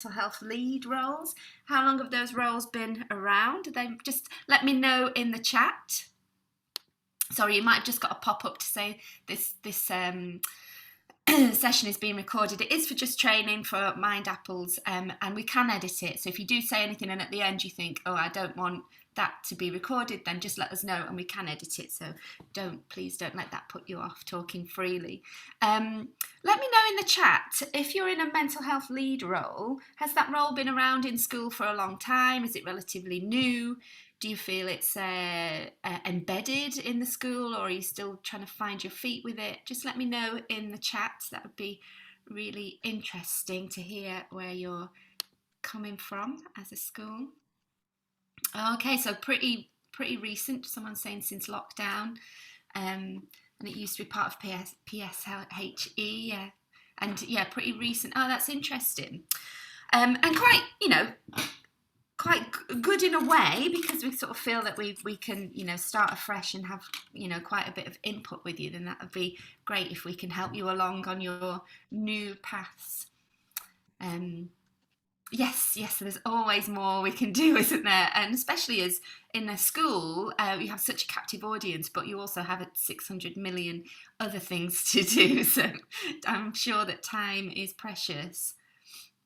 mental health lead roles. How long have those roles been around? They just let me know in the chat. Sorry, you might have just got a pop-up to say this session is being recorded. It is for just training for Mindapples, and we can edit it. So if you do say anything and at the end you think, oh, I don't want that to be recorded, then just let us know and we can edit it. So please don't let that put you off talking freely. Let me know in the chat if you're in a mental health lead role. Has that role been around in school for a long time? Is it relatively new? Do you feel it's embedded in the school, or are you still trying to find your feet with it? Just let me know in the chat. That would be really interesting to hear where you're coming from as a school. Okay, so pretty recent. Someone's saying since lockdown, and it used to be part of PSHE, yeah, and yeah, pretty recent. Oh, that's interesting, and quite, quite good in a way, because we sort of feel that we can, start afresh and have, quite a bit of input with you. Then that would be great if we can help you along on your new paths. Yes, there's always more we can do, isn't there? And especially as in a school, you have such a captive audience, but you also have 600 million other things to do. So I'm sure that time is precious.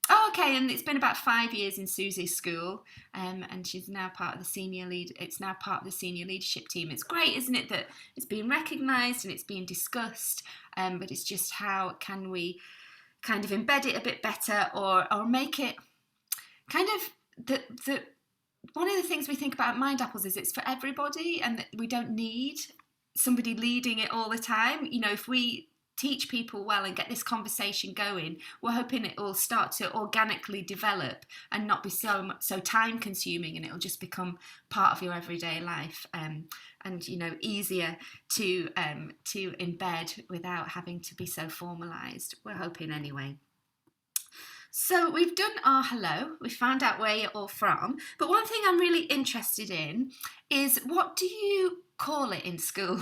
Oh, okay, and it's been about 5 years in Susie's school, and she's now part of the senior lead. It's now part of the senior leadership team. It's great, isn't it, that it's being recognised and it's being discussed, but it's just how can we kind of embed it a bit better, or make it kind of the one of the things we think about Mindapples is it's for everybody, and that we don't need somebody leading it all the time. If we teach people well and get this conversation going, we're hoping it will start to organically develop and not be so time consuming, and it'll just become part of your everyday life, and easier to embed without having to be so formalized. We're hoping anyway. So we've done our hello, we found out where you're all from, but one thing I'm really interested in is, what do you call it in school?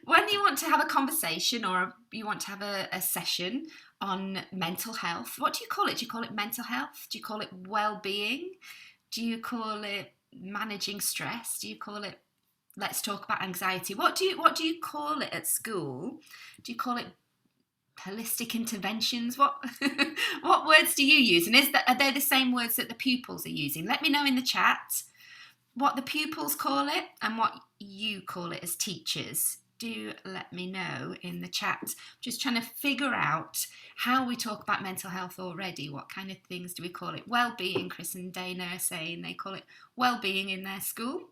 When you want to have a conversation, or you want to have a session on mental health, what do you call it? Do you call it mental health? Do you call it well-being? Do you call it managing stress? Do you call it let's talk about anxiety? What do you call it at school? Do you call it holistic interventions? What what words do you use, and are they the same words that the pupils are using? Let me know in the chat what the pupils call it and what you call it as teachers. Do let me know in the chat. Just trying to figure out how we talk about mental health already. What kind of things do we call it? Well-being. Chris and Dana are saying they call it well-being in their school.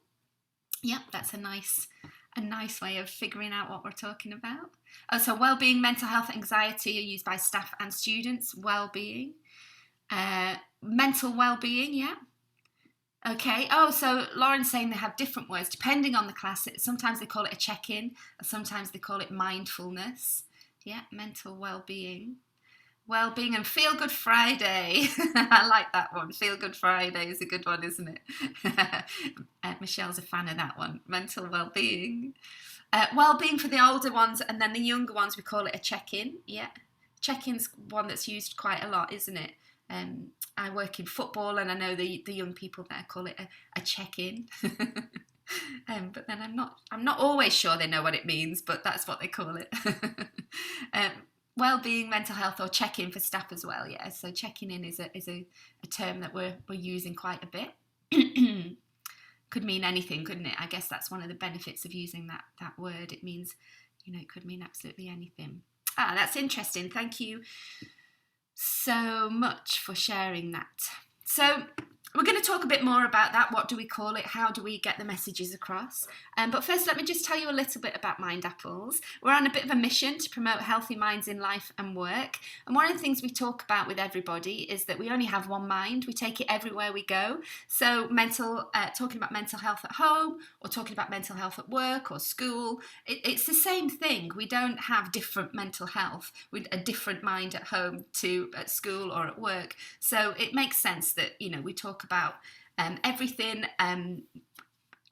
Yep, that's a nice way of figuring out what we're talking about. Oh, so well-being, mental health, anxiety are used by staff and students. Well-being, mental well-being, yeah. Okay. Oh, so Lauren's saying they have different words depending on the class. Sometimes they call it a check-in, or sometimes they call it mindfulness. Yeah, mental well-being. Well-being and Feel Good Friday. I like that one. Feel Good Friday is a good one, isn't it? Michelle's a fan of that one. Mental well-being. Well-being for the older ones, and then the younger ones, we call it a check-in. Yeah, check-in's one that's used quite a lot, isn't it? I work in football, and I know the young people there call it a check-in. But then I'm not always sure they know what it means, but that's what they call it. Well-being, mental health, or check-in for staff as well. Yeah, so checking in is a term that we're using quite a bit. Could mean anything, couldn't it? I guess that's one of the benefits of using that word. It means, it could mean absolutely anything. That's interesting. Thank you so much for sharing that. So we're going to talk a bit more about that. What do we call it? How do we get the messages across? But first, let me just tell you a little bit about Mindapples. We're on a bit of a mission to promote healthy minds in life and work. And one of the things we talk about with everybody is that we only have one mind. We take it everywhere we go. So talking about mental health at home, or talking about mental health at work or school, it's the same thing. We don't have different mental health with a different mind at home to at school or at work. So it makes sense that, we talk about everything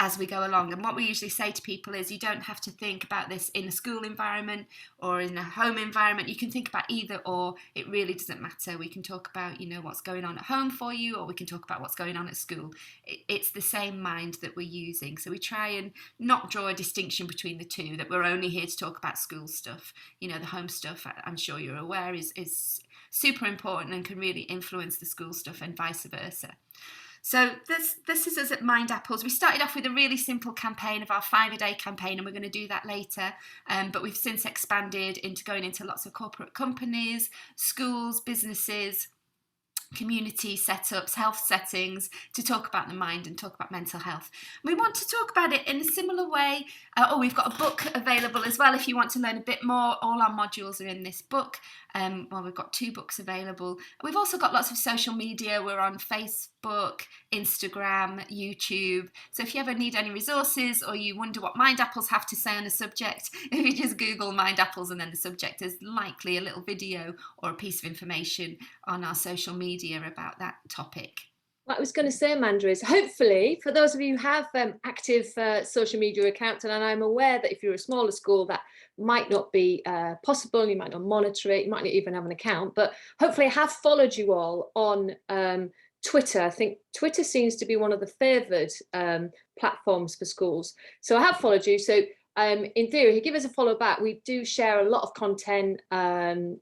as we go along. And what we usually say to people is you don't have to think about this in a school environment or in a home environment. You can think about either or. It really doesn't matter. We can talk about, what's going on at home for you, or we can talk about what's going on at school. It's the same mind that we're using. So we try and not draw a distinction between the two, that we're only here to talk about school stuff. The home stuff, I'm sure you're aware, is super important and can really influence the school stuff and vice versa. So this is us at Mindapples. We started off with a really simple campaign of our 5-a-day campaign, and we're going to do that later. But we've since expanded into going into lots of corporate companies, schools, businesses, community setups, health settings, to talk about the mind and talk about mental health. We want to talk about it in a similar way. We've got a book available as well if you want to learn a bit more. All our modules are in this book. We've got 2 books available. We've also got lots of social media. We're on Facebook, Instagram, YouTube. So if you ever need any resources or you wonder what Mindapples have to say on a subject, if you just Google Mindapples and then the subject, there's likely a little video or a piece of information on our social media about that topic. What I was going to say, Amanda, is hopefully for those of you who have active social media accounts, and I'm aware that if you're a smaller school that might not be possible, you might not monitor it, you might not even have an account, but hopefully I have followed you all on Twitter. I think Twitter seems to be one of the favoured platforms for schools. So I have followed you. So in theory, give us a follow back. We do share a lot of content.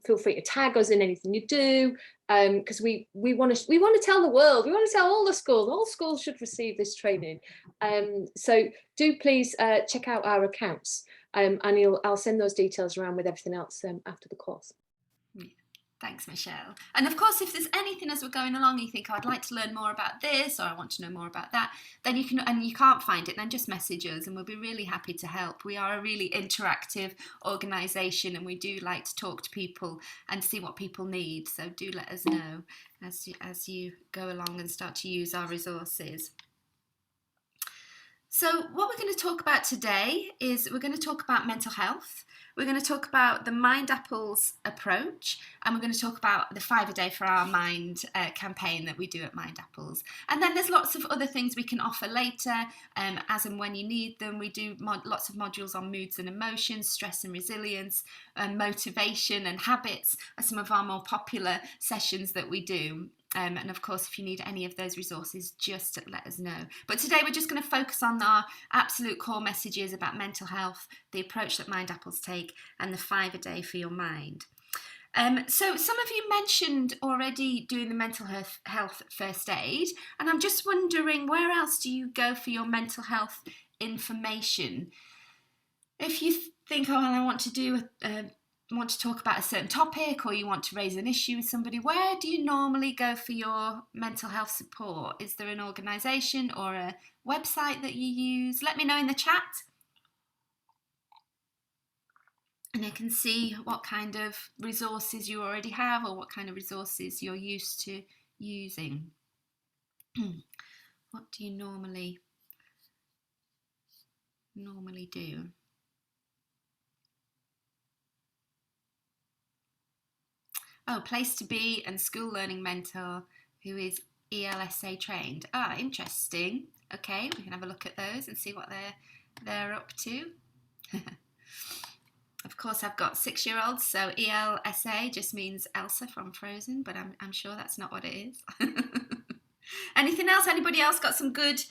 Feel free to tag us in anything you do, because we want to tell the world. We want to tell all schools should receive this training. So do please check out our accounts, and I'll send those details around with everything else after the course. Thanks, Michelle. And of course, if there's anything as we're going along, you think, I'd like to learn more about this, or I want to know more about that, then you can, and you can't find it, then just message us and we'll be really happy to help. We are a really interactive organisation and we do like to talk to people and see what people need. So do let us know as you go along and start to use our resources. So what we're going to talk about today is we're going to talk about mental health. We're going to talk about the Mindapples approach, and we're going to talk about the 5-a-day for our mind campaign that we do at Mindapples. And then there's lots of other things we can offer later, as and when you need them. We do lots of modules on moods and emotions, stress and resilience, motivation and habits are some of our more popular sessions that we do. And of course, if you need any of those resources, just let us know. But today we're just going to focus on our absolute core messages about mental health, the approach that Mindapples take, and the 5-a-day for your mind. So some of you mentioned already doing the mental health first aid, and I'm just wondering, where else do you go for your mental health information? If you think, oh, I want to talk about a certain topic, or you want to raise an issue with somebody, where do you normally go for your mental health support? Is there an organisation or a website that you use? Let me know in the chat. And I can see what kind of resources you already have or what kind of resources you're used to using. What do you normally do? Oh, Place to Be and School Learning Mentor, who is ELSA trained. Ah, interesting. Okay, we can have a look at those and see what they're up to. Of course, I've got 6-year-olds, so ELSA just means Elsa from Frozen, but I'm sure that's not what it is. Anything else? Anybody else got some good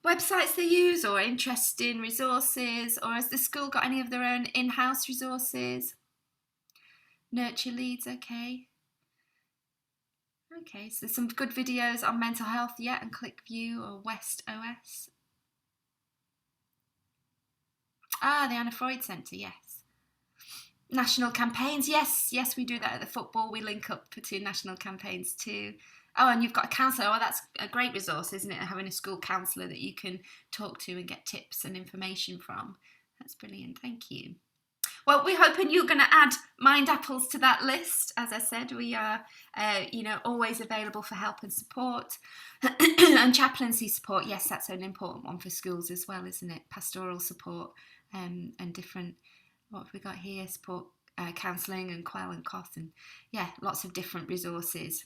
websites they use or interesting resources? Or has the school got any of their own in-house resources? Nurture Leads, okay. Okay, so there's some good videos on mental health, yeah, and ClickView or West OS. Ah, the Anna Freud Centre, yes. National campaigns, yes, we do that at the football. We link up to national campaigns too. Oh, and you've got a counsellor. Oh, that's a great resource, isn't it? Having a school counsellor that you can talk to and get tips and information from. That's brilliant, thank you. Well, we're hoping you're going to add Mindapples to that list. As I said, we are, always available for help and support. And chaplaincy support, yes, that's an important one for schools as well, isn't it? Pastoral support and different, what have we got here? Support, counselling and Quell and Coth, and yeah, lots of different resources.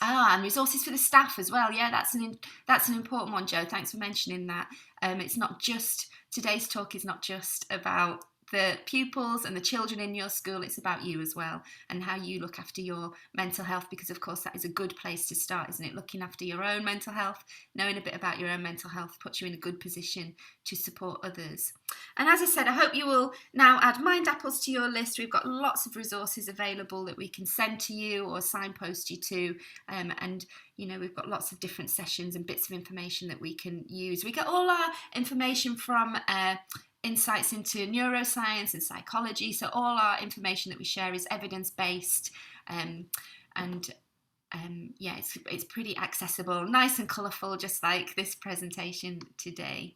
And resources for the staff as well. Yeah, that's an important one, Jo. Thanks for mentioning that. It's not just, today's talk is not just about the pupils and the children in your school, it's about you as well, and how you look after your mental health, because of course that is a good place to start, isn't it? Looking after your own mental health, knowing a bit about your own mental health puts you in a good position to support others. And as I said, I hope you will now add Mindapples to your list. We've got lots of resources available that we can send to you or signpost you to, and we've got lots of different sessions and bits of information that we can use. We get all our information from insights into neuroscience and psychology, so all our information that we share is evidence-based, it's pretty accessible, nice and colourful, just like this presentation today.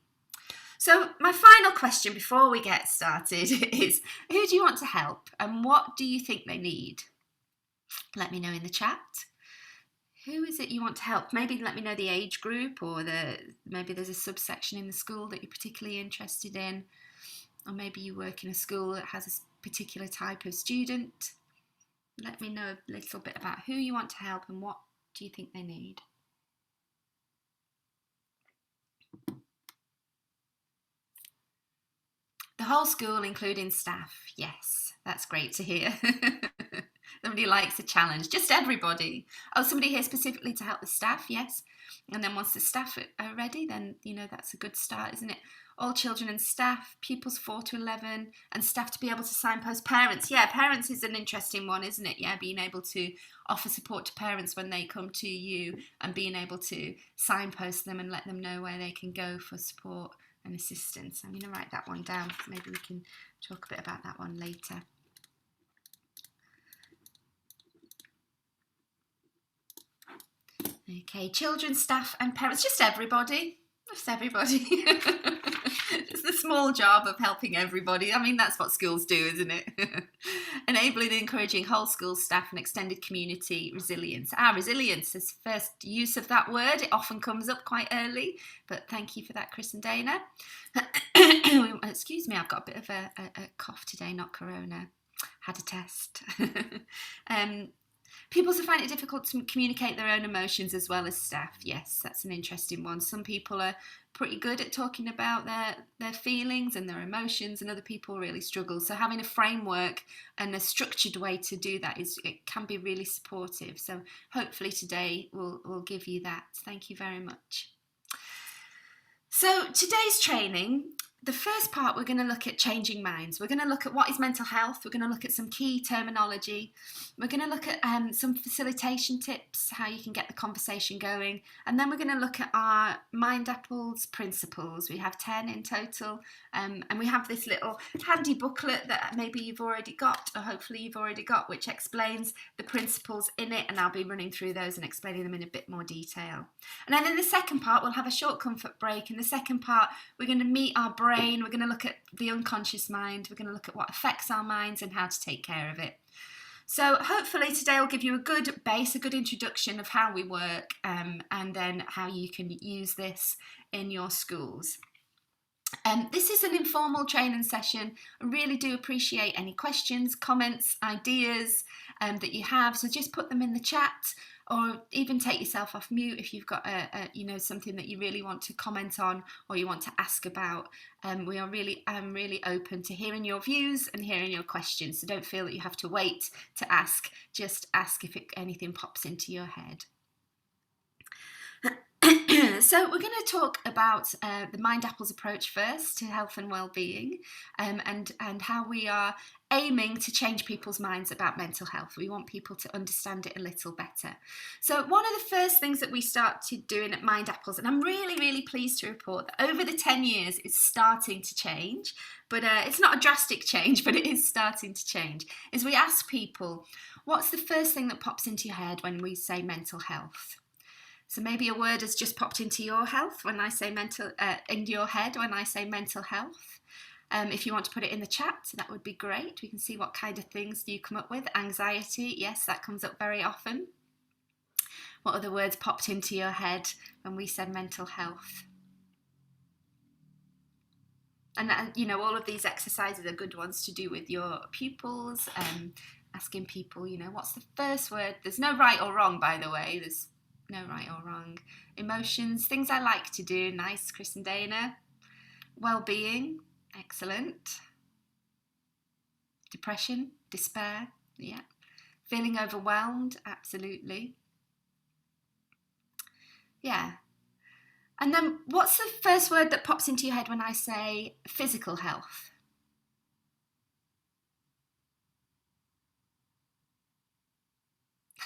So my final question before we get started is, who do you want to help and what do you think they need? Let me know in the chat. Who is it you want to help? Maybe let me know the age group, or maybe there's a subsection in the school that you're particularly interested in, or maybe you work in a school that has a particular type of student. Let me know a little bit about who you want to help and what do you think they need. The whole school, including staff. Yes, that's great to hear. Somebody likes a challenge. Just everybody. Oh, somebody here specifically to help the staff, yes. And then once the staff are ready, then, that's a good start, isn't it? All children and staff, pupils 4 to 11, and staff to be able to signpost parents. Yeah, parents is an interesting one, isn't it? Yeah, being able to offer support to parents when they come to you and being able to signpost them and let them know where they can go for support and assistance. I'm going to write that one down. Maybe we can talk a bit about that one later. Okay, children, staff and parents, just everybody. Just everybody. It's the small job of helping everybody. I mean, that's what schools do, isn't it? Enabling and encouraging whole school staff and extended community resilience. Resilience is first use of that word. It often comes up quite early, but thank you for that, Chris and Dana. Excuse me, I've got a bit of a cough today, not corona. Had a test. Pupils who find it difficult to communicate their own emotions as well as staff. Yes, that's an interesting one. Some people are pretty good at talking about their feelings and their emotions, and other people really struggle. So having a framework and a structured way to do that it can be really supportive. So hopefully today will give you that. Thank you very much. So today's training, the first part, we're going to look at changing minds. We're going to look at what is mental health. We're going to look at some key terminology. We're going to look at some facilitation tips, how you can get the conversation going. And then we're going to look at our Mindapples principles. We have 10 in total. And we have this little handy booklet that maybe you've already got, or hopefully you've already got, which explains the principles in it. And I'll be running through those and explaining them in a bit more detail. And then in the second part, we'll have a short comfort break. In the second part, we're going to meet our brain. We're going to look at the unconscious mind. We're going to look at what affects our minds and how to take care of it. So hopefully today will give you a good base, a good introduction of how we work, and then how you can use this in your schools. This is an informal training session. I really do appreciate any questions, comments, ideas that you have. So just put them in the chat, or even take yourself off mute if you've got something that you really want to comment on or you want to ask about. I'm really open to hearing your views and hearing your questions. So don't feel that you have to wait to ask. Just ask if anything pops into your head. So we're going to talk about the Mindapples approach first to health and well-being, and how we are aiming to change people's minds about mental health. We want people to understand it a little better. So one of the first things that we started doing at Mindapples, and I'm really, really pleased to report that over the 10 years it's starting to change, but it's not a drastic change, but it is starting to change, is we ask people, what's the first thing that pops into your head when we say mental health? So maybe a word has just popped into your health when I say into your head when I say mental health. If you want to put it in the chat, that would be great. We can see what kind of things do you come up with. Anxiety, yes, that comes up very often. What other words popped into your head when we said mental health? And all of these exercises are good ones to do with your pupils, asking people, what's the first word? There's no right or wrong, by the way. There's no right or wrong. Emotions, things I like to do. Nice, Chris and Dana. Well-being, excellent. Depression, despair, yeah. Feeling overwhelmed, absolutely. Yeah. And then what's the first word that pops into your head when I say physical health?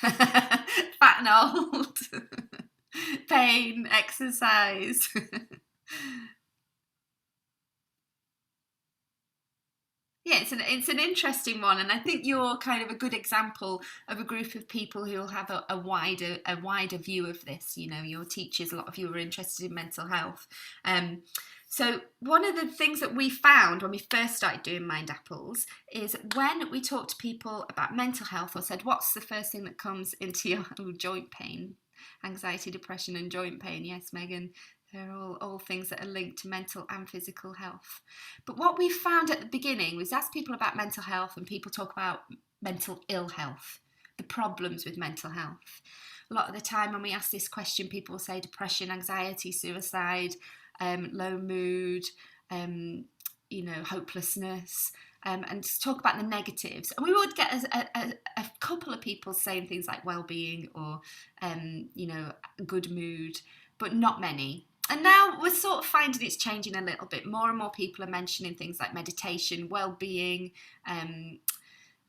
Fat and old. Pain, exercise. Yeah, it's an interesting one, and I think you're kind of a good example of a group of people who will have a wider view of this. Your teachers, a lot of you are interested in mental health. So one of the things that we found when we first started doing Mindapples is when we talked to people about mental health or said, what's the first thing that comes into your joint pain, anxiety, depression, and joint pain? Yes, Megan. They're all things that are linked to mental and physical health. But what we found at the beginning was ask people about mental health, and people talk about mental ill health, the problems with mental health. A lot of the time when we ask this question, people will say depression, anxiety, suicide, low mood, hopelessness, and talk about the negatives. And we would get a couple of people saying things like well-being or, good mood, but not many. And now we're sort of finding it's changing a little bit. More and more people are mentioning things like meditation, well-being,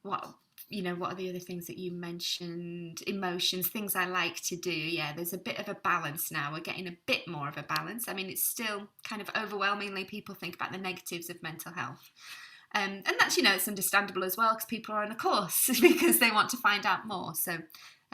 what are the other things that you mentioned? Emotions, things I like to do. Yeah, there's a bit of a balance now. We're getting a bit more of a balance. I mean, it's still kind of overwhelmingly people think about the negatives of mental health. And that's, it's understandable as well because people are on a course because they want to find out more. So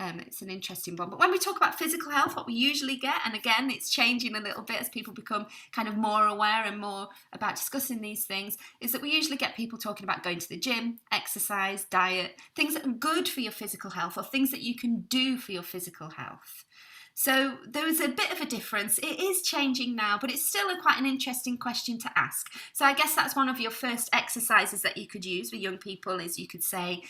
it's an interesting one. But when we talk about physical health, what we usually get, and again, it's changing a little bit as people become kind of more aware and more about discussing these things, is that we usually get people talking about going to the gym, exercise, diet, things that are good for your physical health or things that you can do for your physical health. So there is a bit of a difference. It is changing now, but it's still quite an interesting question to ask. So I guess that's one of your first exercises that you could use with young people is you could say,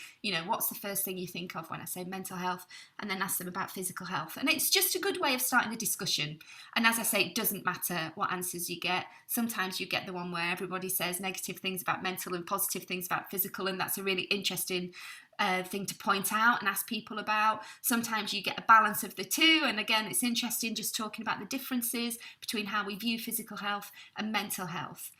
what's the first thing you think of when I say mental health? And then ask them about physical health. And it's just a good way of starting a discussion. And as I say, it doesn't matter what answers you get. Sometimes you get the one where everybody says negative things about mental and positive things about physical, and that's a really interesting thing to point out and ask people about. Sometimes you get a balance of the two, and again, it's interesting just talking about the differences between how we view physical health and mental health.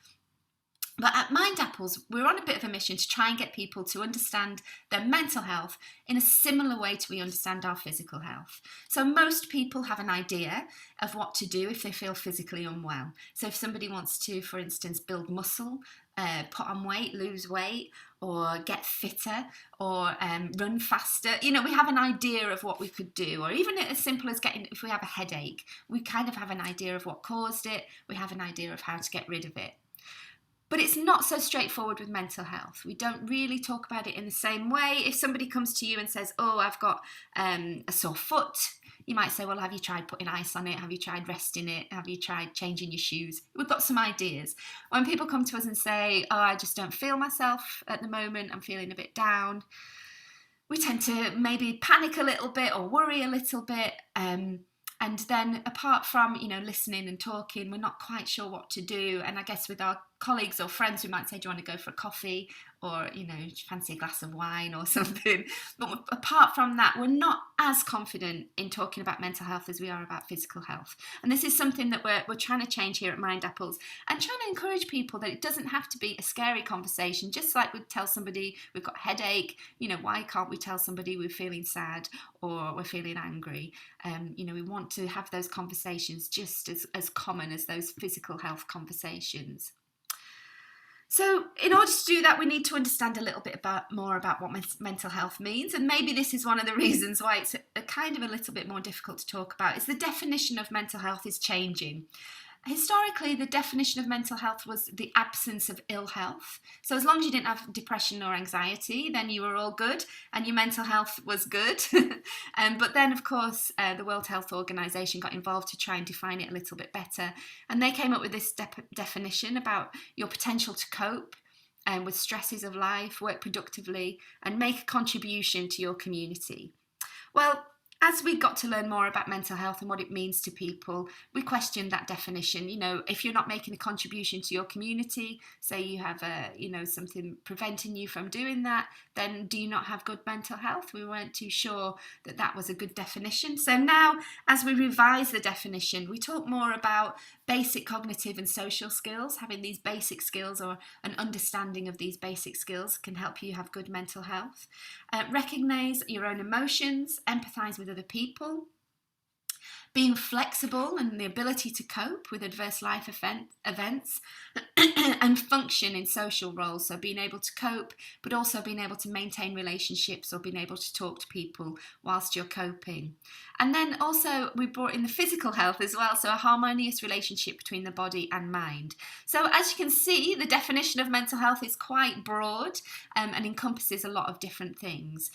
But at Mindapples, we're on a bit of a mission to try and get people to understand their mental health in a similar way to we understand our physical health. So most people have an idea of what to do if they feel physically unwell. So if somebody wants to, for instance, build muscle, put on weight, lose weight, or get fitter, or run faster, we have an idea of what we could do. Or even as simple as if we have a headache, we kind of have an idea of what caused it. We have an idea of how to get rid of it. But it's not so straightforward with mental health. We don't really talk about it in the same way. If somebody comes to you and says, oh, I've got a sore foot, you might say, well, have you tried putting ice on it? Have you tried resting it? Have you tried changing your shoes? We've got some ideas. When people come to us and say, oh, I just don't feel myself at the moment, I'm feeling a bit down, we tend to maybe panic a little bit or worry a little bit. And then apart from, listening and talking, we're not quite sure what to do. And I guess with our colleagues or friends, we might say, do you want to go for a coffee? Or, fancy a glass of wine or something. But apart from that, we're not as confident in talking about mental health as we are about physical health. And this is something that we're trying to change here at Mindapples and trying to encourage people that it doesn't have to be a scary conversation. Just like we'd tell somebody we've got a headache, why can't we tell somebody we're feeling sad or we're feeling angry? We want to have those conversations just as common as those physical health conversations. So in order to do that, we need to understand a little bit more about what mental health means. And maybe this is one of the reasons why it's a kind of a little bit more difficult to talk about, is the definition of mental health is changing. Historically, the definition of mental health was the absence of ill health. So as long as you didn't have depression or anxiety, then you were all good and your mental health was good. But then, of course, the World Health Organization got involved to try and define it a little bit better. And they came up with this definition about your potential to cope, with stresses of life, work productively, and make a contribution to your community. Well, as we got to learn more about mental health and what it means to people, we questioned that definition. You know, if you're not making a contribution to your community, say you have something preventing you from doing that, then do you not have good mental health? We weren't too sure that that was a good definition. So now, as we revise the definition, we talk more about basic cognitive and social skills. Having these basic skills or an understanding of these basic skills can help you have good mental health. Recognize your own emotions, empathize with other people, being flexible and the ability to cope with adverse life events and function in social roles. So being able to cope, but also being able to maintain relationships or being able to talk to people whilst you're coping. And then also we brought in the physical health as well. So a harmonious relationship between the body and mind. So as you can see, the definition of mental health is quite broad and encompasses a lot of different things.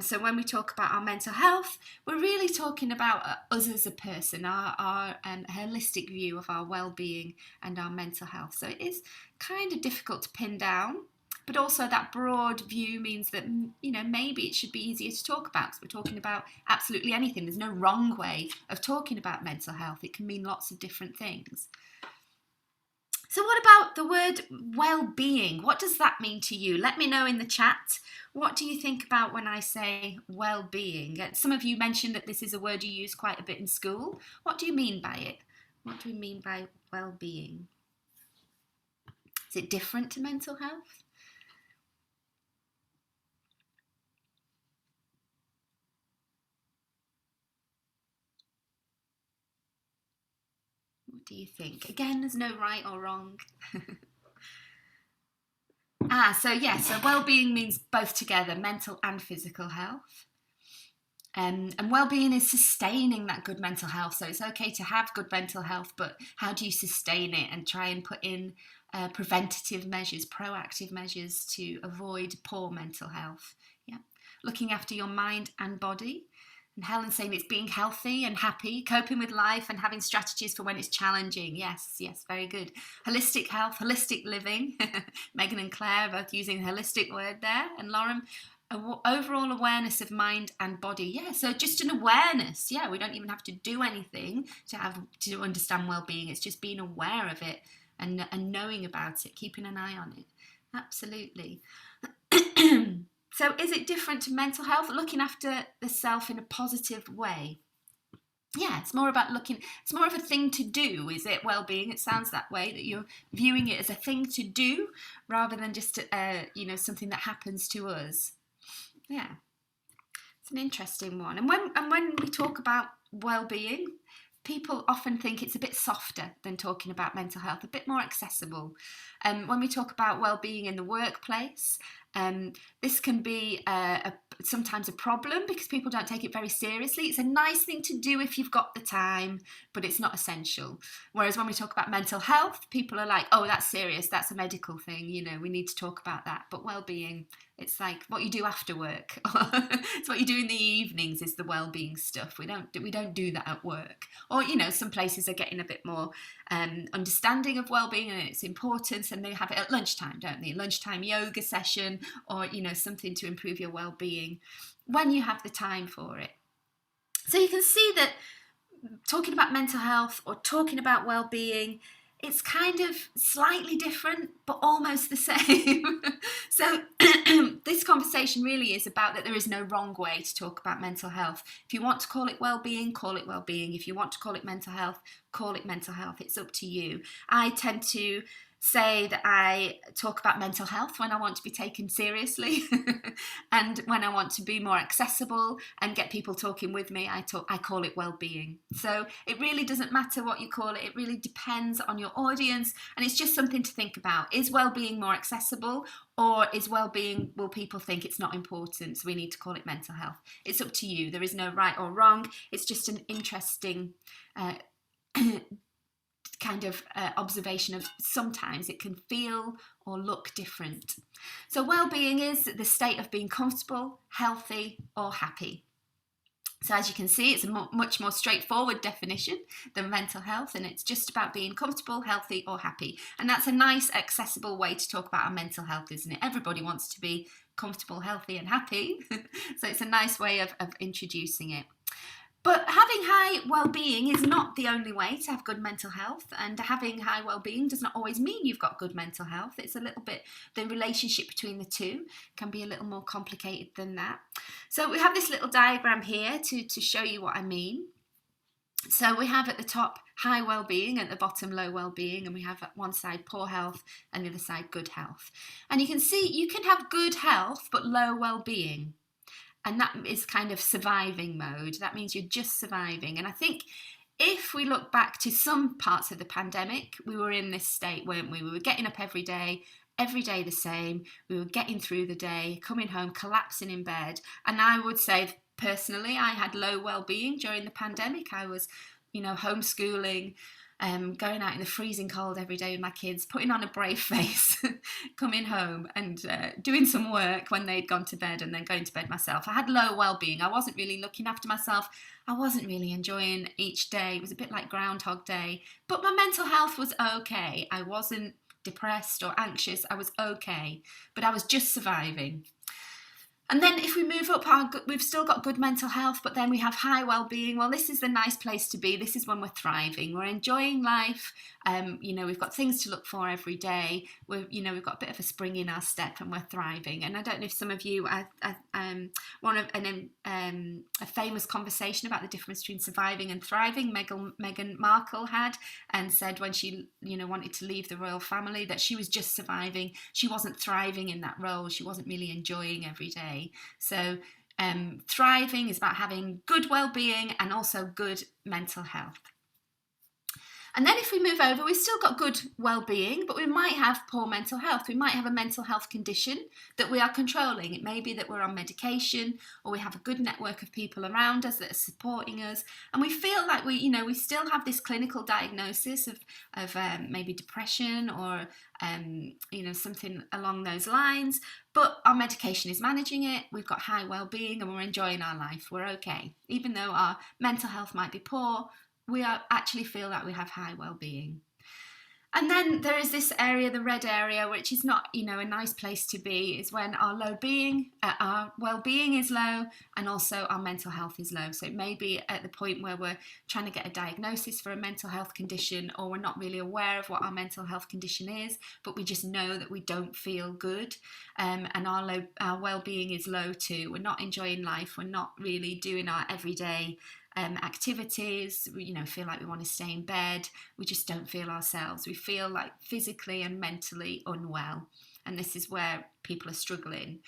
So when we talk about our mental health, we're really talking about us as a person, our holistic view of our well-being and our mental health. So it is kind of difficult to pin down, but also that broad view means that, you know, maybe it should be easier to talk about because we're talking about absolutely anything. There's no wrong way of talking about mental health. It can mean lots of different things. So what about the word well-being? What does that mean to you? Let me know in the chat. What do you think about when I say well-being? Some of you mentioned that this is a word you use quite a bit in school. What do you mean by it? What do we mean by well-being? Is it different to mental health? What do you think? Again, there's no right or wrong. So well-being means both together, mental and physical health. And well-being is sustaining that good mental health. So it's okay to have good mental health, but how do you sustain it and try and put in preventative measures, proactive measures to avoid poor mental health? Yeah, looking after your mind and body. And Helen's saying it's being healthy and happy, coping with life and having strategies for when it's challenging. Yes, very good. Holistic health, holistic living. Megan and Claire both using the holistic word there. And Lauren, overall awareness of mind and body. Yeah, so just an awareness. Yeah, we don't even have to do anything to understand well-being. It's just being aware of it and knowing about it, keeping an eye on it. Absolutely. So is it different to mental health? Looking after the self in a positive way. Yeah, it's more about it's more of a thing to do, is it? Well-being, it sounds that way, that you're viewing it as a thing to do rather than just something that happens to us. Yeah, it's an interesting one. And when we talk about well-being, people often think it's a bit softer than talking about mental health, a bit more accessible. When we talk about well-being in the workplace, this can be sometimes a problem because people don't take it very seriously. It's a nice thing to do if you've got the time, but it's not essential. Whereas when we talk about mental health, people are like, oh, that's serious, that's a medical thing, we need to talk about that. But well-being, it's like what you do after work. It's what you do in the evenings is the well-being stuff. We don't do that at work. Or, some places are getting a bit more understanding of well-being and its importance, and they have it at lunchtime, don't they? Lunchtime yoga session or, something to improve your well-being when you have the time for it. So you can see that talking about mental health or talking about well-being, it's kind of slightly different, but almost the same. So this conversation really is about that there is no wrong way to talk about mental health. If you want to call it well-being, call it well-being. If you want to call it mental health, call it mental health. It's up to you. I tend to say that I talk about mental health when I want to be taken seriously and when I want to be more accessible and get people talking with me, I call it well-being. So it really doesn't matter what you call it. It really depends on your audience, and it's just something to think about. Is well-being more accessible, or is well-being, will people think it's not important, so we need to call it mental health? It's up to you. There is no right or wrong. It's just an interesting kind of observation of sometimes it can feel or look different. So well-being is the state of being comfortable, healthy or happy. So as you can see, it's a much more straightforward definition than mental health, and it's just about being comfortable, healthy, or happy. And that's a nice, accessible way to talk about our mental health, isn't it? Everybody wants to be comfortable, healthy, and happy. So it's a nice way of introducing it. But having high well-being is not the only way to have good mental health, and having high well-being does not always mean you've got good mental health. It's a little bit, the relationship between the two can be a little more complicated than that. So we have this little diagram here to show you what I mean. So we have at the top high well-being, at the bottom low well-being, and we have at one side poor health and the other side good health. And you can see you can have good health but low well-being. And that is kind of surviving mode. That means you're just surviving. And I think if we look back to some parts of the pandemic, we were in this state, weren't we? We were getting up every day the same. We were getting through the day, coming home, collapsing in bed. And I would say, personally, I had low well-being during the pandemic. I was, homeschooling, going out in the freezing cold every day with my kids, putting on a brave face, coming home and doing some work when they'd gone to bed and then going to bed myself. I had low well-being. I wasn't really looking after myself. I wasn't really enjoying each day. It was a bit like Groundhog Day. But my mental health was okay. I wasn't depressed or anxious. I was okay. But I was just surviving. And then if we move up, we've still got good mental health, but then we have high well-being. Well, this is the nice place to be. This is when we're thriving. We're enjoying life. We've got things to look for every day. We've got a bit of a spring in our step, and we're thriving. And I don't know if some of you, a famous conversation about the difference between surviving and thriving, Meghan Markle had, and said when she, wanted to leave the royal family that she was just surviving. She wasn't thriving in that role. She wasn't really enjoying every day. So thriving is about having good well-being and also good mental health. And then if we move over, we've still got good well-being, but we might have poor mental health. We might have a mental health condition that we are controlling. It may be that we're on medication, or we have a good network of people around us that are supporting us. And we feel like we still have this clinical diagnosis of maybe depression or, something along those lines. But our medication is managing it. We've got high well-being and we're enjoying our life. We're okay. Even though our mental health might be poor, we actually feel that we have high well-being. And then there is this area, the red area, which is not, a nice place to be, is when our well-being is low and also our mental health is low. So it may be at the point where we're trying to get a diagnosis for a mental health condition, or we're not really aware of what our mental health condition is, but we just know that we don't feel good, and our well-being is low too. We're not enjoying life. We're not really doing our everyday activities. We feel like we want to stay in bed. We just don't feel ourselves. We feel like physically and mentally unwell, and this is where people are struggling.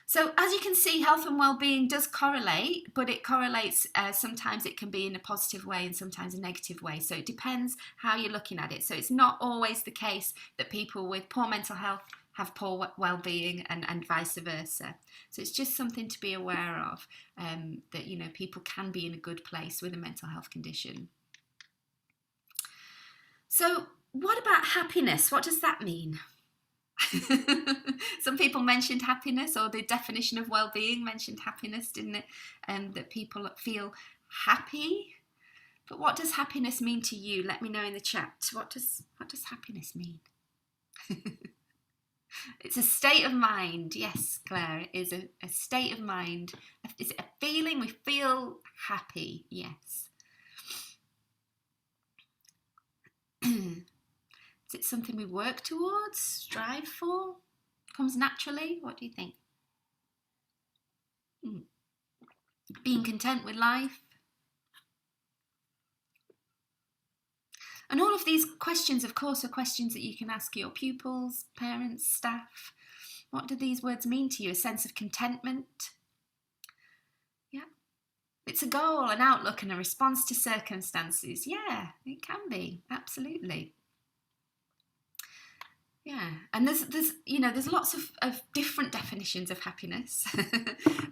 So as you can see, health and well-being does correlate, but it correlates, sometimes it can be in a positive way and sometimes a negative way. So it depends how you're looking at it. So it's not always the case that people with poor mental health have poor well-being and vice versa. So it's just something to be aware of, that people can be in a good place with a mental health condition. So what about happiness? What does that mean? Some people mentioned happiness, or the definition of well-being mentioned happiness, didn't it? That people feel happy. But what does happiness mean to you? Let me know in the chat. What does happiness mean? It's a state of mind. Yes, Claire, it is a state of mind. Is it a feeling? We feel happy. Yes. Is it something we work towards, strive for, comes naturally? What do you think? Being content with life. And all of these questions, of course, are questions that you can ask your pupils, parents, staff. What do these words mean to you? A sense of contentment? Yeah. It's a goal, an outlook, and a response to circumstances. Yeah, it can be. Absolutely. Yeah, and there's lots of different definitions of happiness,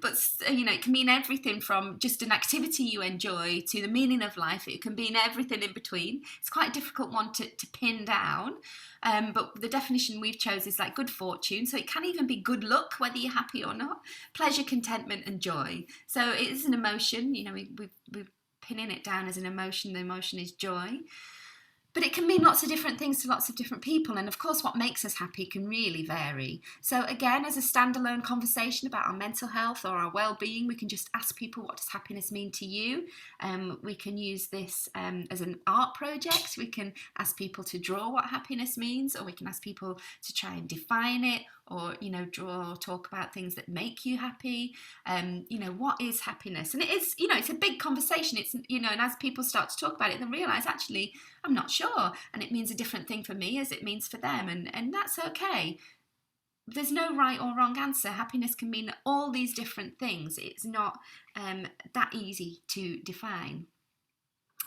but it can mean everything from just an activity you enjoy to the meaning of life. It can mean everything in between. It's quite a difficult one to pin down, but the definition we've chose is like good fortune. So it can even be good luck, whether you're happy or not. Pleasure, contentment, and joy. So it is an emotion. We're pinning it down as an emotion. The emotion is joy. But it can mean lots of different things to lots of different people. And of course, what makes us happy can really vary. So, again, as a standalone conversation about our mental health or our well-being, we can just ask people, what does happiness mean to you? We can use this as an art project. We can ask people to draw what happiness means, or we can ask people to try and define it, or draw or talk about things that make you happy. What is happiness? And it is, it's a big conversation. It's, and as people start to talk about it, they realize, actually, I'm not sure, and it means a different thing for me as it means for them, and that's okay. There's no right or wrong answer. Happiness can mean all these different things. It's not that easy to define.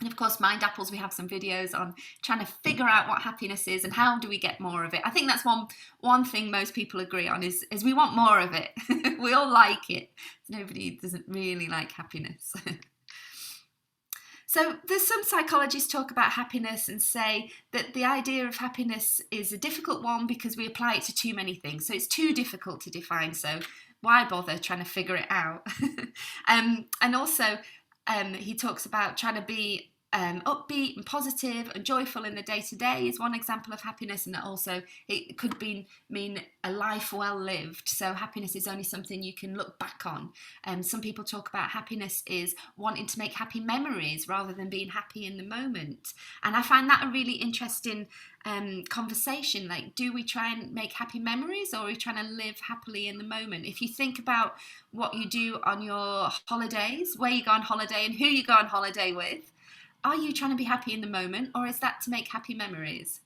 And of course, Mindapples, we have some videos on trying to figure out what happiness is and how do we get more of it. I think that's one thing most people agree on is we want more of it. We all like it. Nobody doesn't really like happiness. So there's some psychologists talk about happiness and say that the idea of happiness is a difficult one because we apply it to too many things. So it's too difficult to define. So why bother trying to figure it out? And also, he talks about trying to be upbeat and positive and joyful in the day-to-day is one example of happiness, and also it could mean a life well lived. So happiness is only something you can look back on. Some people talk about happiness is wanting to make happy memories rather than being happy in the moment, and I find that a really interesting conversation. Like, do we try and make happy memories, or are we trying to live happily in the moment? If you think about what you do on your holidays, where you go on holiday and who you go on holiday with, are you trying to be happy in the moment, or is that to make happy memories?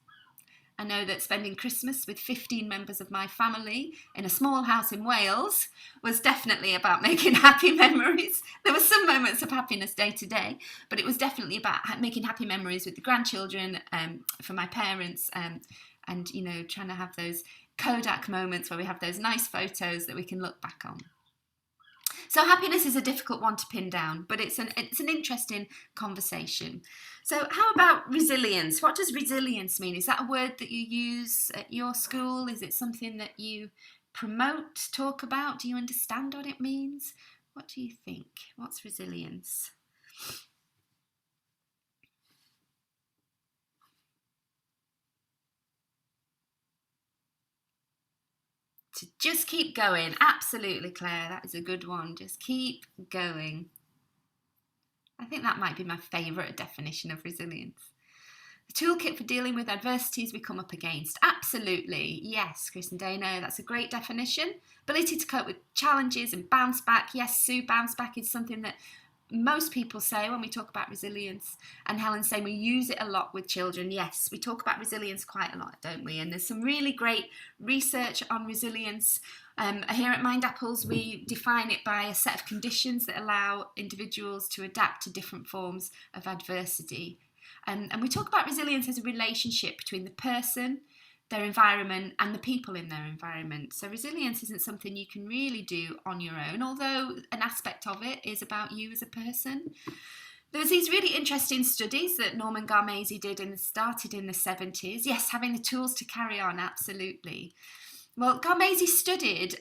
I know that spending Christmas with 15 members of my family in a small house in Wales was definitely about making happy memories. There were some moments of happiness day to day, but it was definitely about making happy memories with the grandchildren, for my parents, and trying to have those Kodak moments where we have those nice photos that we can look back on. So happiness is a difficult one to pin down, but it's an interesting conversation. So how about resilience? What does resilience mean? Is that a word that you use at your school? Is it something that you promote, talk about? Do you understand what it means? What do you think? What's resilience? To just keep going. Absolutely, Claire. That is a good one. Just keep going. I think that might be my favourite definition of resilience. The toolkit for dealing with adversities we come up against. Absolutely. Yes, Chris and Dana, that's a great definition. Ability to cope with challenges and bounce back. Yes, Sue, bounce back is something that most people say when we talk about resilience, and Helen's saying we use it a lot with children. Yes, we talk about resilience quite a lot, don't we? And there's some really great research on resilience. Here at Mindapples, we define it by a set of conditions that allow individuals to adapt to different forms of adversity. And we talk about resilience as a relationship between the person, their environment, and the people in their environment. So resilience isn't something you can really do on your own, although an aspect of it is about you as a person. There's these really interesting studies that Norman Garmesi did and started in the 70s. Yes, having the tools to carry on, absolutely. Well, Garmesi studied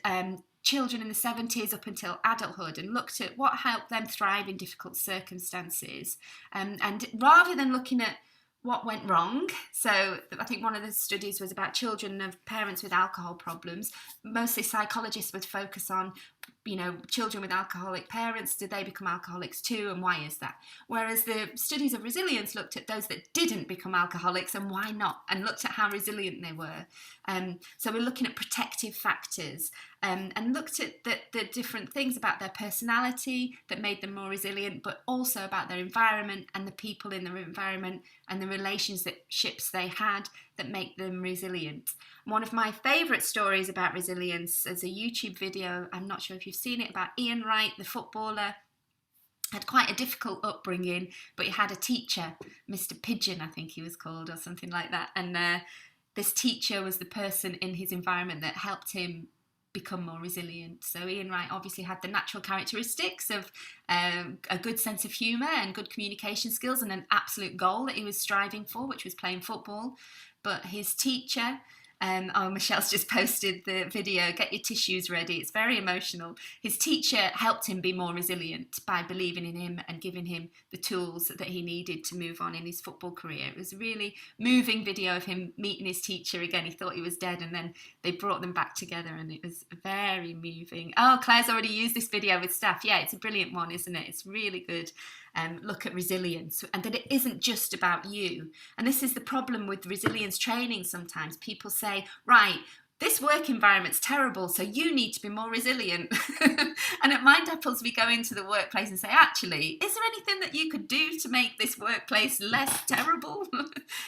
children in the 70s up until adulthood and looked at what helped them thrive in difficult circumstances. And rather than looking at what went wrong, so I think one of the studies was about children of parents with alcohol problems. Mostly psychologists would focus on, children with alcoholic parents, did they become alcoholics too, and why is that? Whereas the studies of resilience looked at those that didn't become alcoholics and why not, and looked at how resilient they were. So we're looking at protective factors, and looked at the different things about their personality that made them more resilient, but also about their environment and the people in their environment and the relationships they had that make them resilient. One of my favourite stories about resilience is a YouTube video, I'm not sure if you've seen it, about Ian Wright, the footballer. Had quite a difficult upbringing, but he had a teacher, Mr. Pigeon, I think he was called, or something like that, and this teacher was the person in his environment that helped him become more resilient. So Ian Wright obviously had the natural characteristics of a good sense of humour and good communication skills and an absolute goal that he was striving for, which was playing football. But his teacher, Michelle's just posted the video, get your tissues ready, it's very emotional. His teacher helped him be more resilient by believing in him and giving him the tools that he needed to move on in his football career. It was a really moving video of him meeting his teacher again. He thought he was dead, and then they brought them back together, and it was very moving. Oh, Claire's already used this video with staff. Yeah, it's a brilliant one, isn't it? It's really good. Look at resilience, and that it isn't just about you. And this is the problem with resilience training. Sometimes people say, right, this work environment's terrible, so you need to be more resilient. And at Mindapples, we go into the workplace and say, actually, is there anything that you could do to make this workplace less terrible?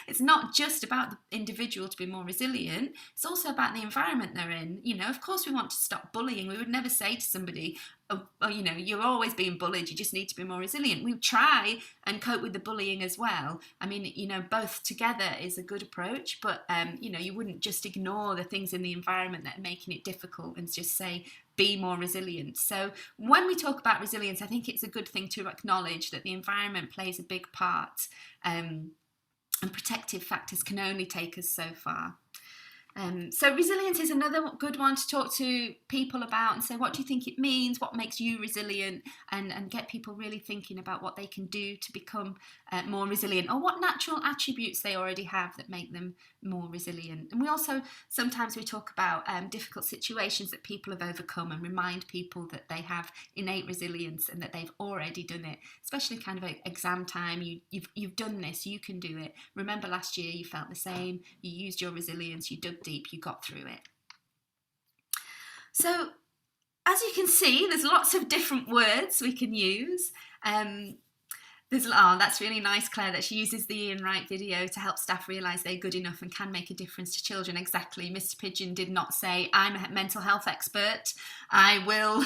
It's not just about the individual to be more resilient. It's also about the environment they're in. You know, of course, we want to stop bullying. We would never say to somebody, oh, you know, you're always being bullied, you just need to be more resilient. We try and cope with the bullying as well. I mean, you know, both together is a good approach, but, you know, you wouldn't just ignore the things in the environment that are making it difficult and just say, be more resilient. So when we talk about resilience, I think it's a good thing to acknowledge that the environment plays a big part, and protective factors can only take us so far. So resilience is another good one to talk to people about and say, what do you think it means? What makes you resilient? And get people really thinking about what they can do to become more resilient, or what natural attributes they already have that make them more resilient. And we also, sometimes we talk about difficult situations that people have overcome and remind people that they have innate resilience and that they've already done it, especially kind of exam time. You've done this, you can do it. Remember last year you felt the same, you used your resilience, you dug deep, you got through it. So as you can see, there's lots of different words we can use. That's really nice, Claire, that she uses the Ian Wright video to help staff realise they're good enough and can make a difference to children. Exactly. Mr. Pigeon did not say, I'm a mental health expert, I will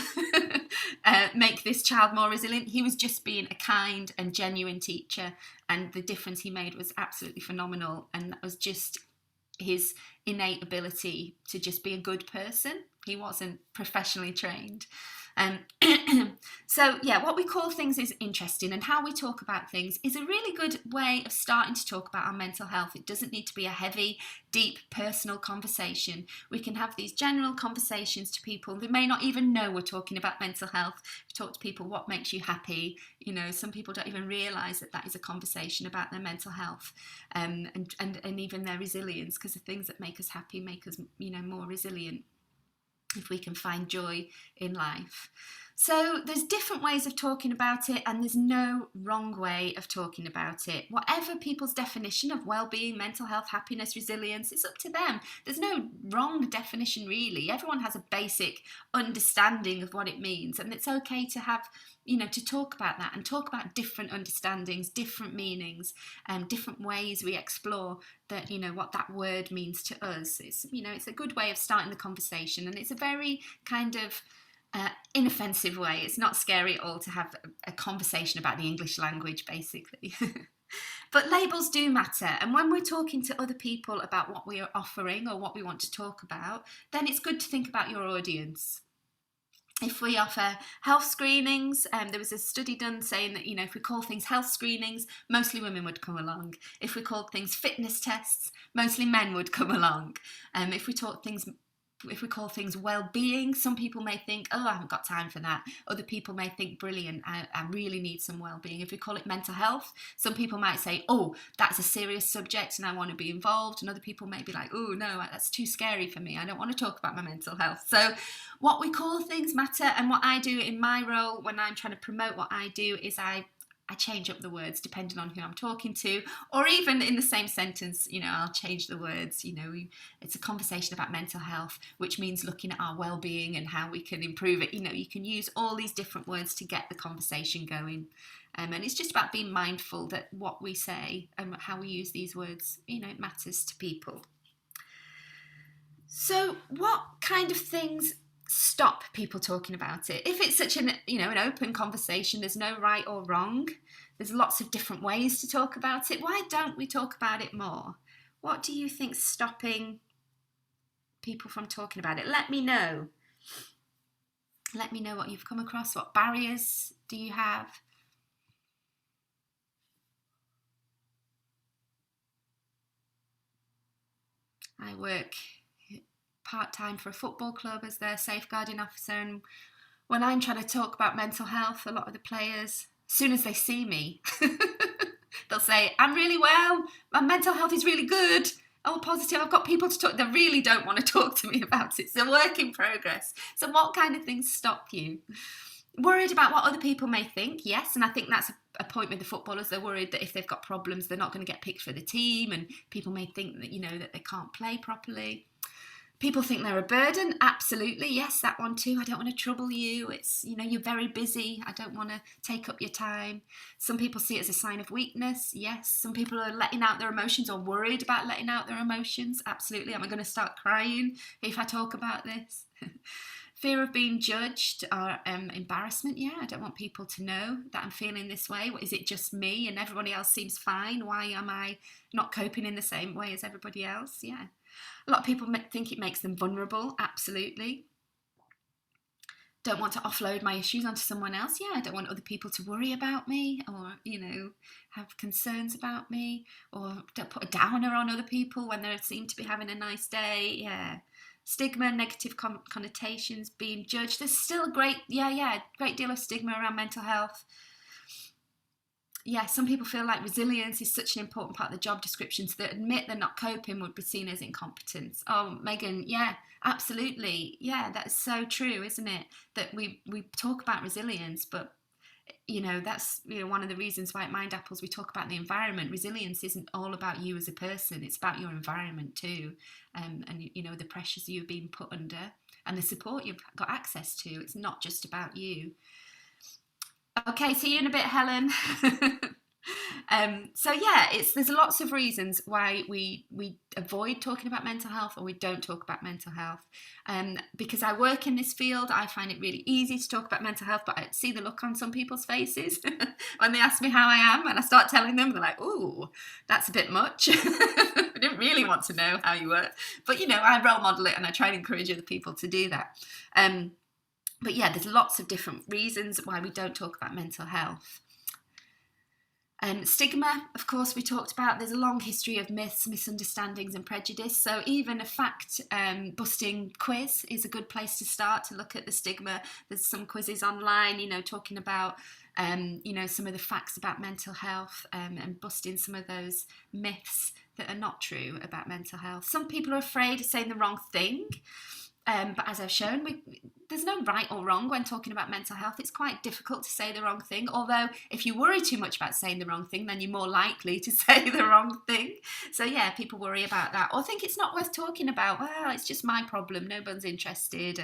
make this child more resilient. He was just being a kind and genuine teacher, and the difference he made was absolutely phenomenal, and that was just his innate ability to just be a good person. He wasn't professionally trained. So yeah, what we call things is interesting, and how we talk about things is a really good way of starting to talk about our mental health. It doesn't need to be a heavy, deep, personal conversation. We can have these general conversations to people who may not even know we're talking about mental health. We talk to people, what makes you happy? You know, some people don't even realise that that is a conversation about their mental health, and even their resilience, because the things that make us happy make us, you know, more resilient if we can find joy in life. So there's different ways of talking about it, and there's no wrong way of talking about it. Whatever people's definition of well-being, mental health, happiness, resilience, it's up to them. There's no wrong definition, really. Everyone has a basic understanding of what it means, and it's okay to have, you know, to talk about that and talk about different understandings, different meanings, and different ways we explore that, you know, what that word means to us. It's, you know, it's a good way of starting the conversation, and it's a very kind of inoffensive way. It's not scary at all to have a conversation about the English language, basically. But labels do matter, and when we're talking to other people about what we are offering or what we want to talk about, then it's good to think about your audience. If we offer health screenings, there was a study done saying that, you know, if we call things health screenings, mostly women would come along. If we called things fitness tests, mostly men would come along. If we call things well-being, some people may think, oh, I haven't got time for that. Other people may think, brilliant, I really need some well-being. If we call it mental health, some people might say, oh, that's a serious subject and I want to be involved. And other people may be like, oh, no, that's too scary for me. I don't want to talk about my mental health. So what we call things matter. And what I do in my role when I'm trying to promote what I do is I change up the words depending on who I'm talking to, or even in the same sentence, you know, I'll change the words. You know, it's a conversation about mental health, which means looking at our well-being and how we can improve it. You know, you can use all these different words to get the conversation going. And it's just about being mindful that what we say and how we use these words, you know, it matters to people. So what kind of things stop people talking about it? If it's such an open conversation, there's no right or wrong, there's lots of different ways to talk about it, why don't we talk about it more? What do you think's stopping people from talking about it? Let me know. Let me know what you've come across. What barriers do you have? I work part-time for a football club as their safeguarding officer, and when I'm trying to talk about mental health, a lot of the players, as soon as they see me, they'll say, I'm really well, my mental health is really good, oh, positive, I've got people to talk. They really don't want to talk to me about it. It's a work in progress. So what kind of things stop you? Worried about what other people may think, yes, and I think that's a point with the footballers. They're worried that if they've got problems, they're not going to get picked for the team, and people may think that, that they can't play properly. People think they're a burden. Absolutely. Yes, that one too. I don't want to trouble you. It's, you're very busy. I don't want to take up your time. Some people see it as a sign of weakness. Yes. Some people are letting out their emotions or worried about letting out their emotions. Absolutely. Am I going to start crying if I talk about this? Fear of being judged or embarrassment. Yeah, I don't want people to know that I'm feeling this way. Is it just me and everybody else seems fine? Why am I not coping in the same way as everybody else? Yeah. A lot of people think it makes them vulnerable. Absolutely. Don't want to offload my issues onto someone else. Yeah, I don't want other people to worry about me or, have concerns about me, or don't put a downer on other people when they seem to be having a nice day. Yeah. Stigma, negative connotations, being judged. There's still a great deal of stigma around mental health. Yeah, some people feel like resilience is such an important part of the job description, so that admit they're not coping would be seen as incompetence. Oh, Megan, yeah, absolutely. Yeah, that's so true, isn't it? That we talk about resilience, but that's one of the reasons why at Mindapples we talk about the environment. Resilience isn't all about you as a person, it's about your environment too, and the pressures you've been put under and the support you've got access to. It's not just about you. Okay, see you in a bit, Helen. So yeah, there's lots of reasons why we avoid talking about mental health, or we don't talk about mental health. Because I work in this field, I find it really easy to talk about mental health, but I see the look on some people's faces when they ask me how I am, and I start telling them, they're like, "Ooh, that's a bit much." I didn't really want to know how you were, but I role model it and I try and encourage other people to do that. But yeah, there's lots of different reasons why we don't talk about mental health. Stigma, of course, we talked about. There's a long history of myths, misunderstandings and prejudice. So even a fact busting quiz is a good place to start to look at the stigma. There's some quizzes online, talking about, some of the facts about mental health, and busting some of those myths that are not true about mental health. Some people are afraid of saying the wrong thing. But as I've shown, there's no right or wrong when talking about mental health. It's quite difficult to say the wrong thing, although if you worry too much about saying the wrong thing, then you're more likely to say the wrong thing. So yeah, people worry about that, or think it's not worth talking about. Well, it's just my problem, no one's interested.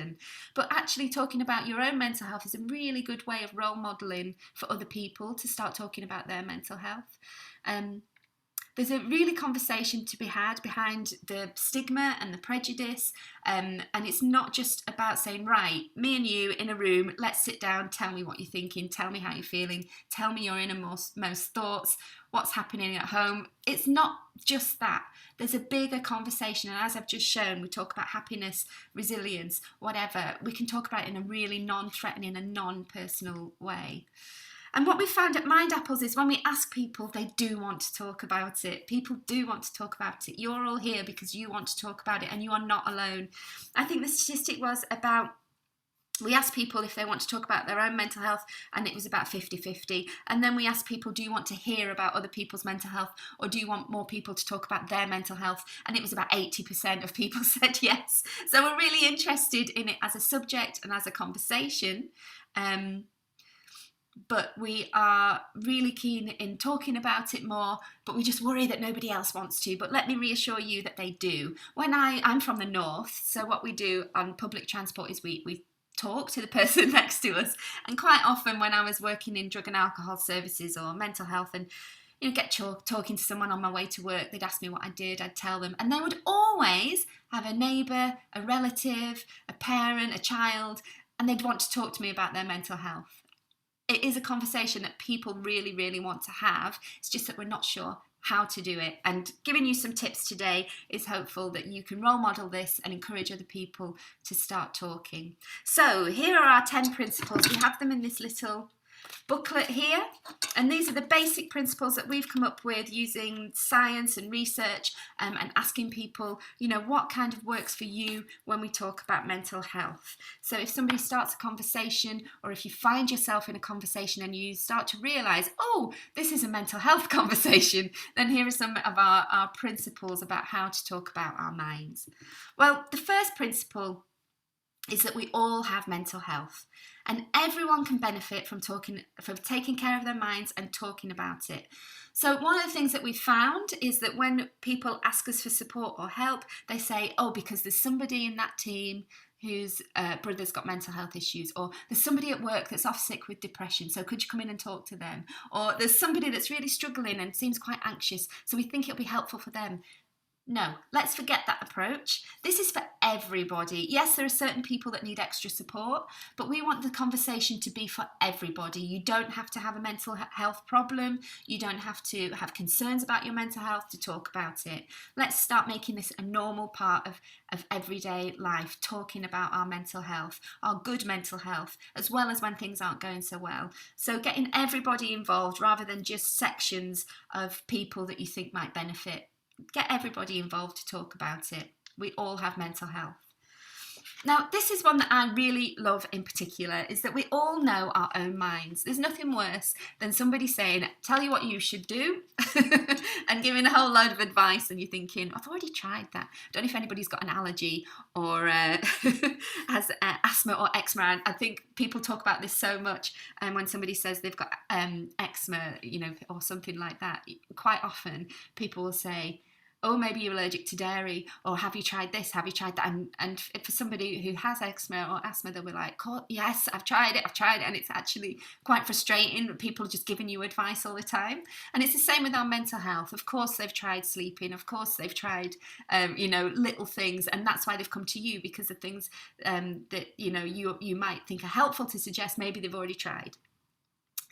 But actually talking about your own mental health is a really good way of role modelling for other people to start talking about their mental health. There's a really conversation to be had behind the stigma and the prejudice, and it's not just about saying, right, me and you in a room, let's sit down, tell me what you're thinking, tell me how you're feeling, tell me your innermost thoughts, what's happening at home. It's not just that. There's a bigger conversation, and as I've just shown, we talk about happiness, resilience, whatever. We can talk about it in a really non-threatening and non-personal way. And what we found at Mindapples is when we ask people, they do want to talk about it. People do want to talk about it. You're all here because you want to talk about it, and you are not alone. I think the statistic was about, we asked people if they want to talk about their own mental health, and it was about 50-50. And then we asked people, do you want to hear about other people's mental health, or do you want more people to talk about their mental health? And it was about 80% of people said yes. So we're really interested in it as a subject and as a conversation. But we are really keen in talking about it more, but we just worry that nobody else wants to. But let me reassure you that they do. I'm from the north, so what we do on public transport is we talk to the person next to us. And quite often when I was working in drug and alcohol services or mental health, and get talking to someone on my way to work, they'd ask me what I did, I'd tell them, and they would always have a neighbour, a relative, a parent, a child, and they'd want to talk to me about their mental health. it is a conversation that people really, really want to have. It's just that we're not sure how to do it. And giving you some tips today is hopeful that you can role model this and encourage other people to start talking. So here are our 10 principles. We have them in this little booklet here, and these are the basic principles that we've come up with using science and research, and asking people, you know, what kind of works for you when we talk about mental health. So if somebody starts a conversation, or if you find yourself in a conversation and you start to realize, oh, this is a mental health conversation, then here are some of our principles about how to talk about our minds. Well, the first principle is that we all have mental health, and everyone can benefit from taking care of their minds and talking about it. So one of the things that we found is that when people ask us for support or help, they say, oh, because there's somebody in that team whose brother's got mental health issues, or there's somebody at work that's off sick with depression, so could you come in and talk to them? Or there's somebody that's really struggling and seems quite anxious, so we think it'll be helpful for them. No, let's forget that approach. This is for everybody. Yes, there are certain people that need extra support, but we want the conversation to be for everybody. You don't have to have a mental health problem. You don't have to have concerns about your mental health to talk about it. Let's start making this a normal part of everyday life, talking about our mental health, our good mental health, as well as when things aren't going so well. So getting everybody involved rather than just sections of people that you think might benefit. Get everybody involved to talk about it. We all have mental health. Now, this is one that I really love in particular, is that we all know our own minds. There's nothing worse than somebody saying, tell you what you should do, and giving a whole load of advice, and you're thinking, I've already tried that. I don't know if anybody's got an allergy or has asthma or eczema. I think people talk about this so much, and when somebody says they've got eczema, you know, or something like that, quite often people will say, oh, maybe you're allergic to dairy, or have you tried this, have you tried that? And for somebody who has eczema or asthma, they'll be like, oh, yes, I've tried it, and it's actually quite frustrating that people are just giving you advice all the time. And it's the same with our mental health. Of course, they've tried sleeping, of course, they've tried, you know, little things, and that's why they've come to you, because the things that, you know, you might think are helpful to suggest, maybe they've already tried.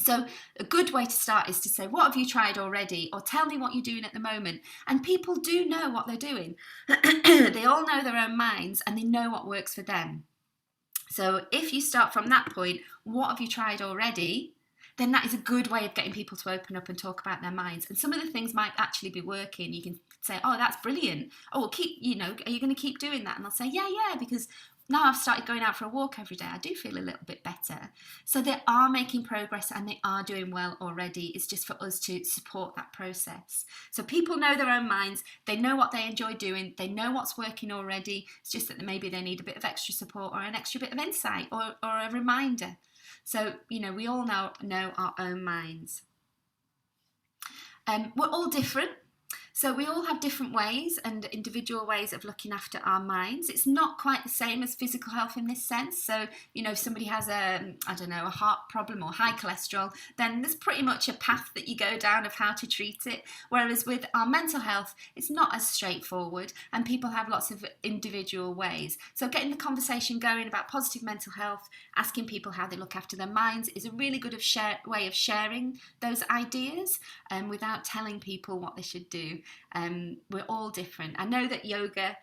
So a good way to start is to say, what have you tried already? Or tell me what you're doing at the moment. And people do know what they're doing. They all know their own minds, and they know what works for them. So if you start from that point, what have you tried already? Then that is a good way of getting people to open up and talk about their minds. And some of the things might actually be working. You can say, oh, that's brilliant. Oh, well, you know, are you going to keep doing that? And they'll say, yeah, because now I've started going out for a walk every day, I do feel a little bit better. So they are making progress, and they are doing well already. It's just for us to support that process. So people know their own minds, they know what they enjoy doing, they know what's working already. It's just that maybe they need a bit of extra support, or an extra bit of insight, or a reminder. So, you know, we all know our own minds. We're all different. So we all have different ways and individual ways of looking after our minds. It's not quite the same as physical health in this sense. So, you know, if somebody has a heart problem or high cholesterol, then there's pretty much a path that you go down of how to treat it. Whereas with our mental health, it's not as straightforward, and people have lots of individual ways. So getting the conversation going about positive mental health, asking people how they look after their minds, is a really good way of sharing those ideas, without telling people what they should do. We're all different. I know that yoga,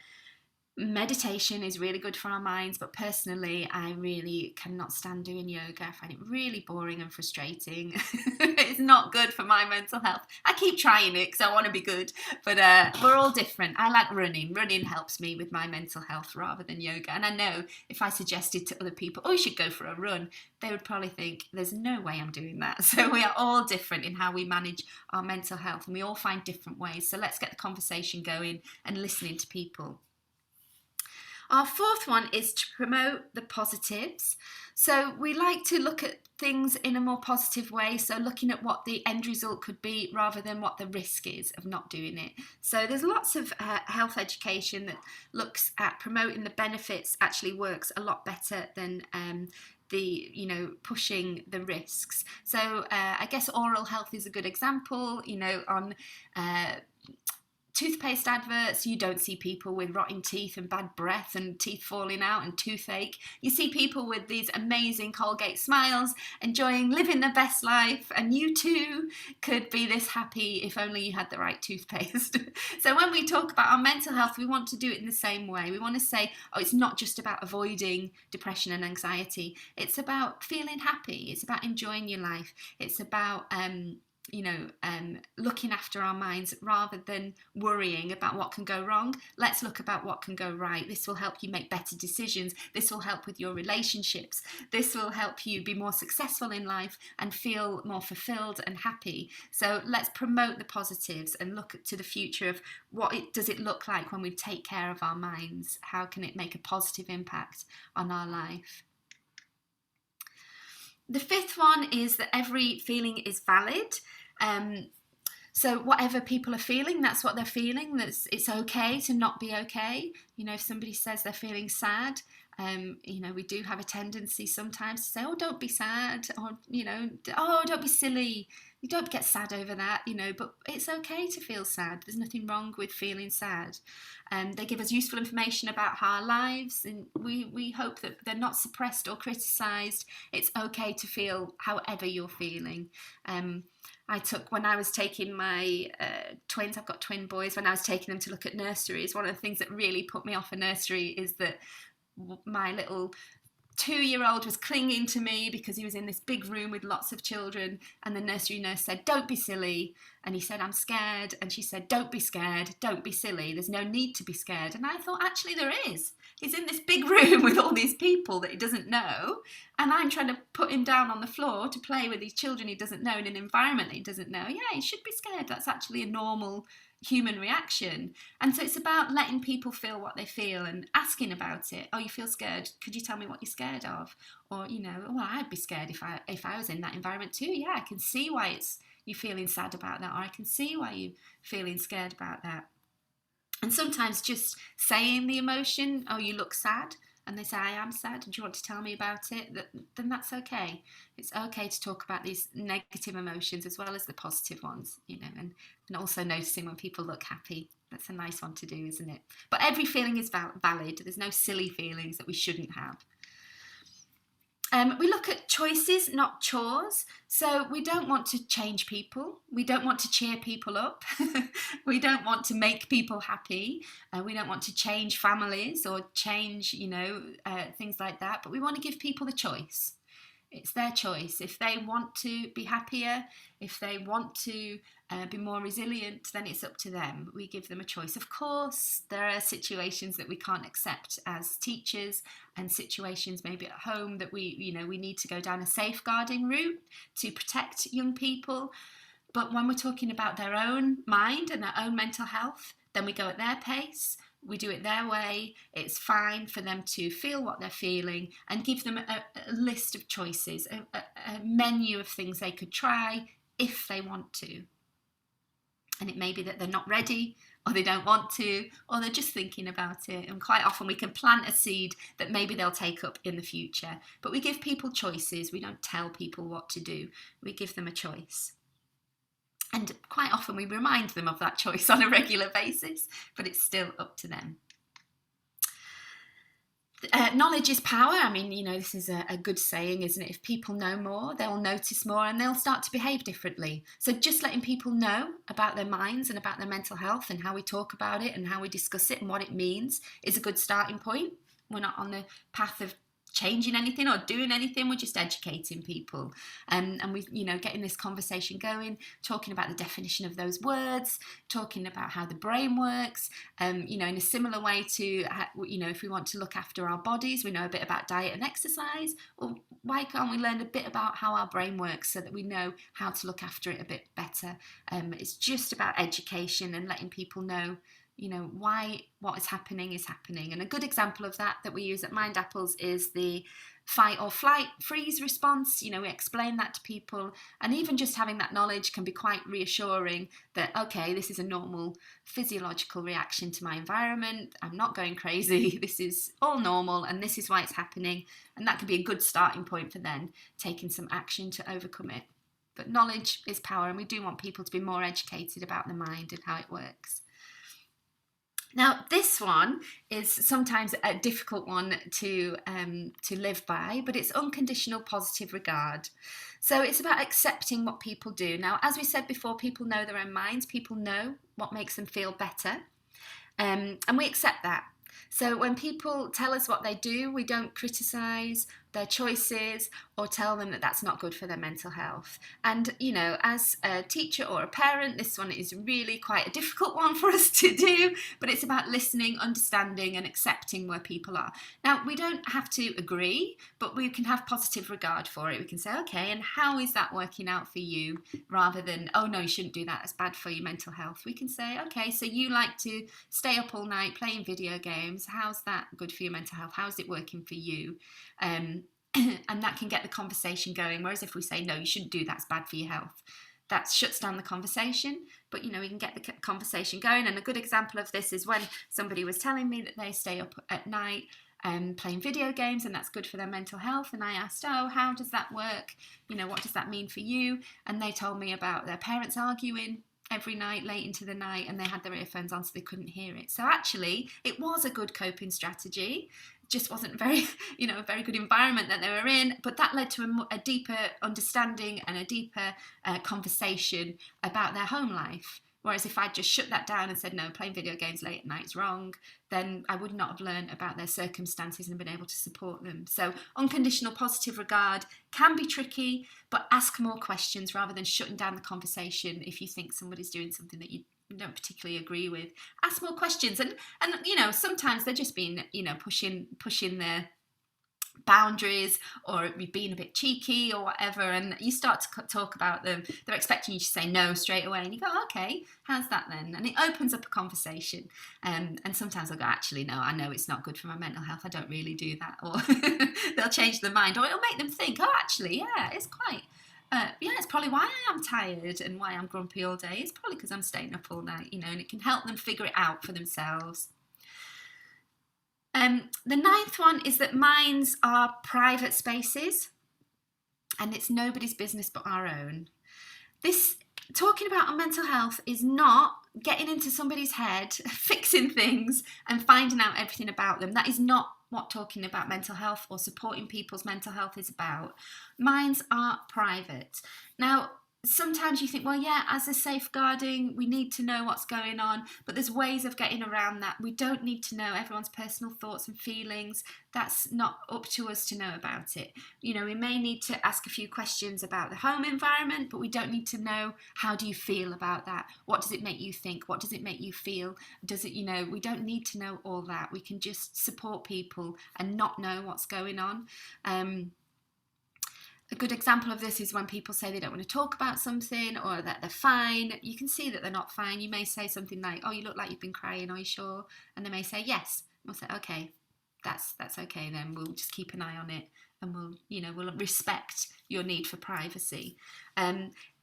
meditation is really good for our minds, but personally I really cannot stand doing yoga. I find it really boring and frustrating. It's not good for my mental health. I keep trying it because I want to be good, but we're all different. I like running helps me with my mental health rather than yoga. And I know if I suggested to other people, oh, you should go for a run, they would probably think there's no way I'm doing that. So we are all different in how we manage our mental health, and we all find different ways. So let's get the conversation going and listening to people. Our fourth one is to promote the positives. So we like to look at things in a more positive way, so looking at what the end result could be rather than what the risk is of not doing it. So there's lots of health education that looks at promoting the benefits, actually works a lot better than pushing the risks. So I guess oral health is a good example, on toothpaste adverts, you don't see people with rotting teeth and bad breath and teeth falling out and toothache. You see people with these amazing Colgate smiles, enjoying living their best life, and you too could be this happy if only you had the right toothpaste. So when we talk about our mental health, we want to do it in the same way. We want to say, oh, it's not just about avoiding depression and anxiety. It's about feeling happy. It's about enjoying your life. It's about looking after our minds rather than worrying about what can go wrong. Let's look about what can go right. This will help you make better decisions. This will help with your relationships. This will help you be more successful in life and feel more fulfilled and happy. So let's promote the positives and look to the future of does it look like when we take care of our minds? How can it make a positive impact on our life? The fifth one is that every feeling is valid. So whatever people are feeling, that's what they're feeling. It's okay to not be okay. If somebody says they're feeling sad, we do have a tendency sometimes to say, oh, don't be sad, or, oh, don't be silly. You don't get sad over that, but it's okay to feel sad. There's nothing wrong with feeling sad. They give us useful information about our lives, and we hope that they're not suppressed or criticised. It's okay to feel however you're feeling. When I was taking my twins, I've got twin boys, when I was taking them to look at nurseries, one of the things that really put me off a nursery is that my little 2-year-old was clinging to me because he was in this big room with lots of children, and the nursery nurse said, don't be silly, and he said, I'm scared, and she said, don't be scared, don't be silly, there's no need to be scared. And I thought, actually there is. He's in this big room with all these people that he doesn't know, and I'm trying to put him down on the floor to play with these children he doesn't know in an environment that he doesn't know. Yeah, he should be scared. That's actually a normal human reaction. And so it's about letting people feel what they feel and asking about it. Oh, you feel scared? Could you tell me what you're scared of? Or, well, I'd be scared if I was in that environment too. Yeah, I can see why you're feeling sad about that, or I can see why you're feeling scared about that. And sometimes just saying the emotion, oh, you look sad, and they say, I am sad, do you want to tell me about it? Then that's okay. It's okay to talk about these negative emotions as well as the positive ones, and also noticing when people look happy. That's a nice one to do, isn't it? But every feeling is valid. There's no silly feelings that we shouldn't have. We look at choices, not chores. So we don't want to change people. We don't want to cheer people up. We don't want to make people happy. We don't want to change families or change, things like that. But we want to give people the choice. It's their choice. If they want to be happier, if they want to be more resilient, then it's up to them. We give them a choice. Of course, there are situations that we can't accept as teachers, and situations maybe at home that we need to go down a safeguarding route to protect young people. But when we're talking about their own mind and their own mental health, then we go at their pace. We do it their way. It's fine for them to feel what they're feeling and give them a list of choices, a menu of things they could try if they want to. And it may be that they're not ready, or they don't want to, or they're just thinking about it. And quite often we can plant a seed that maybe they'll take up in the future. But we give people choices. We don't tell people what to do. We give them a choice. And quite often we remind them of that choice on a regular basis, but it's still up to them. Knowledge is power. I mean, this is a good saying, isn't it? If people know more, they'll notice more and they'll start to behave differently. So just letting people know about their minds and about their mental health and how we talk about it and how we discuss it and what it means is a good starting point. We're not on the path of changing anything or doing anything. We're just educating people, and we getting this conversation going, talking about the definition of those words, talking about how the brain works, in a similar way to if we want to look after our bodies, we know a bit about diet and exercise. Well, why can't we learn a bit about how our brain works so that we know how to look after it a bit better? It's just about education and letting people know why what is happening. And a good example of that we use at Mindapples is the fight or flight freeze response. We explain that to people, and even just having that knowledge can be quite reassuring that, okay, this is a normal physiological reaction to my environment. I'm not going crazy. This is all normal, and this is why it's happening. And that can be a good starting point for then taking some action to overcome it. But knowledge is power, and we do want people to be more educated about the mind and how it works. Now, this one is sometimes a difficult one to live by, but it's unconditional positive regard. So it's about accepting what people do. Now, as we said before, people know their own minds. People know what makes them feel better, and we accept that. So when people tell us what they do, we don't criticise their choices or tell them that that's not good for their mental health. And, you know, as a teacher or a parent, this one is really quite a difficult one for us to do, but it's about listening, understanding and accepting where people are. Now, we don't have to agree, but we can have positive regard for it. We can say, okay, and how is that working out for you? Rather than, oh no, you shouldn't do that, it's bad for your mental health. We can say, okay, so you like to stay up all night playing video games. How's that good for your mental health? How's it working for you? And that can get the conversation going. Whereas if we say, no, you shouldn't do that, it's bad for your health, that shuts down the conversation. But, you know, we can get the conversation going. And a good example of this is when somebody was telling me that they stay up at night playing video games and that's good for their mental health. And I asked, oh, how does that work? You know, what does that mean for you? And they told me about their parents arguing every night late into the night, and they had their earphones on so they couldn't hear it. So actually it was a good coping strategy, just wasn't very, you know, a very good environment that they were in, but that led to a deeper understanding and a deeper conversation about their home life. Whereas if I'd just shut that down and said, no, playing video games late at night is wrong, then I would not have learned about their circumstances and been able to support them. So unconditional positive regard can be tricky, but ask more questions rather than shutting down the conversation if you think somebody's doing something that you don't particularly agree with. Ask more questions, and you know, sometimes they're just being, you know, pushing their boundaries or being a bit cheeky or whatever, and you start to talk about them, they're expecting you to say no straight away, and you go, okay, how's that then? And it opens up a conversation. And sometimes I'll go, actually no, I know it's not good for my mental health, I don't really do that. Or they'll change their mind, or it'll make them think, oh actually yeah, it's quite yeah, it's probably why I am tired and why I'm grumpy all day. It's probably because I'm staying up all night, you know, and it can help them figure it out for themselves. The ninth one is that minds are private spaces and it's nobody's business but our own. This, talking about our mental health, is not getting into somebody's head, fixing things and finding out everything about them. That is not what talking about mental health or supporting people's mental health is about. Minds are private. Now, sometimes you think, well, yeah, as a safeguarding, we need to know what's going on, but there's ways of getting around that. We don't need to know everyone's personal thoughts and feelings. That's not up to us to know about it. You know, we may need to ask a few questions about the home environment, but we don't need to know, how do you feel about that? What does it make you think? What does it make you feel? Does it, you know, we don't need to know all that. We can just support people and not know what's going on. A good example of this is when people say they don't want to talk about something or that they're fine. You can see that they're not fine. You may say something like, oh, you look like you've been crying, are you sure? And they may say yes. We'll say, okay, that's okay then. We'll just keep an eye on it and we'll respect your need for privacy.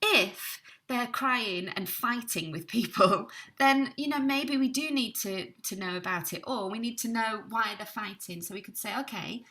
If they're crying and fighting with people, then, you know, maybe we do need to know about it, or we need to know why they're fighting. So we could say, okay,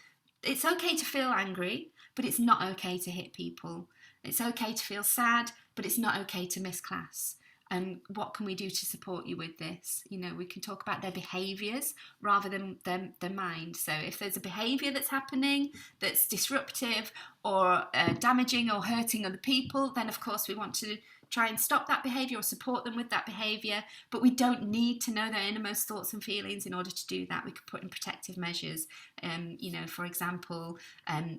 it's okay to feel angry, but it's not okay to hit people. It's okay to feel sad, but it's not okay to miss class. And what can we do to support you with this? You know, we can talk about their behaviours rather than their mind. So if there's a behaviour that's happening that's disruptive or damaging or hurting other people, then of course we want to try and stop that behaviour or support them with that behaviour, but we don't need to know their innermost thoughts and feelings in order to do that. We could put in protective measures. You know, for example,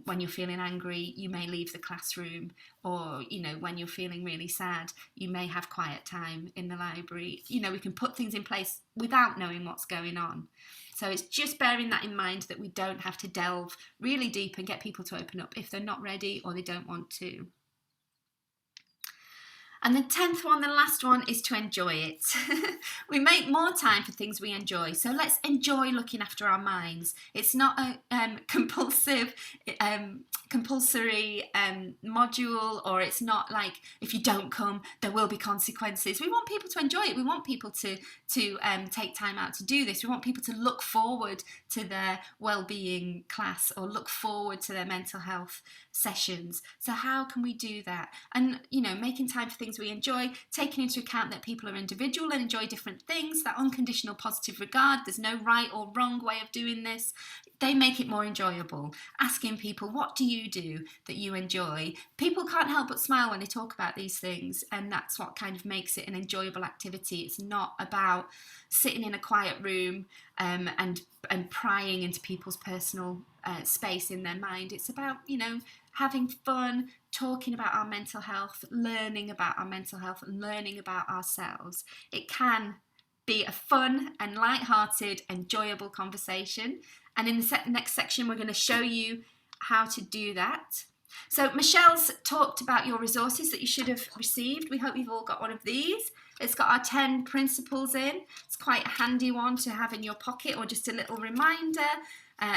when you're feeling angry, you may leave the classroom, or, you know, when you're feeling really sad, you may have quiet time in the library. You know, we can put things in place without knowing what's going on. So it's just bearing that in mind, that we don't have to delve really deep and get people to open up if they're not ready or they don't want to. And the 10th one, the last one, is to enjoy it. We make more time for things we enjoy. So let's enjoy looking after our minds. It's not a compulsory module, or it's not like if you don't come, there will be consequences. We want people to enjoy it. We want people to take time out to do this. We want people to look forward to their well-being class or look forward to their mental health sessions. So how can we do that? And, you know, making time for things things we enjoy, taking into account that people are individual and enjoy different things, that unconditional positive regard, there's no right or wrong way of doing this. They make it more enjoyable. Asking people, what do you do that you enjoy? People can't help but smile when they talk about these things, and that's what kind of makes it an enjoyable activity. It's not about sitting in a quiet room and prying into people's personal space in their mind. It's about, having fun, talking about our mental health, learning about our mental health, and learning about ourselves. It can be a fun and light-hearted, enjoyable conversation. And in the next section, we're going to show you how to do that. So Michelle's talked about your resources that you should have received. We hope you've all got one of these. It's got our 10 principles in. It's quite a handy one to have in your pocket, or just a little reminder,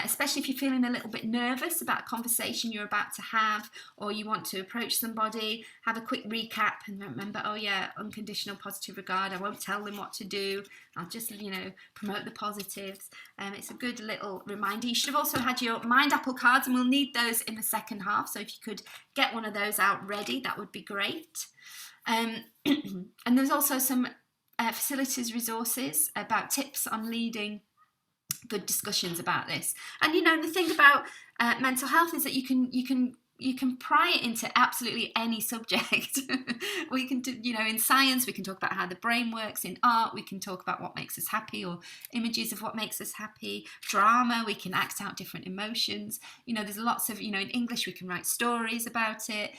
especially if you're feeling a little bit nervous about a conversation you're about to have, or you want to approach somebody. Have a quick recap and remember, oh yeah, unconditional positive regard. I won't tell them what to do. I'll just, promote the positives. It's a good little reminder. You should have also had your Mindapple cards, and we'll need those in the second half. So if you could get one of those out ready, that would be great. And there's also some facilities resources about tips on leading good discussions about this. And the thing about mental health is that you can pry it into absolutely any subject. We can do, in science, we can talk about how the brain works. In art, we can talk about what makes us happy, or images of what makes us happy. Drama, we can act out different emotions. There's lots of, in English, we can write stories about it.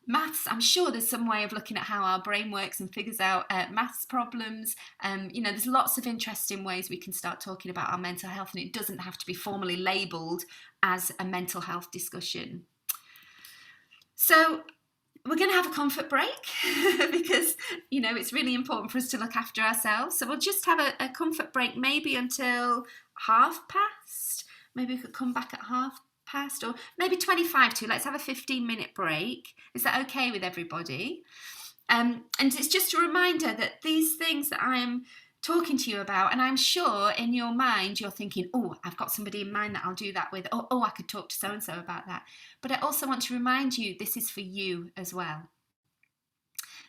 Maths, I'm sure there's some way of looking at how our brain works and figures out maths problems. There's lots of interesting ways we can start talking about our mental health, and it doesn't have to be formally labelled as a mental health discussion. So we're going to have a comfort break because, it's really important for us to look after ourselves. So we'll just have a comfort break, maybe until 5:30. Maybe we could come back at 5:30, or maybe 25 to. Let's have a 15-minute break. Is that okay with everybody? And it's just a reminder that these things that I'm talking to you about, and I'm sure in your mind you're thinking, oh, I've got somebody in mind that I'll do that with. Oh, I could talk to so-and-so about that. But I also want to remind you, this is for you as well.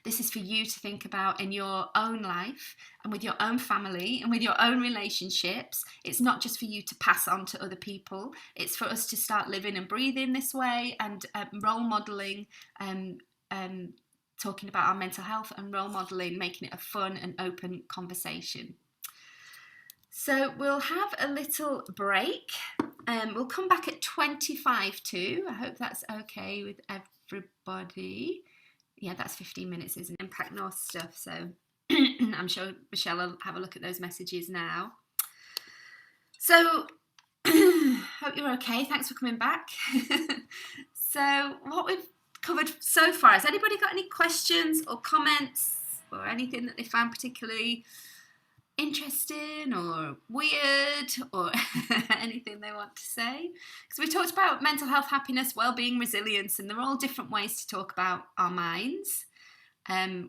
This is for you to think about in your own life and with your own family and with your own relationships. It's not just for you to pass on to other people. It's for us to start living and breathing this way, and role modelling, talking about our mental health, and role modelling, making it a fun and open conversation. So we'll have a little break. We'll come back at 25 to. I hope that's okay with everybody. Yeah, that's 15 minutes, isn't it? Impact North stuff. So I'm sure Michelle will have a look at those messages now. So hope you're okay. Thanks for coming back. So what we've covered so far, has anybody got any questions or comments or anything that they found particularly interesting or weird, or anything they want to say? Because we talked about mental health, happiness, well-being, resilience, and they're all different ways to talk about our minds,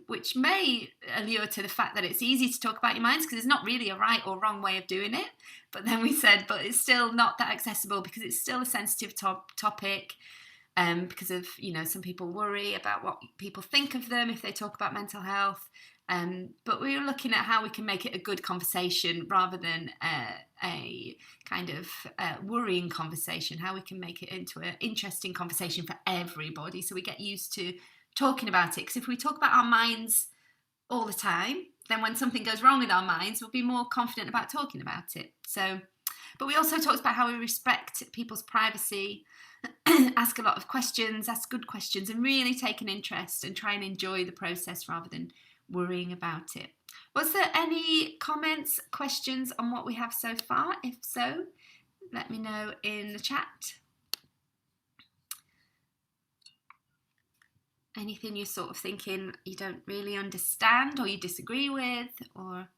which may allure to the fact that it's easy to talk about your minds because there's not really a right or wrong way of doing it. But then we said, but it's still not that accessible because it's still a sensitive topic. Because of, some people worry about what people think of them if they talk about mental health. But we were looking at how we can make it a good conversation rather than a kind of worrying conversation, how we can make it into an interesting conversation for everybody so we get used to talking about it. Because if we talk about our minds all the time, then when something goes wrong with our minds, we'll be more confident about talking about it. So, but we also talked about how we respect people's privacy, ask a lot of questions, ask good questions, and really take an interest and try and enjoy the process rather than worrying about it. Was there any comments, questions on what we have so far? If so, let me know in the chat. Anything you're sort of thinking you don't really understand or you disagree with, or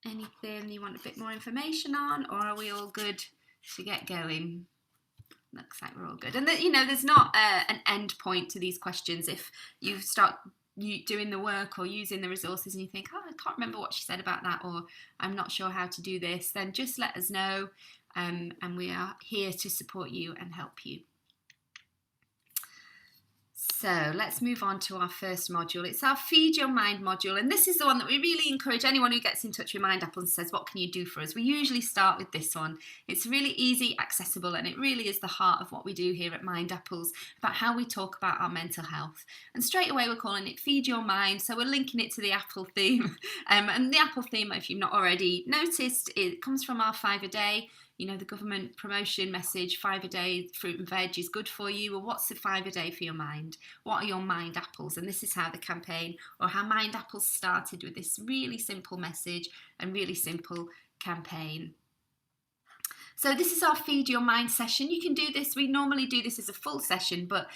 anything you want a bit more information on, or are we all good to get going? Looks like we're all good. And there's not an end point to these questions. If you start doing the work or using the resources and you think, oh, I can't remember what she said about that, or I'm not sure how to do this, then just let us know, and we are here to support you and help you. So let's move on to our first module. It's our Feed Your Mind module, and this is the one that we really encourage anyone who gets in touch with Mindapples and says, what can you do for us? We usually start with this one. It's really easy, accessible, and it really is the heart of what we do here at Mindapples, about how we talk about our mental health. And straight away we're calling it Feed Your Mind, so we're linking it to the Apple theme. And the Apple theme, if you've not already noticed, it comes from our 5 a day. You know, the government promotion message, 5 a day fruit and veg is good for you. Well, what's the 5 a day for your mind? What are your mind apples? And this is how the campaign, or how Mindapples started, with this really simple message and really simple campaign. So this is our Feed Your Mind session. You can do this, we normally do this as a full session, but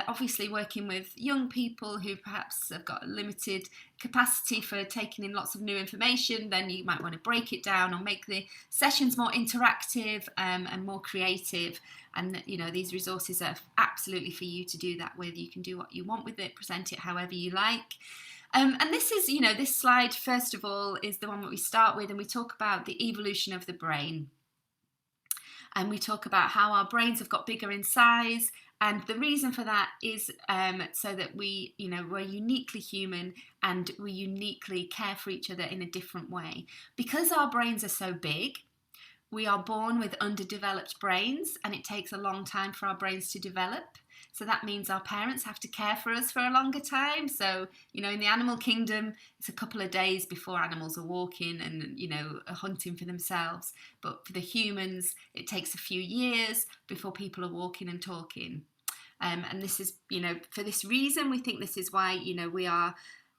obviously working with young people who perhaps have got a limited capacity for taking in lots of new information, then you might want to break it down or make the sessions more interactive and more creative. And you know, these resources are absolutely for you to do that with. You can do what you want with it, present it however you like. And this is, you know, this slide, first of all, is the one that we start with, and we talk about the evolution of the brain. And we talk about how our brains have got bigger in size, and the reason for that is so that we, you know, we're uniquely human and we uniquely care for each other in a different way. Because our brains are so big, we are born with underdeveloped brains, and it takes a long time for our brains to develop. So that means our parents have to care for us for a longer time. So, you know, in the animal kingdom, it's a couple of days before animals are walking and, you know, are hunting for themselves. But for the humans, it takes a few years before people are walking and talking. And this is, you know, for this reason, we think this is why, you know, we are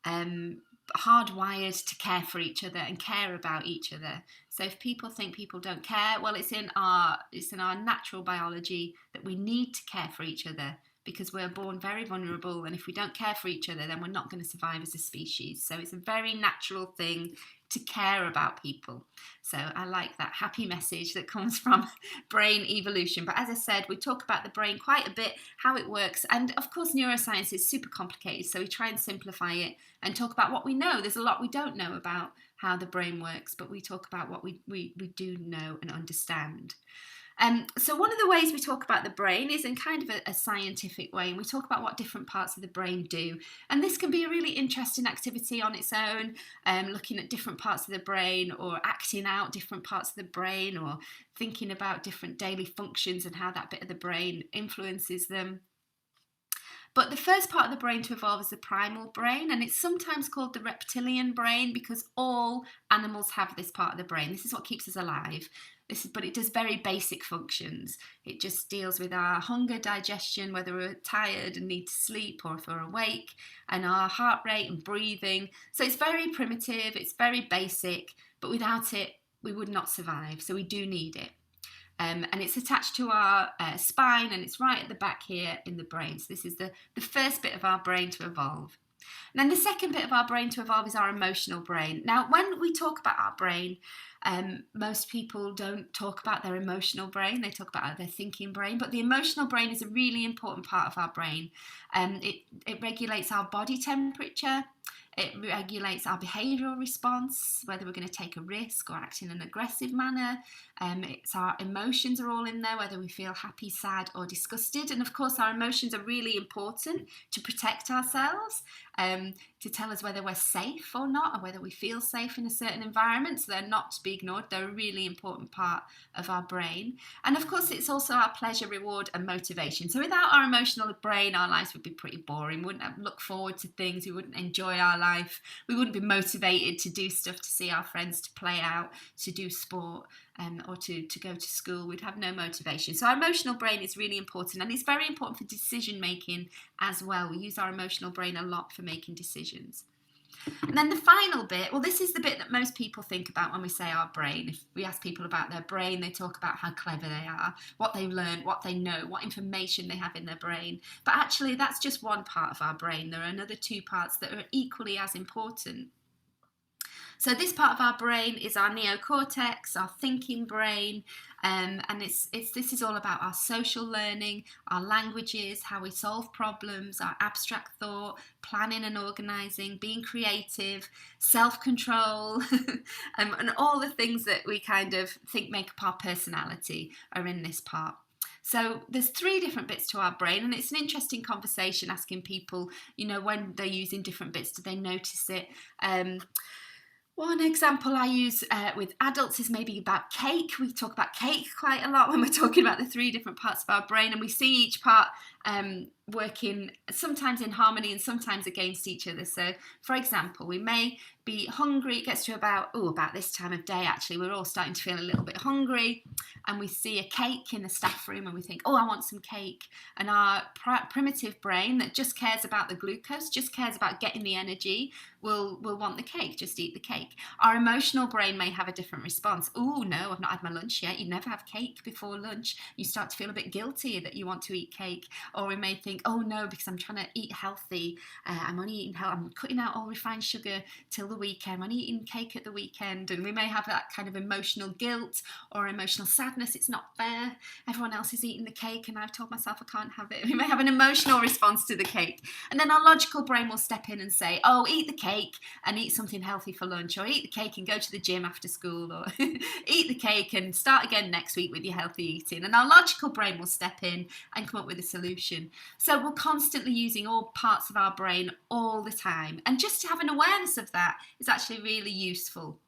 hardwired to care for each other and care about each other. So if people think people don't care, well, it's in our natural biology that we need to care for each other, because we're born very vulnerable, and if we don't care for each other, then we're not going to survive as a species. So it's a very natural thing to care about people. So I like that happy message that comes from brain evolution. But as I said, we talk about the brain quite a bit, how it works, and of course neuroscience is super complicated, so we try and simplify it and talk about what we know. There's a lot we don't know about how the brain works, but we talk about what we do know and understand. So one of the ways we talk about the brain is in kind of a scientific way, and we talk about what different parts of the brain do. And this can be a really interesting activity on its own, looking at different parts of the brain, or acting out different parts of the brain, or thinking about different daily functions and how that bit of the brain influences them. But the first part of the brain to evolve is the primal brain, and it's sometimes called the reptilian brain because all animals have this part of the brain. This is what keeps us alive. But it does very basic functions. It just deals with our hunger, digestion, whether we're tired and need to sleep or if we're awake, and our heart rate and breathing. So it's very primitive, it's very basic, but without it, we would not survive. So we do need it. And it's attached to our spine, and it's right at the back here in the brain. So this is the first bit of our brain to evolve. And then the second bit of our brain to evolve is our emotional brain. Now, when we talk about our brain, most people don't talk about their emotional brain. They talk about their thinking brain, but the emotional brain is a really important part of our brain. It regulates our body temperature. It regulates our behavioural response, whether we're going to take a risk or act in an aggressive manner. It's our emotions are all in there, whether we feel happy, sad or disgusted. And of course, our emotions are really important to protect ourselves, to tell us whether we're safe or not, or whether we feel safe in a certain environment. So they're not to be ignored. They're a really important part of our brain. And of course, it's also our pleasure, reward and motivation. So without our emotional brain, our lives would be pretty boring. We wouldn't look forward to things. We wouldn't enjoy our life. We wouldn't be motivated to do stuff, to see our friends, to play out, to do sport, or to go to school. We'd have no motivation. So our emotional brain is really important, and it's very important for decision making as well. We use our emotional brain a lot for making decisions. And then the final bit, well, this is the bit that most people think about when we say our brain. If we ask people about their brain, they talk about how clever they are, what they've learned, what they know, what information they have in their brain. But actually, that's just one part of our brain. There are another two parts that are equally as important. So this part of our brain is our neocortex, our thinking brain, and this is all about our social learning, our languages, how we solve problems, our abstract thought, planning and organising, being creative, self-control, and all the things that we kind of think make up our personality are in this part. So there's 3 different bits to our brain, and it's an interesting conversation asking people, when they're using different bits, do they notice it? One example I use with adults is maybe about cake. We talk about cake quite a lot when we're talking about the 3 different parts of our brain, and we see each part working sometimes in harmony and sometimes against each other. So, for example, we may be hungry. It gets to about this time of day, actually. We're all starting to feel a little bit hungry, and we see a cake in the staff room, and we think, I want some cake. And our primitive brain that just cares about the glucose, just cares about getting the energy, will want the cake, just eat the cake. Our emotional brain may have a different response. Oh, no, I've not had my lunch yet. You never have cake before lunch. You start to feel a bit guilty that you want to eat cake. Or we may think, oh no, because I'm trying to eat healthy. I'm only eating healthy. I'm cutting out all refined sugar till the weekend. I'm only eating cake at the weekend. And we may have that kind of emotional guilt or emotional sadness. It's not fair. Everyone else is eating the cake and I've told myself I can't have it. We may have an emotional response to the cake. And then our logical brain will step in and say, eat the cake and eat something healthy for lunch, or eat the cake and go to the gym after school, or eat the cake and start again next week with your healthy eating. And our logical brain will step in and come up with a solution. So we're constantly using all parts of our brain all the time. And just to have an awareness of that is actually really useful.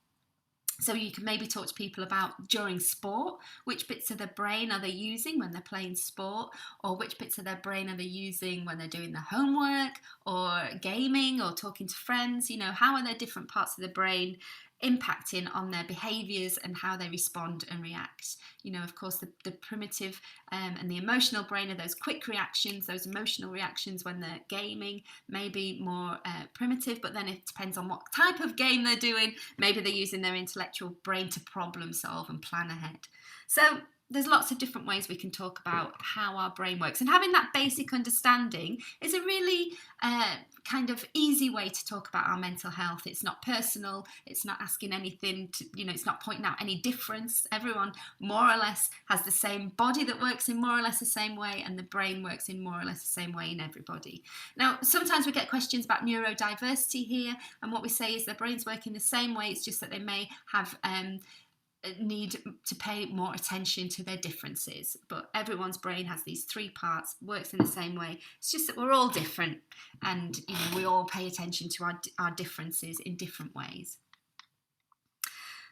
So you can maybe talk to people about during sport, which bits of their brain are they using when they're playing sport, or which bits of their brain are they using when they're doing their homework or gaming or talking to friends. How are their different parts of the brain impacting on their behaviours and how they respond and react. Of course, the primitive and the emotional brain are those quick reactions, those emotional reactions when they're gaming, maybe more primitive, but then it depends on what type of game they're doing. Maybe they're using their intellectual brain to problem solve and plan ahead. So there's lots of different ways we can talk about how our brain works, and having that basic understanding is a really kind of easy way to talk about our mental health. It's not personal, it's not asking anything to, it's not pointing out any difference. Everyone more or less has the same body that works in more or less the same way, and the brain works in more or less the same way in everybody. Now, sometimes we get questions about neurodiversity here, and what we say is their brains work in the same way, it's just that they may have need to pay more attention to their differences, but everyone's brain has these 3 parts, works in the same way. It's just that we're all different, and we all pay attention to our differences in different ways.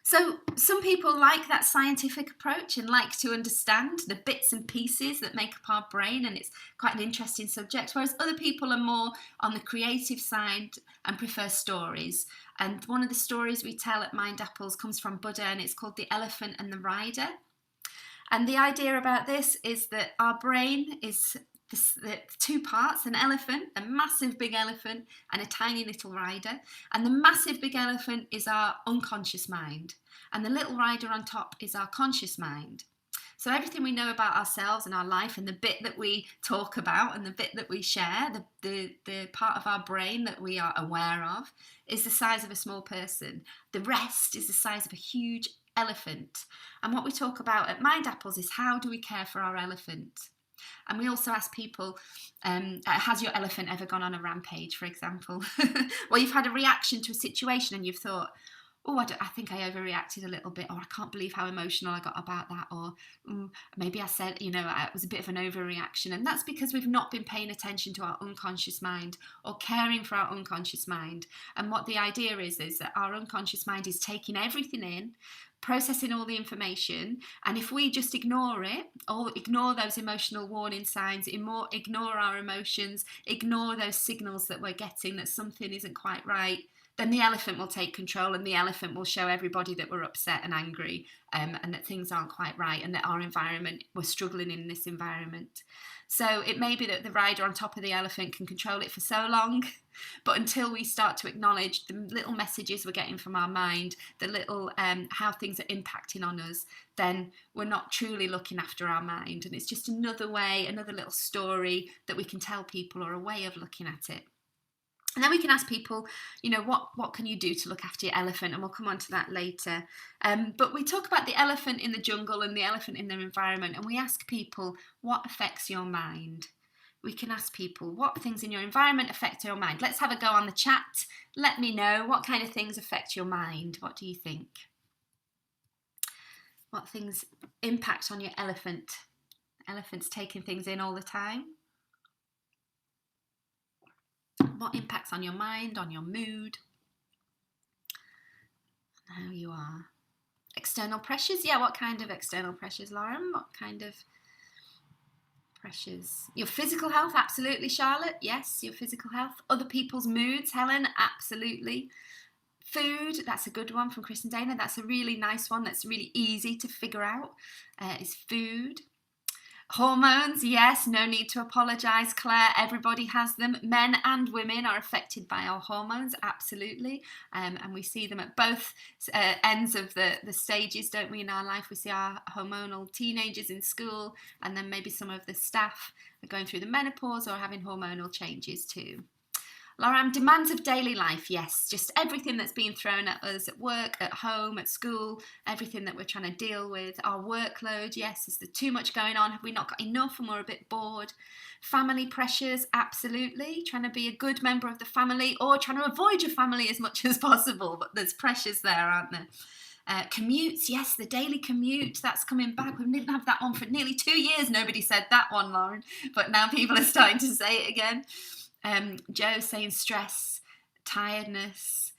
So some people like that scientific approach and like to understand the bits and pieces that make up our brain, and it's quite an interesting subject, whereas other people are more on the creative side and prefer stories. And one of the stories we tell at Mindapples comes from Buddha, and it's called The Elephant and the Rider. And the idea about this is that our brain is the 2 parts, an elephant, a massive big elephant, and a tiny little rider. And the massive big elephant is our unconscious mind, and the little rider on top is our conscious mind. So everything we know about ourselves and our life, and the bit that we talk about and the bit that we share, the part of our brain that we are aware of, is the size of a small person. The rest is the size of a huge elephant. And what we talk about at Mindapples is how do we care for our elephant? And we also ask people, has your elephant ever gone on a rampage, for example? Well, you've had a reaction to a situation and you've thought, I think I overreacted a little bit, or I can't believe how emotional I got about that, or maybe I said, it was a bit of an overreaction. And that's because we've not been paying attention to our unconscious mind or caring for our unconscious mind. And what the idea is that our unconscious mind is taking everything in, processing all the information, and if we just ignore it, or ignore those emotional warning signs, ignore our emotions, ignore those signals that we're getting that something isn't quite right, then the elephant will take control, and the elephant will show everybody that we're upset and angry, and that things aren't quite right, and that our environment, we're struggling in this environment. So it may be that the rider on top of the elephant can control it for so long, but until we start to acknowledge the little messages we're getting from our mind, the little how things are impacting on us, then we're not truly looking after our mind. And it's just another way, another little story that we can tell people, or a way of looking at it. And then we can ask people, what can you do to look after your elephant? And we'll come on to that later. But we talk about the elephant in the jungle and the elephant in their environment, and we ask people, what affects your mind? We can ask people, what things in your environment affect your mind? Let's have a go on the chat. Let me know, what kind of things affect your mind? What do you think? What things impact on your elephant? Elephants taking things in all the time. What impacts on your mind, on your mood, how you are? External pressures, yeah, what kind of external pressures, Lauren? What kind of pressures? Your physical health, absolutely, Charlotte. Yes, your physical health. Other people's moods, Helen, absolutely. Food, that's a good one from Chris and Dana. That's a really nice one that's really easy to figure out, is food. Hormones, yes, no need to apologise, Claire. Everybody has them. Men and women are affected by our hormones, absolutely. And we see them at both ends of the stages, don't we, in our life? We see our hormonal teenagers in school, and then maybe some of the staff are going through the menopause or having hormonal changes too. Lauren, demands of daily life, yes, just everything that's being thrown at us at work, at home, at school, everything that we're trying to deal with. Our workload, yes, is there too much going on? Have we not got enough and we're a bit bored? Family pressures, absolutely, trying to be a good member of the family or trying to avoid your family as much as possible, but there's pressures there, aren't there? Commutes, yes, the daily commute, that's coming back. We didn't have that one for nearly 2 years. Nobody said that one, Lauren, but now people are starting to say it again. Joe saying stress, tiredness,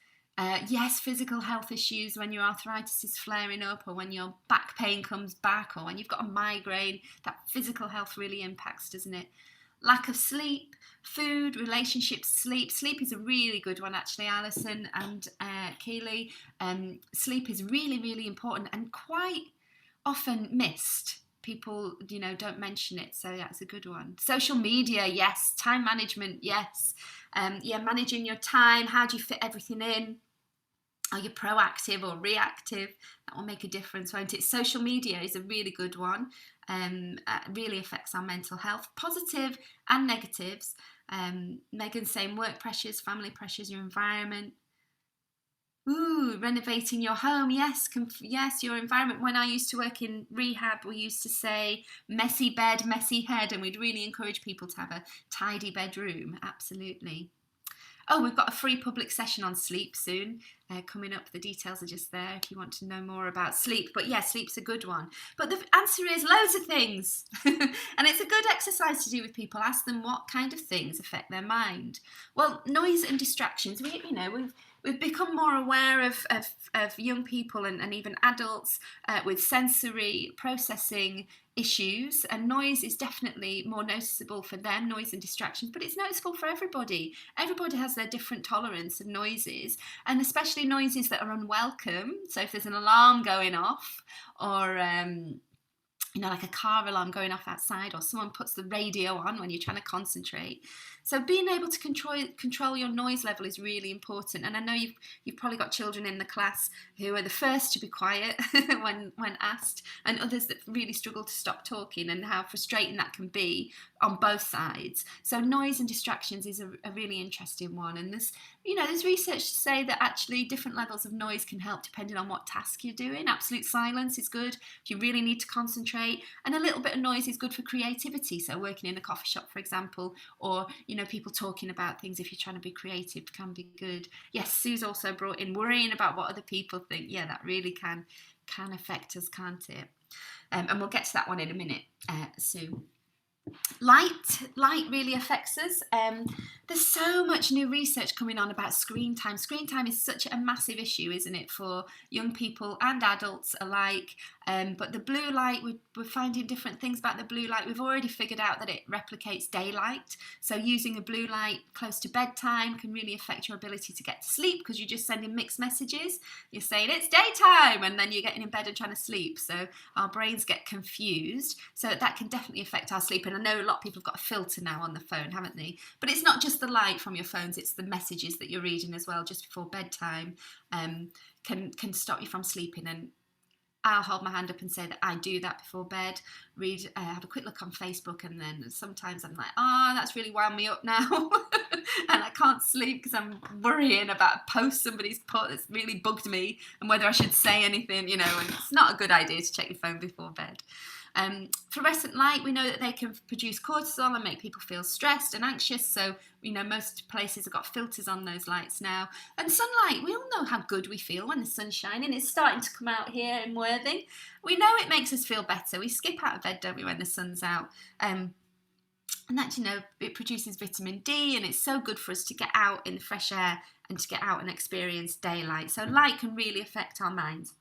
yes, physical health issues when your arthritis is flaring up or when your back pain comes back or when you've got a migraine, that physical health really impacts, doesn't it? Lack of sleep, food, relationships, sleep. Sleep is a really good one, actually, Alison and Keely. Sleep is really, really important and quite often missed. People, don't mention it, so that's a good one. Social media, yes. Time management, yes. Managing your time. How do you fit everything in? Are you proactive or reactive? That will make a difference, won't it? Social media is a really good one. Really affects our mental health, positive and negatives. Megan saying work pressures, family pressures, your environment. Ooh, renovating your home, yes, your environment. When I used to work in rehab, we used to say messy bed, messy head, and we'd really encourage people to have a tidy bedroom, absolutely. Oh, we've got a free public session on sleep soon coming up. The details are just there if you want to know more about sleep. But yeah, sleep's a good one. But the answer is loads of things. And it's a good exercise to do with people. Ask them what kind of things affect their mind. Well, noise and distractions. We've become more aware of young people and even adults with sensory processing issues, and noise is definitely more noticeable for them, noise and distractions, but it's noticeable for everybody. Everybody has their different tolerance of noises, and especially noises that are unwelcome. So if there's an alarm going off or like a car alarm going off outside, or someone puts the radio on when you're trying to concentrate. So being able to control your noise level is really important. And I know you've probably got children in the class who are the first to be quiet when asked, and others that really struggle to stop talking, and how frustrating that can be on both sides. So noise and distractions is a really interesting one. And there's research to say that actually different levels of noise can help depending on what task you're doing. Absolute silence is good if you really need to concentrate, and a little bit of noise is good for creativity. So working in a coffee shop, for example, or people talking about things, if you're trying to be creative, can be good. Yes, Sue's also brought in worrying about what other people think. Yeah, that really can affect us, can't it? And we'll get to that one in a minute, Sue. Light really affects us. There's so much new research coming on about screen time. Screen time is such a massive issue, isn't it, for young people and adults alike. But the blue light, we're finding different things about the blue light. We've already figured out that it replicates daylight. So using a blue light close to bedtime can really affect your ability to get to sleep, because you're just sending mixed messages. You're saying it's daytime and then you're getting in bed and trying to sleep. So our brains get confused. So that can definitely affect our sleep. And I know a lot of people have got a filter now on the phone, haven't they? But it's not just the light from your phones, it's the messages that you're reading as well just before bedtime can stop you from sleeping. And I'll hold my hand up and say that I do that before bed, have a quick look on Facebook, and then sometimes I'm like, that's really wound me up now. And I can't sleep because I'm worrying about a post somebody's put that's really bugged me and whether I should say anything, and it's not a good idea to check your phone before bed. Fluorescent light, we know that they can produce cortisol and make people feel stressed and anxious. So, most places have got filters on those lights now. And sunlight, we all know how good we feel when the sun's shining. It's starting to come out here in Worthing. We know it makes us feel better. We skip out of bed, don't we, when the sun's out? And that, it produces vitamin D, and it's so good for us to get out in the fresh air and to get out and experience daylight. So light can really affect our minds.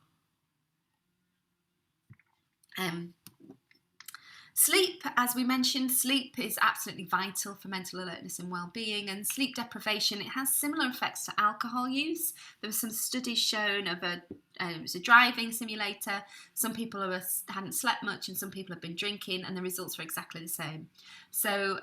Sleep, as we mentioned, sleep is absolutely vital for mental alertness and well-being, and sleep deprivation, it has similar effects to alcohol use. There were some studies shown of it was a driving simulator. Some people hadn't slept much and some people have been drinking, and the results were exactly the same. So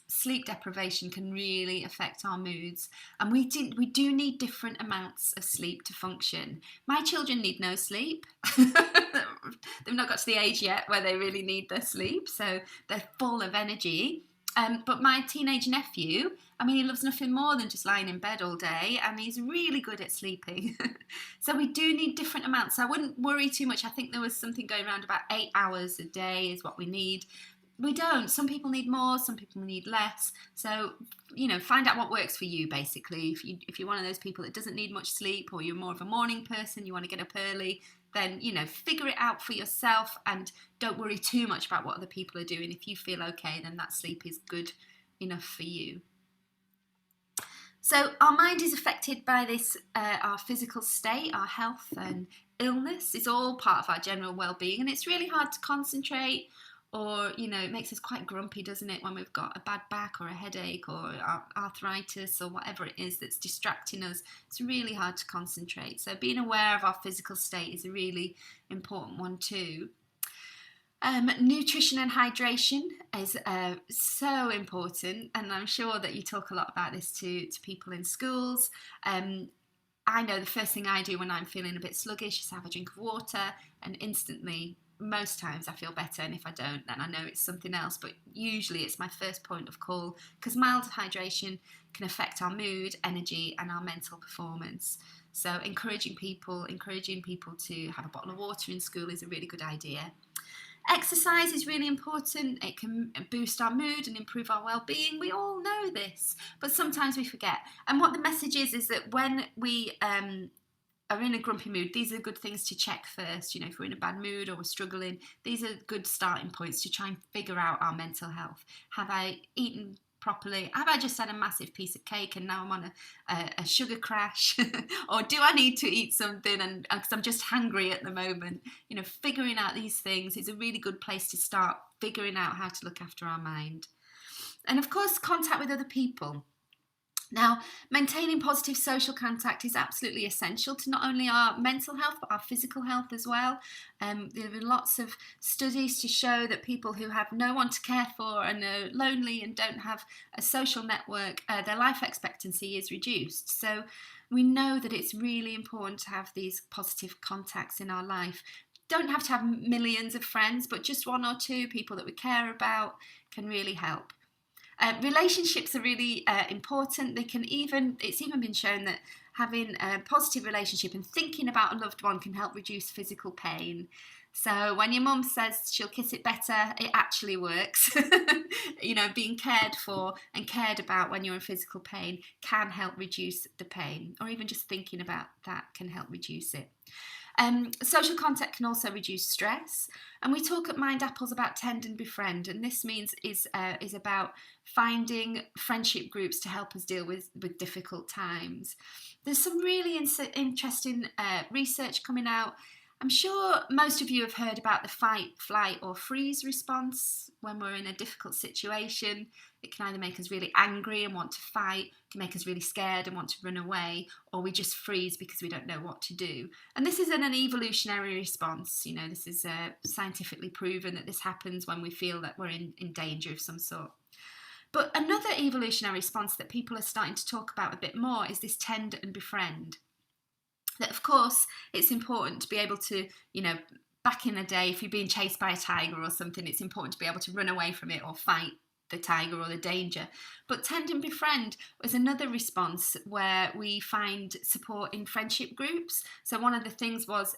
sleep deprivation can really affect our moods, and we do need different amounts of sleep to function. My children need no sleep. They've not got to the age yet where they really need their sleep, so they're full of energy. But my teenage nephew, he loves nothing more than just lying in bed all day, and he's really good at sleeping. So we do need different amounts. So I wouldn't worry too much. I think there was something going around about 8 hours a day is what we need. We don't. Some people need more, some people need less. So, find out what works for you, basically. If you're one of those people that doesn't need much sleep, or you're more of a morning person, you want to get up early, then, figure it out for yourself and don't worry too much about what other people are doing. If you feel okay, then that sleep is good enough for you. So our mind is affected by this, our physical state, our health and illness is all part of our general well-being, and it's really hard to concentrate, or it makes us quite grumpy, doesn't it, when we've got a bad back or a headache or arthritis or whatever it is that's distracting us. It's really hard to concentrate. So being aware of our physical state is a really important one too. Nutrition and hydration is so important, and I'm sure that you talk a lot about this to people in schools. I know the first thing I do when I'm feeling a bit sluggish is have a drink of water, and instantly, most times I feel better, and if I don't, then I know it's something else, but usually it's my first point of call, because mild hydration can affect our mood, energy and our mental performance. So encouraging people to have a bottle of water in school is a really good idea. Exercise is really important. It can boost our mood and improve our well-being. We all know this, but sometimes we forget. And what the message is that when we are in a grumpy mood, these are good things to check first. If we're in a bad mood or we're struggling, these are good starting points to try and figure out our mental health. Have I eaten properly? Have I just had a massive piece of cake and now I'm on a sugar crash? Or do I need to eat something and because I'm just hungry at the moment? Figuring out these things is a really good place to start figuring out how to look after our mind. And of course, contact with other people. Now, maintaining positive social contact is absolutely essential to not only our mental health, but our physical health as well. There have been lots of studies to show that people who have no one to care for and are lonely and don't have a social network, their life expectancy is reduced. So we know that it's really important to have these positive contacts in our life. Don't have to have millions of friends, but just one or two people that we care about can really help. Relationships are really important. It's even been shown that having a positive relationship and thinking about a loved one can help reduce physical pain. So when your mum says she'll kiss it better, it actually works. Being cared for and cared about when you're in physical pain can help reduce the pain, or even just thinking about that can help reduce it. Social contact can also reduce stress, and we talk at Mindapples about tend and befriend, and this is about finding friendship groups to help us deal with difficult times. There's some really interesting research coming out. I'm sure most of you have heard about the fight, flight or freeze response when we're in a difficult situation. It can either make us really angry and want to fight, it can make us really scared and want to run away, or we just freeze because we don't know what to do. And this is an evolutionary response. This is scientifically proven that this happens when we feel that we're in danger of some sort. But another evolutionary response that people are starting to talk about a bit more is this tend and befriend. That, of course, it's important to be able to, back in the day, if you're being chased by a tiger or something, it's important to be able to run away from it or fight the tiger or the danger. But tend and befriend was another response where we find support in friendship groups. So one of the things was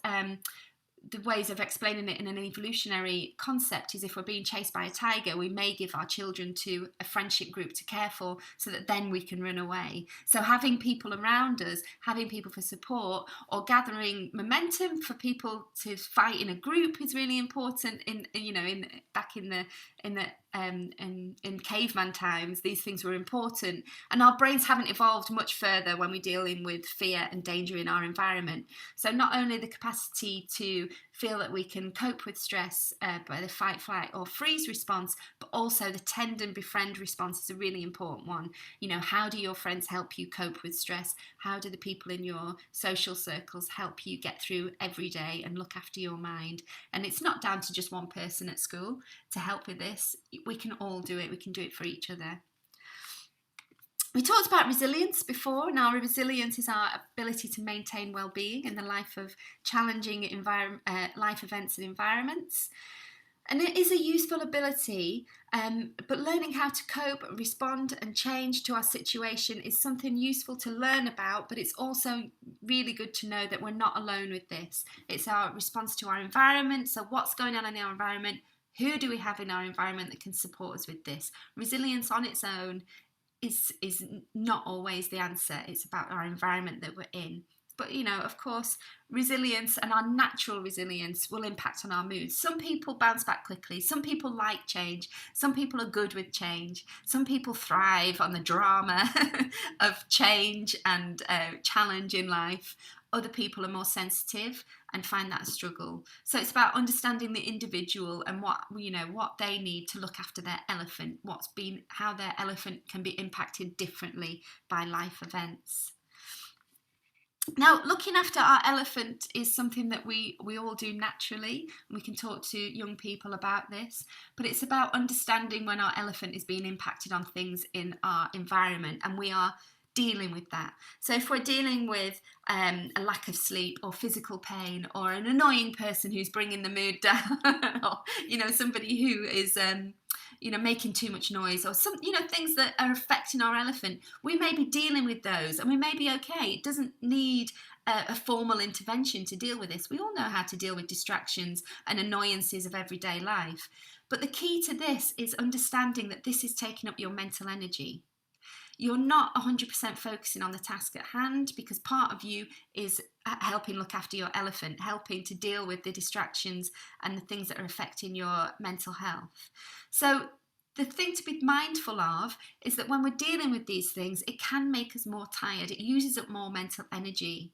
the ways of explaining it in an evolutionary concept is if we're being chased by a tiger, we may give our children to a friendship group to care for so that then we can run away. So having people around us, having people for support, or gathering momentum for people to fight in a group is really important. Back in caveman times, these things were important, and our brains haven't evolved much further when we're dealing with fear and danger in our environment. So not only the capacity to feel that we can cope with stress by the fight, flight or freeze response, but also the tend and befriend response is a really important one. How do your friends help you cope with stress? How do the people in your social circles help you get through every day and look after your mind? And it's not down to just one person at school to help with this. We can all do it. We can do it for each other. We talked about resilience before. Now, resilience is our ability to maintain well-being in the life of challenging life events and environments. And it is a useful ability, but learning how to cope, respond and change to our situation is something useful to learn about, but it's also really good to know that we're not alone with this. It's our response to our environment. So what's going on in our environment? Who do we have in our environment that can support us with this? Resilience on its own is not always the answer. It's about our environment that we're in. But, of course, resilience and our natural resilience will impact on our moods. Some people bounce back quickly. Some people like change. Some people are good with change. Some people thrive on the drama of change and challenge in life. Other people are more sensitive and find that a struggle. So it's about understanding the individual and what they need to look after their elephant, how their elephant can be impacted differently by life events. Now, looking after our elephant is something that we all do naturally. We can talk to young people about this, but it's about understanding when our elephant is being impacted on things in our environment, and we are dealing with that. So if we're dealing with a lack of sleep or physical pain or an annoying person who's bringing the mood down or somebody who is making too much noise or some things that are affecting our elephant, we may be dealing with those and we may be okay. It doesn't need a formal intervention to deal with this. We all know how to deal with distractions and annoyances of everyday life, but the key to this is understanding that this is taking up your mental energy. You're not 100% focusing on the task at hand because part of you is helping look after your elephant, helping to deal with the distractions and the things that are affecting your mental health. So the thing to be mindful of is that when we're dealing with these things, it can make us more tired. It uses up more mental energy.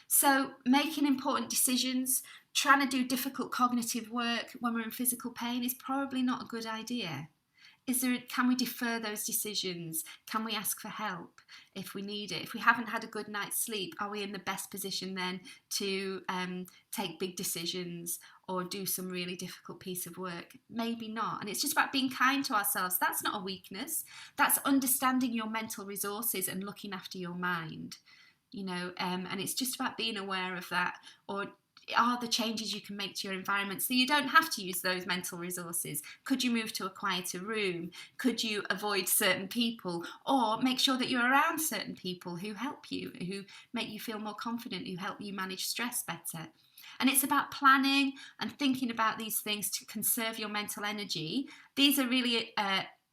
So making important decisions, trying to do difficult cognitive work when we're in physical pain is probably not a good idea. Can we defer those decisions? Can we ask for help if we need it? If we haven't had a good night's sleep, are we in the best position then to take big decisions or do some really difficult piece of work? Maybe not. And it's just about being kind to ourselves. That's not a weakness. That's understanding your mental resources and looking after your mind. And it's just about being aware of that, or are the changes you can make to your environment so you don't have to use those mental resources. Could you move to a quieter room? Could you avoid certain people, or make sure that you're around certain people who help you, who make you feel more confident, who help you manage stress better? And it's about planning and thinking about these things to conserve your mental energy. These are really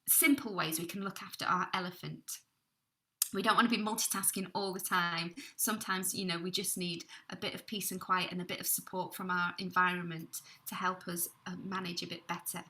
simple ways we can look after our elephant. We don't want to be multitasking all the time. Sometimes, we just need a bit of peace and quiet and a bit of support from our environment to help us manage a bit better.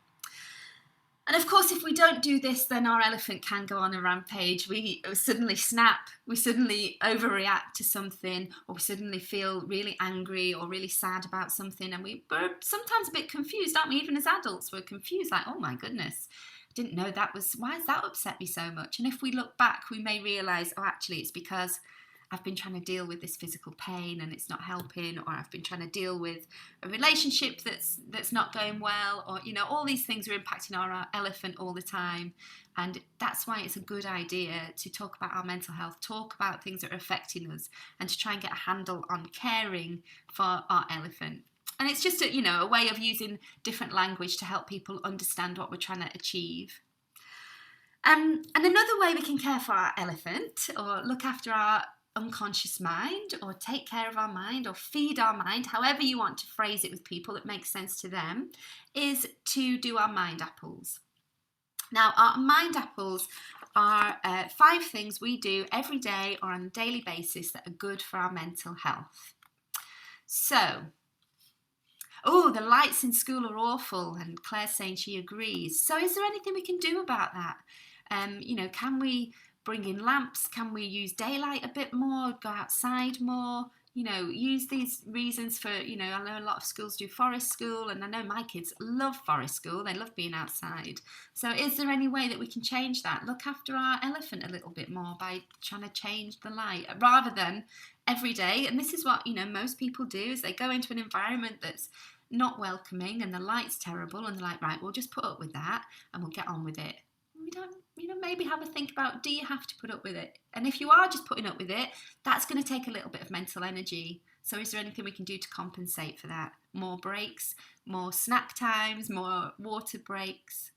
And of course, if we don't do this, then our elephant can go on a rampage. We suddenly snap, we suddenly overreact to something, or we suddenly feel really angry or really sad about something. And we're sometimes a bit confused, aren't we? Even as adults, we're confused, like, oh my goodness, didn't know why has that upset me so much? And if we look back, we may realise, oh, actually, it's because I've been trying to deal with this physical pain and it's not helping, or I've been trying to deal with a relationship that's not going well, or all these things are impacting our elephant all the time. And that's why it's a good idea to talk about our mental health, talk about things that are affecting us, and to try and get a handle on caring for our elephant. And it's just a way of using different language to help people understand what we're trying to achieve. And another way we can care for our elephant or look after our unconscious mind, or take care of our mind, or feed our mind, however you want to phrase it with people that makes sense to them, is to do our mind apples. Now, our mind apples are 5 things we do every day or on a daily basis that are good for our mental health. So, oh, the lights in school are awful, and Claire's saying she agrees. So is there anything we can do about that? Can we bring in lamps? Can we use daylight a bit more, go outside more? Use these reasons for, I know a lot of schools do forest school, and I know my kids love forest school. They love being outside. So is there any way that we can change that? Look after our elephant a little bit more by trying to change the light rather than every day. And this is what, most people do, is they go into an environment that's not welcoming and the light's terrible, and they're like, right, we'll just put up with that and we'll get on with it. We don't, maybe have a think about, do you have to put up with it? And if you are just putting up with it, that's going to take a little bit of mental energy. So is there anything we can do to compensate for that? More breaks, more snack times, more water breaks.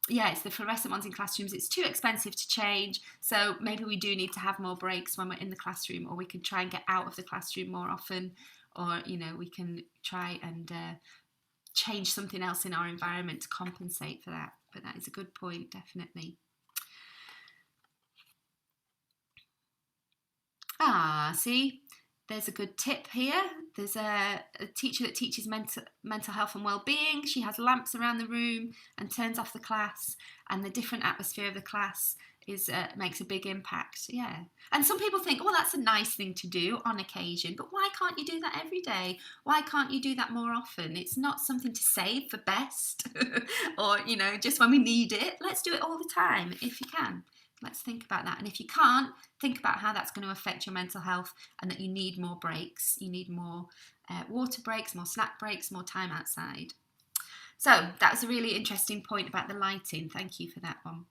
Yeah, it's the fluorescent ones in classrooms. It's too expensive to change. So maybe we do need to have more breaks when we're in the classroom, or we can try and get out of the classroom more often, or, we can try and change something else in our environment to compensate for that. But that is a good point, definitely. See, there's a good tip here. There's a teacher that teaches mental health and well-being. She has lamps around the room and turns off the class, and the different atmosphere of the class makes a big impact. Yeah. And some people think, well, that's a nice thing to do on occasion, but why can't you do that every day? Why can't you do that more often? It's not something to save for best or, just when we need it. Let's do it all the time if you can. Let's think about that. And if you can't, think about how that's going to affect your mental health, and that you need more breaks. You need more water breaks, more snack breaks, more time outside. So that was a really interesting point about the lighting. Thank you for that one.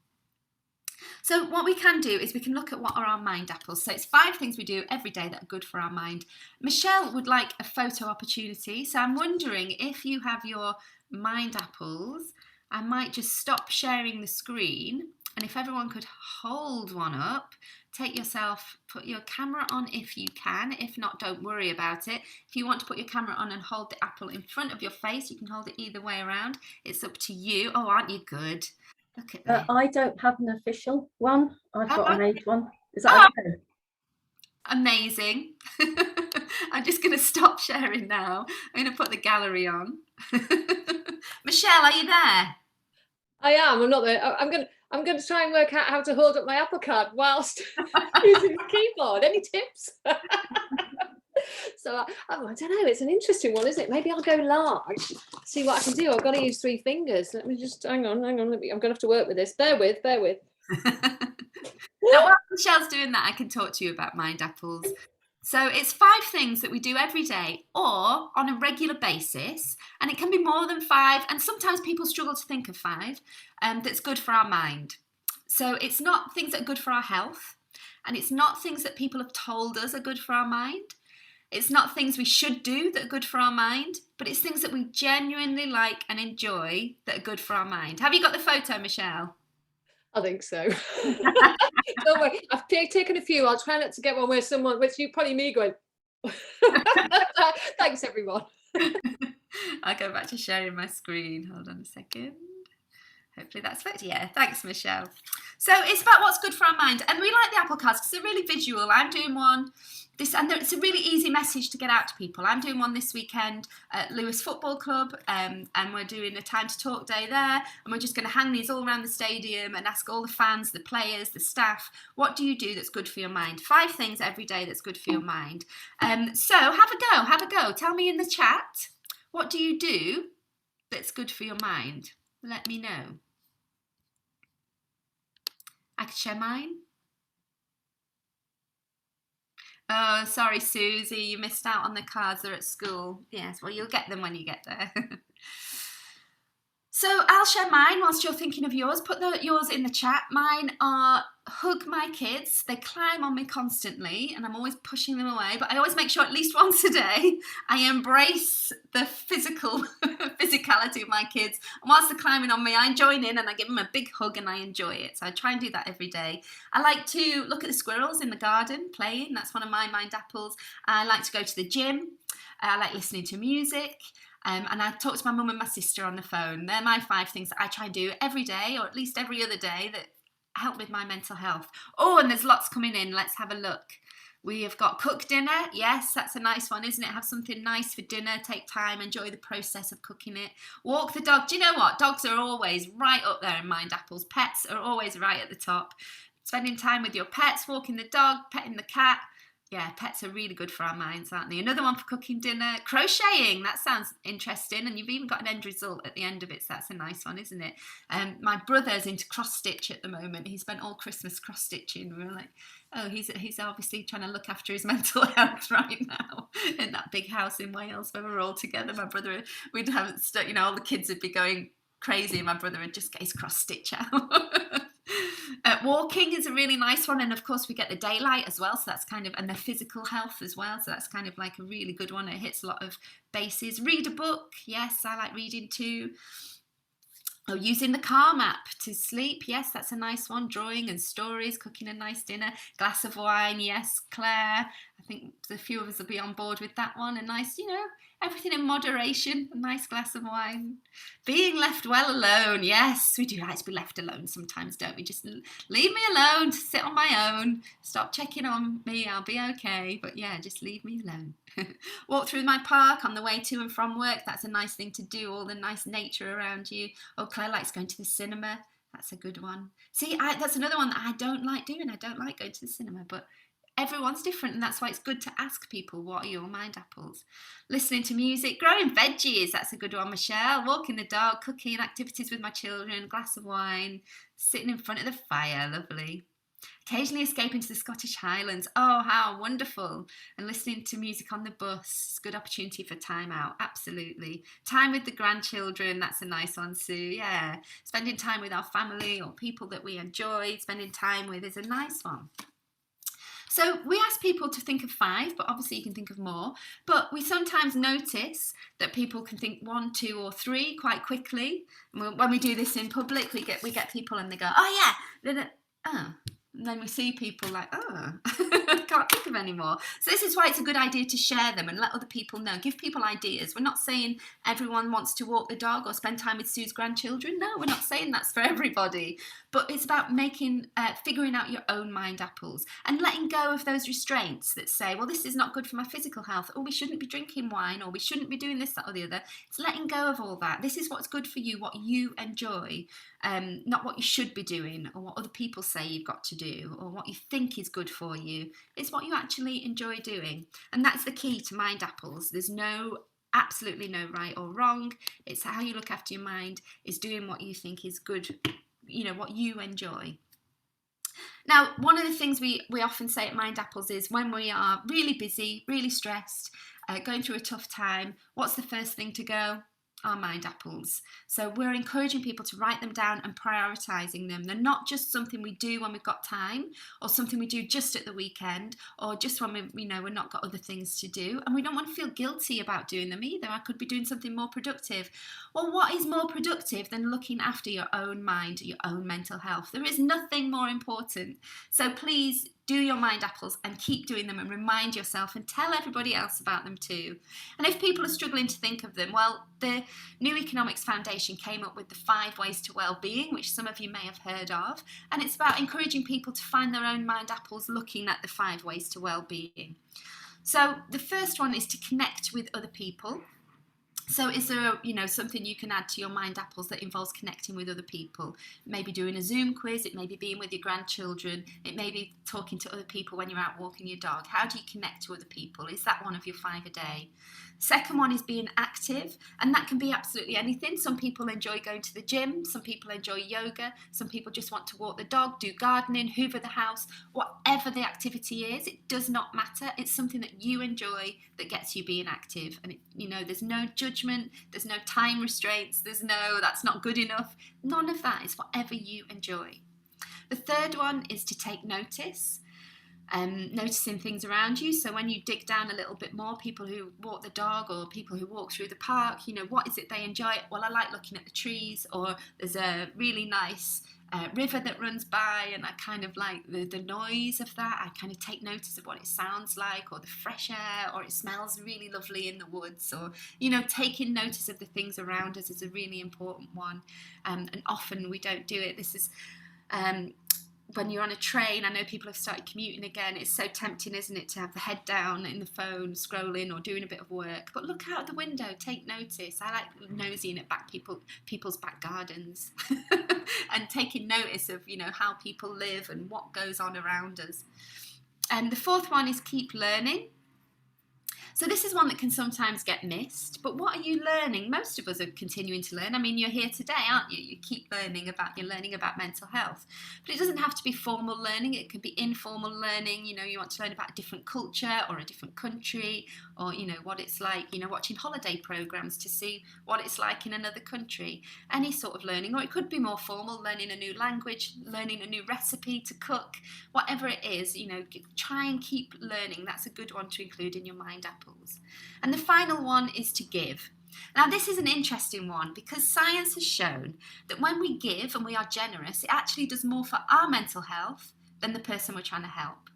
So what we can do is we can look at what are our mind apples. So it's 5 things we do every day that are good for our mind. Michelle would like a photo opportunity. So I'm wondering if you have your mind apples, I might just stop sharing the screen. And if everyone could hold one up, put your camera on if you can. If not, don't worry about it. If you want to put your camera on and hold the apple in front of your face, you can hold it either way around. It's up to you. Oh, aren't you good? Look at this. I don't have an official one. I've got an age one. Is that okay? Amazing. I'm just going to stop sharing now. I'm going to put the gallery on. Michelle, are you there? I am. I'm not there. I'm going to try and work out how to hold up my Apple Card whilst using the keyboard. Any tips? So I don't know. It's an interesting one, isn't it? Maybe I'll go large. See what I can do. I've got to use 3 fingers. Let me just hang on. I'm going to have to work with this. Bear with. Now, while Michelle's doing that, I can talk to you about mind apples. So it's 5 things that we do every day or on a regular basis, and it can be more than 5, and sometimes people struggle to think of 5, that's good for our mind. So it's not things that are good for our health, and it's not things that people have told us are good for our mind. It's not things we should do that are good for our mind, but it's things that we genuinely like and enjoy that are good for our mind. Have you got the photo, Michelle? I think so. Don't worry, I've taken a few. I'll try not to get one where which you probably me going. Thanks, everyone. I'll go back to sharing my screen. Hold on a second. Hopefully that's it. Yeah, thanks, Michelle. So it's about what's good for our mind. And we like the apple cards because they're really visual. I'm doing one. And it's a really easy message to get out to people. I'm doing one this weekend at Lewis Football Club, and we're doing a time to talk day there, and we're just going to hang these all around the stadium and ask all the fans, the players, the staff, what do you do that's good for your mind? 5 things every day that's good for your mind. So have a go. Tell me in the chat, what do you do that's good for your mind? Let me know. I could share mine. Oh, sorry, Susie, you missed out on the cards. They're at school. Yes, well, you'll get them when you get there. So I'll share mine whilst you're thinking of yours. Put yours in the chat. Mine are hug my kids. They climb on me constantly and I'm always pushing them away, but I always make sure at least once a day I embrace the physicality of my kids. And whilst they're climbing on me, I join in and I give them a big hug and I enjoy it. So I try and do that every day. I like to look at the squirrels in the garden playing. That's one of my mind apples. I like to go to the gym. I like listening to music. And I talk to my mum and my sister on the phone. They're my 5 things that I try and do every day, or at least every other day, that help with my mental health. Oh, and there's lots coming in. Let's have a look. We have got cook dinner. Yes, that's a nice one, isn't it? Have something nice for dinner. Take time. Enjoy the process of cooking it. Walk the dog. Do you know what? Dogs are always right up there in mind apples. Pets are always right at the top. Spending time with your pets, walking the dog, petting the cat. Yeah, pets are really good for our minds, aren't they? Another one for cooking dinner, crocheting. That sounds interesting. And you've even got an end result at the end of it. So that's a nice one, isn't it? My brother's into cross stitch at the moment. He spent all Christmas cross stitching. We were like, oh, he's obviously trying to look after his mental health right now in that big house in Wales where we're all together. My brother, we'd have, all the kids would be going crazy. And my brother would just get his cross stitch out. Walking is a really nice one, and of course we get the daylight as well, so that's kind of, and the physical health as well, so that's kind of like a really good one. It hits a lot of bases. Read a book. Yes, I like reading too. Oh, using the Calm app to sleep. Yes, that's a nice one. Drawing and stories, cooking a nice dinner, glass of wine. Yes, Claire. I think a few of us will be on board with that one. A nice, everything in moderation. A nice glass of wine. Being left well alone. Yes, we do like to be left alone sometimes, don't we? Just leave me alone, sit on my own. Stop checking on me. I'll be okay. But yeah, just leave me alone. Walk through my park on the way to and from work. That's a nice thing to do. All the nice nature around you. Oh, Claire likes going to the cinema. That's a good one. See, that's another one that I don't like doing. I don't like going to the cinema, but everyone's different, and that's why it's good to ask people, what are your mind apples? Listening to music, growing veggies, that's a good one, Michelle. Walking the dog, cooking, activities with my children, glass of wine, sitting in front of the fire, lovely. Occasionally escaping to the Scottish Highlands. Oh, how wonderful. And listening to music on the bus. Good opportunity for time out. Absolutely. Time with the grandchildren. That's a nice one, Sue. Yeah. Spending time with our family or people that we enjoy. Spending time with is a nice one. So we ask people to think of 5, but obviously you can think of more. But we sometimes notice that people can think 1, 2, or 3 quite quickly. When we do this in public, we get people and they go, oh yeah, and then we see people like, oh, I can't think of any more. So this is why it's a good idea to share them and let other people know. Give people ideas. We're not saying everyone wants to walk the dog or spend time with Sue's grandchildren. No, we're not saying that's for everybody. But it's about figuring out your own mind apples and letting go of those restraints that say, well, this is not good for my physical health, or we shouldn't be drinking wine, or we shouldn't be doing this, that, or the other. It's letting go of all that. This is what's good for you, what you enjoy, not what you should be doing or what other people say you've got to do or what you think is good for you. It's what you actually enjoy doing. And that's the key to mind apples. There's absolutely no right or wrong. It's how you look after your mind, is doing what you think is good, what you enjoy. Now, one of the things we often say at Mind Apples is when we are really busy, really stressed, going through a tough time, what's the first thing to go? Our mind apples. So we're encouraging people to write them down and prioritising them. They're not just something we do when we've got time, or something we do just at the weekend, or just when we're not got other things to do, and we don't want to feel guilty about doing them either. I could be doing something more productive. Well, what is more productive than looking after your own mind, your own mental health? There is nothing more important. So please do your mind apples and keep doing them and remind yourself and tell everybody else about them too. And if people are struggling to think of them, well, the New Economics Foundation came up with the 5 ways to well-being, which some of you may have heard of. And it's about encouraging people to find their own mind apples looking at the 5 ways to well-being. So the first one is to connect with other people. So is there, something you can add to your mind apples that involves connecting with other people? Maybe doing a Zoom quiz, it may be being with your grandchildren, it may be talking to other people when you're out walking your dog. How do you connect to other people? Is that one of your 5 a day? Second one is being active, and that can be absolutely anything. Some people enjoy going to the gym, some people enjoy yoga, some people just want to walk the dog, do gardening, hoover the house. Whatever the activity is, it does not matter. It's something that you enjoy that gets you being active, and there's no judgment judgment, there's no time restraints, there's no that's not good enough. None of that. It's whatever you enjoy. The third one is to take notice. Noticing things around you. So when you dig down a little bit more, people who walk the dog or people who walk through the park, you know, what is it they enjoy? Well, I like looking at the trees, or there's a really nice river that runs by and I kind of like the noise of that. I kind of take notice of what it sounds like, or the fresh air, or it smells really lovely in the woods, or, you know, taking notice of the things around us is a really important one. And often we don't do it. This is when you're on a train. I know people have started commuting again. It's so tempting, isn't it, to have the head down in the phone, scrolling or doing a bit of work. But look out the window, take notice. I like nosing at people's back gardens and taking notice of, you know, how people live and what goes on around us. And the fourth one is keep learning. So this is one that can sometimes get missed, but what are you learning? Most of us are continuing to learn. I mean, you're here today, aren't you? You keep you're learning about mental health. But it doesn't have to be formal learning. It can be informal learning. You know, you want to learn about a different culture or a different country, or, you know, what it's like, you know, watching holiday programs to see what it's like in another country. Any sort of learning, or it could be more formal, learning a new language, learning a new recipe to cook, whatever it is, you know, try and keep learning. That's a good one to include in your Mindapples. And the final one is to give. Now, this is an interesting one because science has shown that when we give and we are generous, it actually does more for our mental health than the person we're trying to help.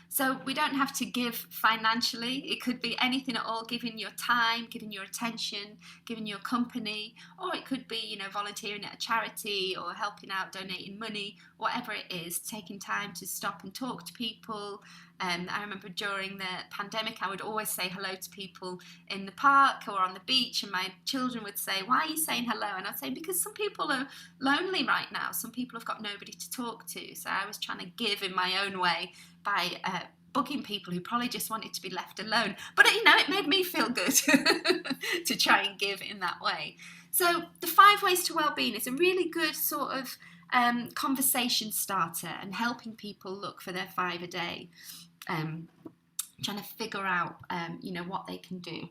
So we don't have to give financially. It could be anything at all, giving your time, giving your attention, giving your company, or it could be, you know, volunteering at a charity or helping out, donating money, whatever it is, taking time to stop and talk to people. I remember during the pandemic, I would always say hello to people in the park or on the beach, and my children would say, "Why are you saying hello?" And I'd say, because some people are lonely right now. Some people have got nobody to talk to. So I was trying to give in my own way by bugging people who probably just wanted to be left alone. But, you know, it made me feel good to try and give in that way. So the 5 ways to well-being is a really good sort of conversation starter and helping people look for their 5 a day. Trying to figure out, you know, what they can do.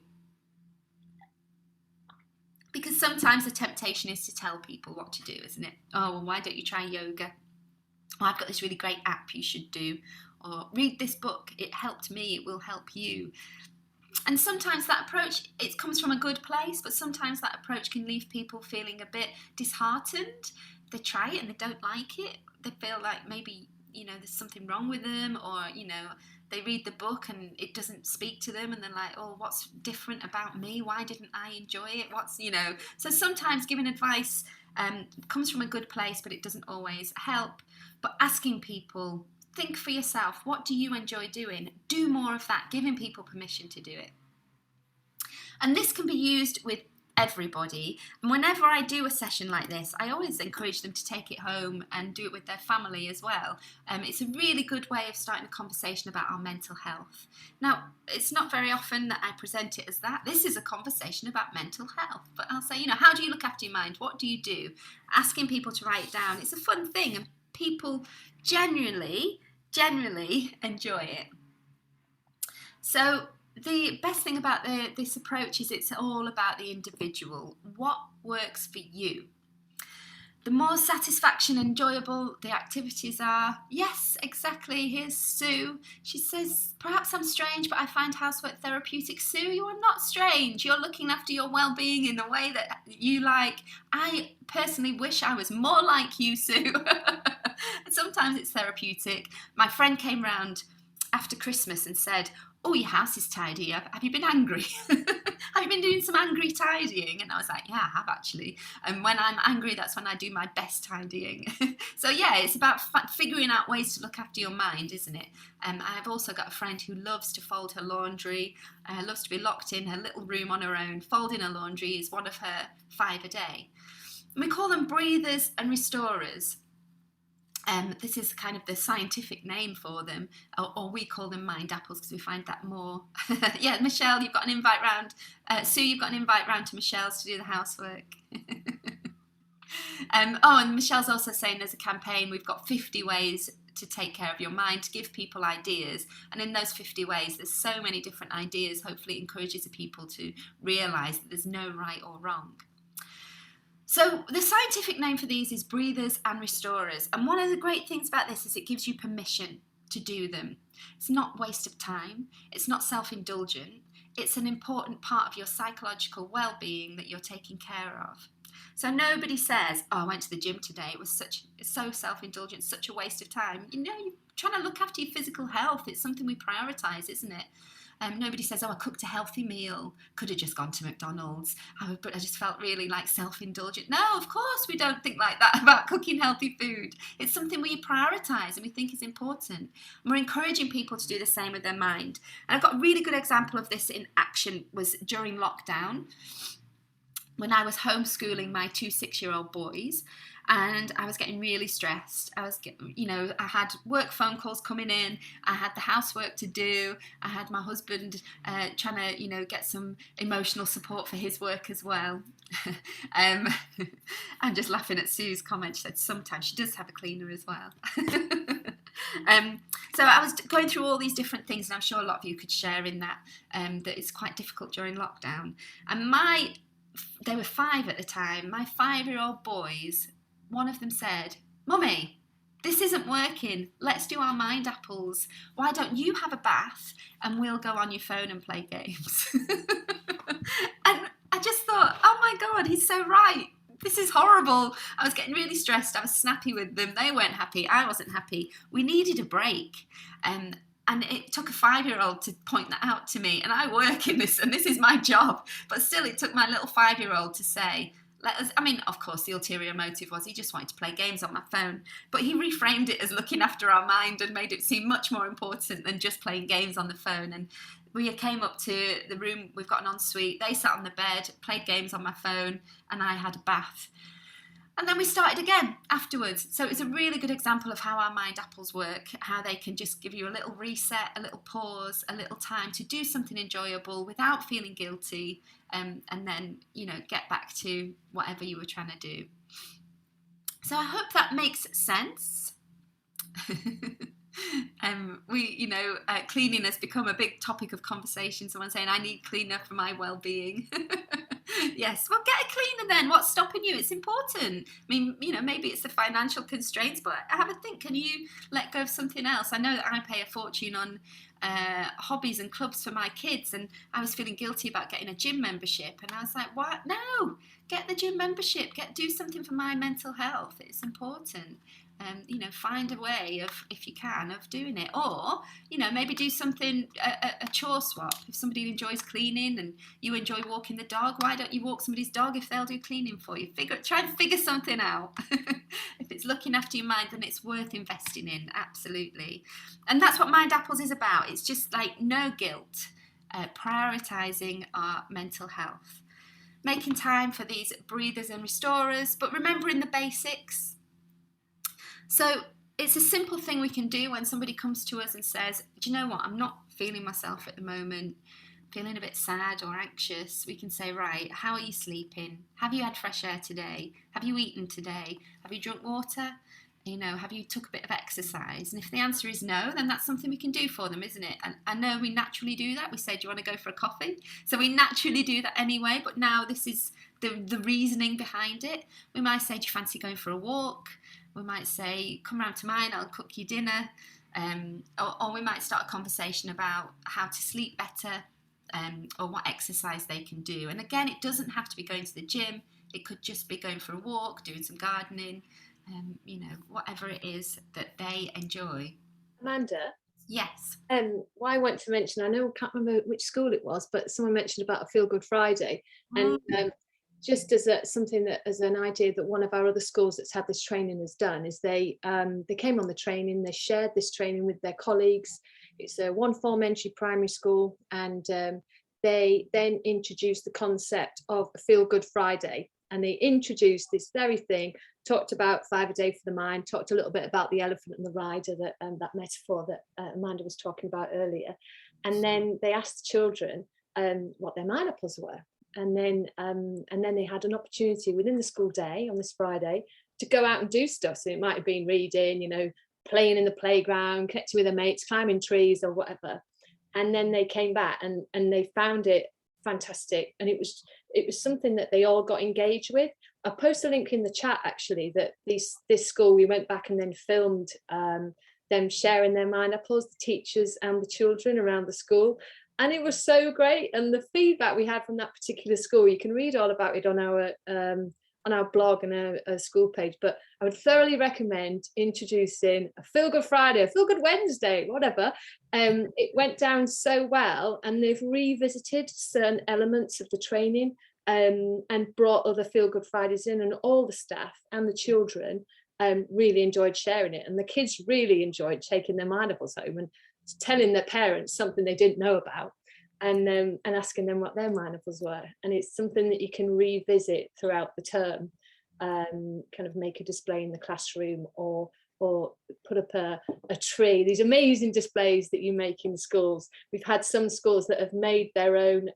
Because sometimes the temptation is to tell people what to do, isn't it? Oh, well, why don't you try yoga? Oh, I've got this really great app you should do. Or read this book, it helped me, it will help you. And sometimes that approach, it comes from a good place, but sometimes that approach can leave people feeling a bit disheartened. They try it and they don't like it. They feel like maybe, you know, there's something wrong with them, or, you know, they read the book and it doesn't speak to them and they're like, oh, what's different about me? Why didn't I enjoy it? What's, you know, so sometimes giving advice comes from a good place, but it doesn't always help. But asking people, think for yourself, what do you enjoy doing? Do more of that, giving people permission to do it. And this can be used with everybody. And whenever I do a session like this, I always encourage them to take it home and do it with their family as well. It's a really good way of starting a conversation about our mental health. Now, it's not very often that I present it as that. This is a conversation about mental health. But I'll say, you know, how do you look after your mind? What do you do? Asking people to write it down. It's a fun thing, and people generally enjoy it. So the best thing about this approach is it's all about the individual. What works for you? The more satisfaction and enjoyable the activities are. Yes, exactly. Here's Sue. She says, perhaps I'm strange, but I find housework therapeutic. Sue, you are not strange. You're looking after your well-being in the way that you like. I personally wish I was more like you, Sue. Sometimes it's therapeutic. My friend came round after Christmas and said, oh, your house is tidy. Have you been angry? Have you been doing some angry tidying? And I was like, yeah, I have actually. And when I'm angry, that's when I do my best tidying. So yeah, it's about figuring out ways to look after your mind, isn't it? I've also got a friend who loves to fold her laundry, loves to be locked in her little room on her own. Folding her laundry is one of her 5 a day. And we call them breathers and restorers. This is kind of the scientific name for them, or we call them Mindapples because we find that more. Yeah, Michelle, you've got an invite round. Sue, you've got an invite round to Michelle's to do the housework. Oh, and Michelle's also saying there's a campaign. We've got 50 ways to take care of your mind, to give people ideas. And in those 50 ways, there's so many different ideas. Hopefully it encourages people to realise that there's no right or wrong. So the scientific name for these is breathers and restorers. And one of the great things about this is it gives you permission to do them. It's not waste of time. It's not self-indulgent. It's an important part of your psychological well-being that you're taking care of. So nobody says, oh, I went to the gym today. It was so self-indulgent, such a waste of time. You know, you're trying to look after your physical health. It's something we prioritise, isn't it? Nobody says, oh, I cooked a healthy meal. Could have just gone to McDonald's. But I just felt really like self-indulgent. No, of course we don't think like that about cooking healthy food. It's something we prioritise and we think is important. And we're encouraging people to do the same with their mind. And I've got a really good example of this in action was during lockdown, when I was homeschooling my 2 6-year-old boys. And I was getting really stressed. I had work phone calls coming in. I had the housework to do. I had my husband trying to, get some emotional support for his work as well. I'm just laughing at Sue's comment. She said sometimes she does have a cleaner as well. So I was going through all these different things, and I'm sure a lot of you could share in that, that it's quite difficult during lockdown. And they were 5 at the time. My 5-year-old boys, one of them said, Mummy, this isn't working. Let's do our Mindapples. Why don't you have a bath and we'll go on your phone and play games? And I just thought, oh my God, he's so right. This is horrible. I was getting really stressed. I was snappy with them. They weren't happy. I wasn't happy. We needed a break. And it took a 5-year-old to point that out to me. And I work in this, and this is my job. But still, it took my little 5-year-old to say, of course, the ulterior motive was he just wanted to play games on my phone. But he reframed it as looking after our mind and made it seem much more important than just playing games on the phone. And we came up to the room. We've got an ensuite. They sat on the bed, played games on my phone, and I had a bath. And then we started again afterwards. So it's a really good example of how our Mindapples work, how they can just give you a little reset, a little pause, a little time to do something enjoyable without feeling guilty, and then, get back to whatever you were trying to do. So I hope that makes sense. Cleaning has become a big topic of conversation. Someone saying, I need cleaner for my well-being. Yes, well, get a cleaner then. What's stopping you? It's important. I mean, maybe it's the financial constraints, but have a think. Can you let go of something else? I know that I pay a fortune on hobbies and clubs for my kids, and I was feeling guilty about getting a gym membership, and I was like, what? No, get the gym membership. Do something for my mental health. It's important. Find a way of, if you can, of doing it. Or, maybe do something, a chore swap. If somebody enjoys cleaning and you enjoy walking the dog, why don't you walk somebody's dog if they'll do cleaning for you? Try and figure something out. If it's looking after your mind, then it's worth investing in, absolutely. And that's what Mindapples is about. It's just like no guilt, prioritising our mental health. Making time for these breathers and restorers, but remembering the basics. So it's a simple thing we can do when somebody comes to us and says, do you know what, I'm not feeling myself at the moment, feeling a bit sad or anxious. We can say, right, how are you sleeping? Have you had fresh air today? Have you eaten today? Have you drunk water? Have you took a bit of exercise? And if the answer is no, then that's something we can do for them, isn't it? And I know we naturally do that. We say, do you want to go for a coffee? So we naturally do that anyway, but now this is the reasoning behind it. We might say, do you fancy going for a walk? We might say, come round to mine, I'll cook you dinner. Or we might start a conversation about how to sleep better, or what exercise they can do. And again, it doesn't have to be going to the gym. It could just be going for a walk, doing some gardening, whatever it is that they enjoy. Amanda? Yes. What I want to mention, I can't remember which school it was, but someone mentioned about a Feel Good Friday. And just as something that as an idea that one of our other schools that's had this training has done is they came on the training, they shared this training with their colleagues. It's a 1-form entry primary school, and they then introduced the concept of a Feel Good Friday, and they introduced this very thing, talked about 5 a day for the mind, talked a little bit about the elephant and the rider, that metaphor that Amanda was talking about earlier, and then they asked the children what their Mindapples were. And then they had an opportunity within the school day on this Friday to go out and do stuff. So it might have been reading, playing in the playground, connecting with their mates, climbing trees or whatever. And then they came back and they found it fantastic, and it was something that they all got engaged with. I'll post a link in the chat actually, that this school, we went back and then filmed them sharing their Mindapples, the teachers and the children around the school, and it was so great. And the feedback we had from that particular school, you can read all about it on our blog and our school page, but I would thoroughly recommend introducing a Feel Good Friday, a Feel Good Wednesday, whatever. It went down so well, and they've revisited certain elements of the training and brought other Feel Good Fridays in, and all the staff and the children really enjoyed sharing it, and the kids really enjoyed taking their Mindapples home and telling their parents something they didn't know about, and asking them what their Mindapples were. And it's something that you can revisit throughout the term, kind of make a display in the classroom, or put up a tree. These amazing displays that you make in schools. We've had some schools that have made their own.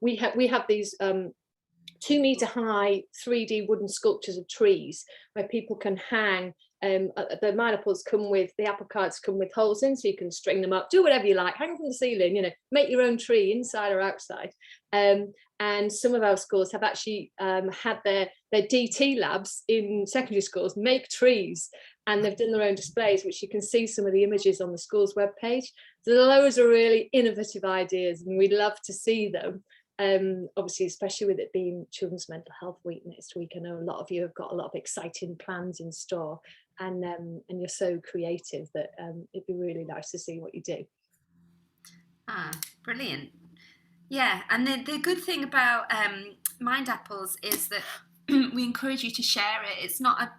We have these 2-meter high 3D wooden sculptures of trees where people can hang. The Mindapples come with, the apple cards come with holes in, so you can string them up, do whatever you like, hang from the ceiling, make your own tree inside or outside. And some of our schools have actually had their DT labs in secondary schools make trees, and they've done their own displays, which you can see some of the images on the school's webpage. So those are really innovative ideas, and we'd love to see them. Obviously, especially with it being Children's Mental Health Week next week, I know a lot of you have got a lot of exciting plans in store, and you're so creative that it'd be really nice to see what you do. Brilliant. Yeah, and the good thing about Mindapples is that we encourage you to share it. It's not a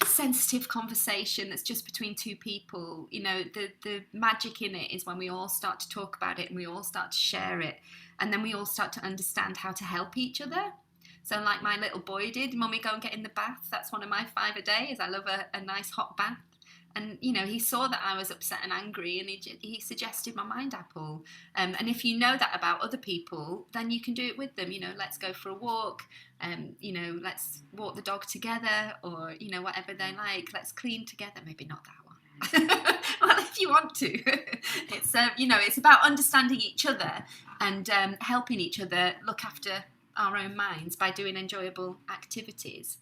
sensitive conversation that's just between two people. The magic in it is when we all start to talk about it and we all start to share it, and then we all start to understand how to help each other. So like my little boy did, Mummy, go and get in the bath. That's one of my 5 a day, is I love a nice hot bath. And he saw that I was upset and angry, and he suggested my Mindapple. And if you know that about other people, then you can do it with them. Let's go for a walk. Let's walk the dog together, or whatever they like. Let's clean together. Maybe not that one. Well, if you want to, it's it's about understanding each other and helping each other look after our own minds by doing enjoyable activities.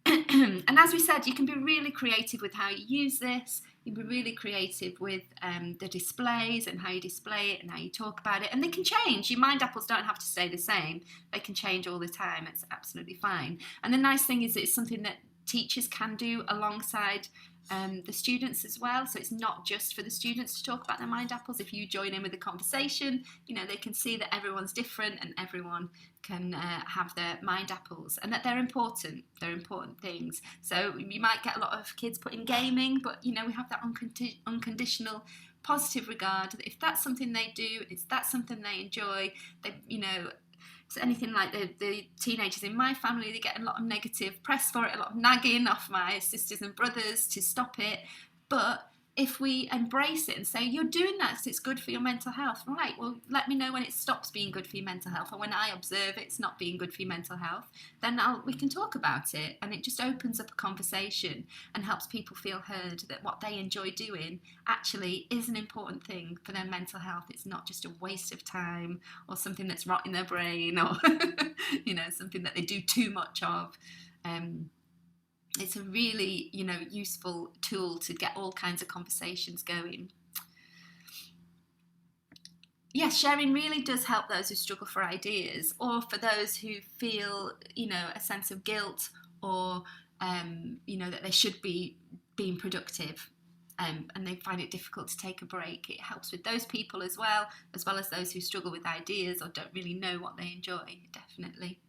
And as we said, you can be really creative with how you use this. You can be really creative with the displays and how you display it and how you talk about it. And they can change. Your Mindapples don't have to stay the same. They can change all the time. It's absolutely fine. And the nice thing is it's something that teachers can do alongside the students as well. So it's not just for the students to talk about their Mindapples. If you join in with the conversation, they can see that everyone's different and everyone can have their Mindapples, and that they're important. They're important things. So you might get a lot of kids put in gaming, but we have that unconditional positive regard that if that's something they do, if that's something they enjoy, they so anything like the teenagers in my family, they get a lot of negative press for it, a lot of nagging off my sisters and brothers to stop it. But if we embrace it and say, you're doing that because it's good for your mental health, right, well, let me know when it stops being good for your mental health, or when I observe it's not being good for your mental health, then we can talk about it. And it just opens up a conversation and helps people feel heard, that what they enjoy doing actually is an important thing for their mental health. It's not just a waste of time or something that's rotting their brain, or something that they do too much of. It's a really, useful tool to get all kinds of conversations going. Yes, sharing really does help those who struggle for ideas, or for those who feel, a sense of guilt, or, that they should be being productive, and they find it difficult to take a break. It helps with those people as well as those who struggle with ideas or don't really know what they enjoy, definitely.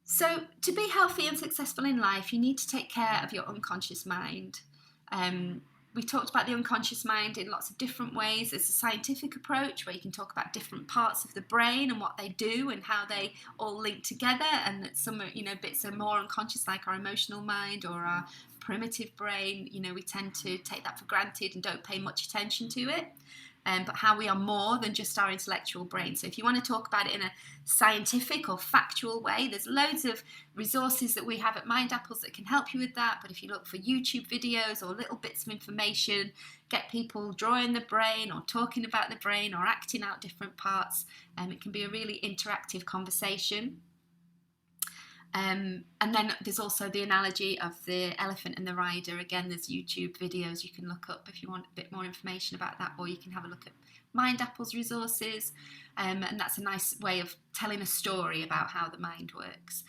So to be healthy and successful in life, you need to take care of your unconscious mind. We talked about the unconscious mind in lots of different ways. There's a scientific approach where you can talk about different parts of the brain and what they do and how they all link together, and that some bits are more unconscious, like our emotional mind or our primitive brain. We tend to take that for granted and don't pay much attention to it. but how we are more than just our intellectual brain. So if you want to talk about it in a scientific or factual way, there's loads of resources that we have at Mindapples that can help you with that. But if you look for YouTube videos or little bits of information, get people drawing the brain or talking about the brain or acting out different parts, it can be a really interactive conversation. And then there's also the analogy of the elephant and the rider. Again, there's YouTube videos you can look up if you want a bit more information about that, or you can have a look at Mindapples resources, and that's a nice way of telling a story about how the mind works.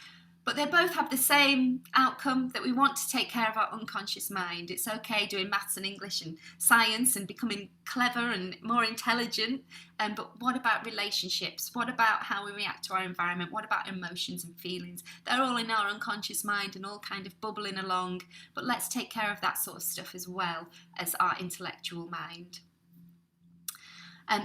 But they both have the same outcome, that we want to take care of our unconscious mind. It's okay doing maths and English and science and becoming clever and more intelligent, but what about relationships? What about how we react to our environment? What about emotions and feelings? They're all in our unconscious mind and all kind of bubbling along, but let's take care of that sort of stuff as well as our intellectual mind.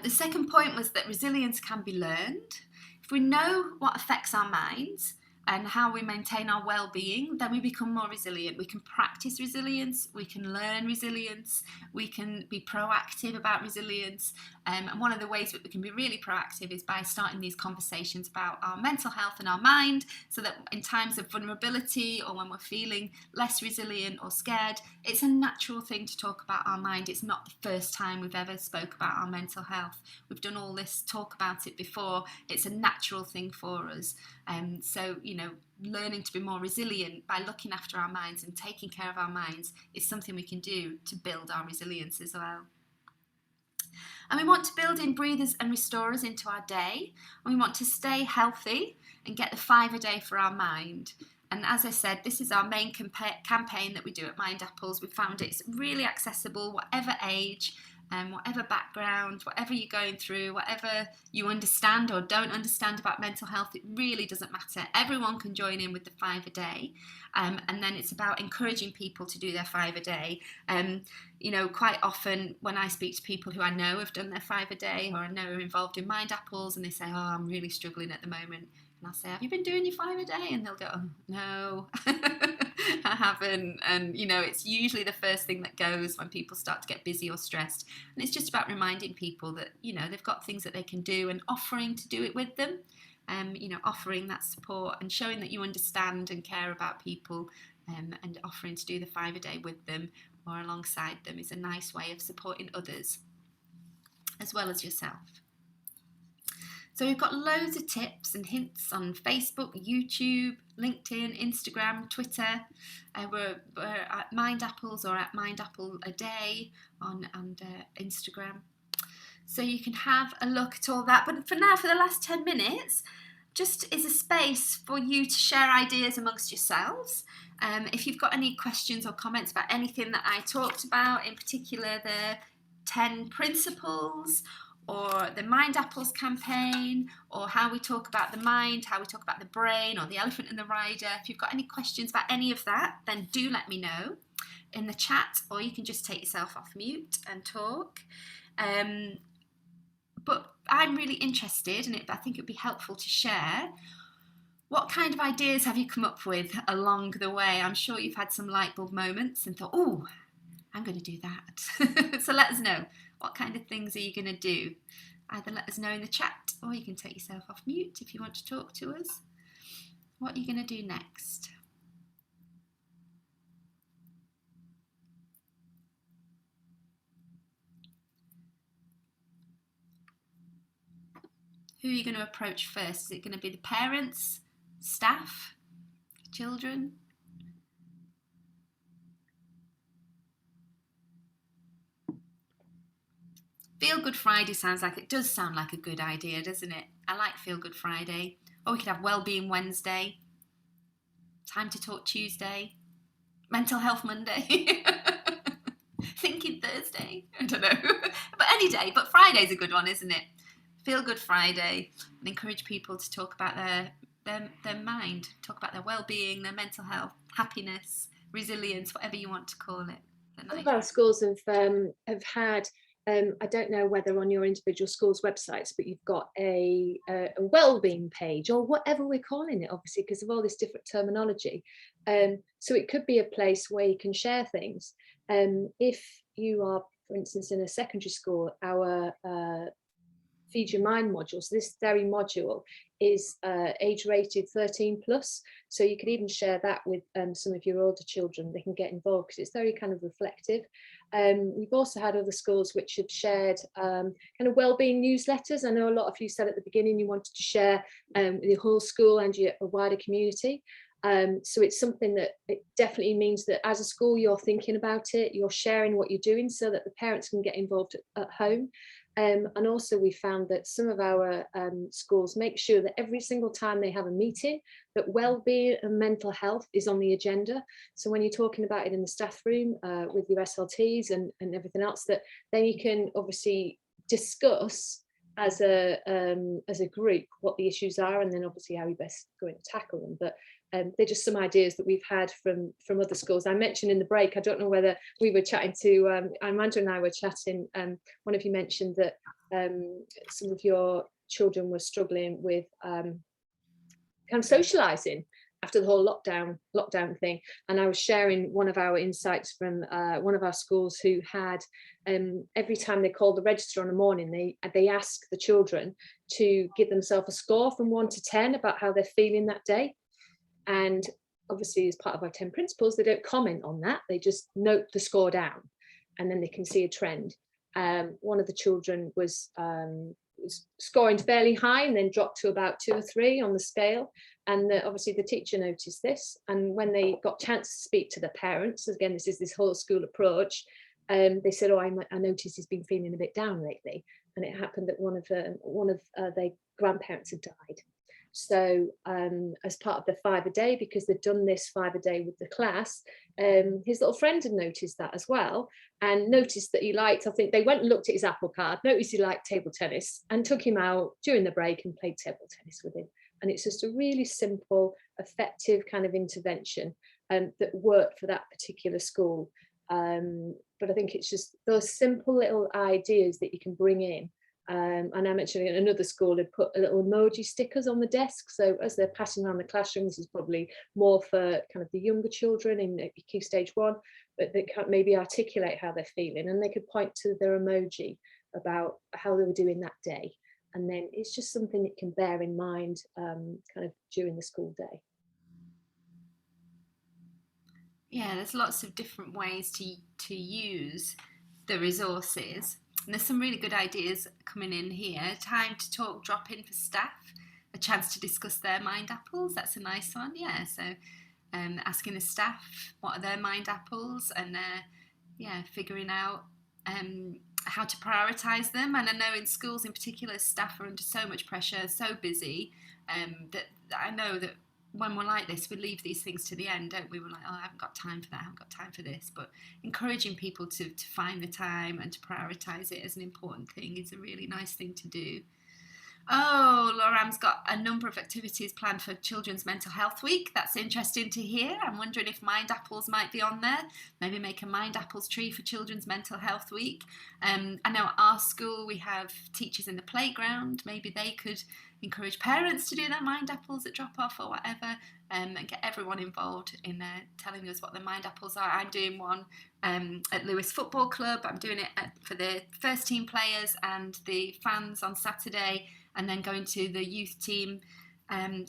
The second point was that resilience can be learned. If we know what affects our minds and how we maintain our well-being, then we become more resilient. We can practice resilience, we can learn resilience, we can be proactive about resilience. And one of the ways that we can be really proactive is by starting these conversations about our mental health and our mind, so that in times of vulnerability or when we're feeling less resilient or scared, it's a natural thing to talk about our mind. It's not the first time we've ever spoke about our mental health. We've done all this talk about it before. It's a natural thing for us. So, learning to be more resilient by looking after our minds and taking care of our minds is something we can do to build our resilience as well. And we want to build in breathers and restorers into our day. And we want to stay healthy and get the 5 a day for our mind. And as I said, this is our main campaign that we do at Mindapples. We found it's really accessible, whatever age, whatever background, whatever you're going through, whatever you understand or don't understand about mental health, it really doesn't matter. Everyone can join in with the 5 a day. And then it's about encouraging people to do their 5 a day. Quite often when I speak to people who I know have done their 5 a day, or I know are involved in Mindapples, and they say, oh, I'm really struggling at the moment. And I'll say, have you been doing your 5 a day? And they'll go, oh, no, I haven't. And, it's usually the first thing that goes when people start to get busy or stressed. And it's just about reminding people that, they've got things that they can do and offering to do it with them. Offering that support and showing that you understand and care about people, and offering to do the 5 a day with them or alongside them is a nice way of supporting others as well as yourself. So we've got loads of tips and hints on Facebook, YouTube, LinkedIn, Instagram, Twitter. We're at Mindapples or at Mindapple a day on Instagram. So you can have a look at all that. But for now, for the last 10 minutes, just is a space for you to share ideas amongst yourselves. If you've got any questions or comments about anything that I talked about, in particular the 10 principles, or the Mindapples campaign, or how we talk about the mind, how we talk about the brain, or the elephant and the rider. If you've got any questions about any of that, then do let me know in the chat, or you can just take yourself off mute and talk. But I'm really interested, and I think it would be helpful to share, what kind of ideas have you come up with along the way? I'm sure you've had some light bulb moments and thought, oh, I'm going to do that. So let us know. What kind of things are you going to do? Either let us know in the chat, or you can take yourself off mute if you want to talk to us. What are you going to do next? Who are you going to approach first? Is it going to be the parents, staff, children? Feel Good Friday does sound like a good idea, doesn't it? I like Feel Good Friday. Or we could have Wellbeing Wednesday, Time to Talk Tuesday, Mental Health Monday, Thinking Thursday. I don't know. But any day. But Friday's a good one, isn't it? Feel Good Friday, and encourage people to talk about their mind, talk about their well-being, their mental health, happiness, resilience, whatever you want to call it. Some of our schools have had, I don't know whether on your individual school's websites, but you've got a well-being page, or whatever we're calling it, obviously, because of all this different terminology. So it could be a place where you can share things. If you are for instance, in a secondary school, our Feed Your Mind module. So this very module is age rated 13 plus. So you could even share that with some of your older children. They can get involved because it's very kind of reflective. We've also had other schools which have shared kind of wellbeing newsletters. I know a lot of you said at the beginning you wanted to share the whole school and your wider community. So it's something that it definitely means that as a school you're thinking about it, you're sharing what you're doing so that the parents can get involved at home. And also we found that some of our schools make sure that every single time they have a meeting that well-being and mental health is on the agenda. So when you're talking about it in the staff room with your SLTs and everything else, that then you can obviously discuss as a group what the issues are, and then obviously how you best going to tackle them. But they're just some ideas that we've had from other schools. I mentioned in the break, I don't know whether we were chatting to, Amanda and I were chatting, one of you mentioned that some of your children were struggling with kind of socialising after the whole lockdown thing. And I was sharing one of our insights from one of our schools who had, every time they called the register on the morning, they asked the children to give themselves a score from 1 to 10 about how they're feeling that day. And obviously, as part of our 10 principles, they don't comment on that. They just note the score down, and then they can see a trend. One of the children was scoring fairly high and then dropped to about 2 or 3 on the scale. And obviously, the teacher noticed this. And when they got a chance to speak to the parents, again, this is this whole school approach, they said, "Oh, I noticed he's been feeling a bit down lately." And it happened that one of their grandparents had died. So as part of the 5 a day, because they'd done this 5 a day with the class, his little friend had noticed that as well, and noticed that he liked, I think they went and looked at his Apple Card, noticed he liked table tennis, and took him out during the break and played table tennis with him. And it's just a really simple, effective kind of intervention that worked for that particular school. But I think it's just those simple little ideas that you can bring in. And I mentioned in another school had put a little emoji stickers on the desk. So as they're passing around the classroom, this is probably more for kind of the younger children in Key Stage 1, but they can't maybe articulate how they're feeling, and they could point to their emoji about how they were doing that day. And then it's just something that can bear in mind kind of during the school day. Yeah, there's lots of different ways to use the resources. And there's some really good ideas coming in here. Time to talk drop-in for staff, a chance to discuss their Mindapples. That's a nice one, yeah. So asking the staff what are their Mindapples, and figuring out how to prioritise them. And I know in schools in particular, staff are under so much pressure, so busy, that I know that when we're like this, we leave these things to the end, don't we? We're like, oh, I haven't got time for that, I haven't got time for this. But encouraging people to find the time and to prioritise it as an important thing is a really nice thing to do. Oh, Lauram's got a number of activities planned for Children's Mental Health Week. That's interesting to hear. I'm wondering if Mindapples might be on there. Maybe make a Mindapples tree for Children's Mental Health Week. I know at our school we have teachers in the playground. Maybe they could encourage parents to do their Mindapples at drop-off or whatever, and get everyone involved in telling us what their Mindapples are. I'm doing one at Lewis Football Club. I'm doing it for the first team players and the fans on Saturday, and then going to the youth team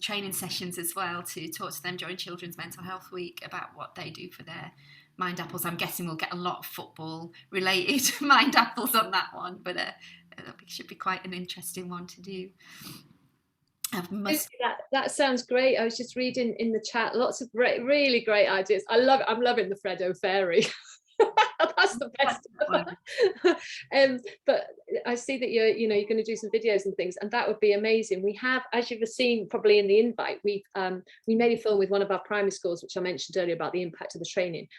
training sessions as well to talk to them during Children's Mental Health Week about what they do for their Mindapples. I'm guessing we'll get a lot of football related Mindapples on that one, but it should be quite an interesting one to do. That sounds great. I was just reading in the chat, lots of really great ideas. I'm loving the Freddo Fairy. That's the best. But I see that you're going to do some videos and things, and that would be amazing. We have, as you've seen probably in the invite, we made a film with one of our primary schools, which I mentioned earlier about the impact of the training.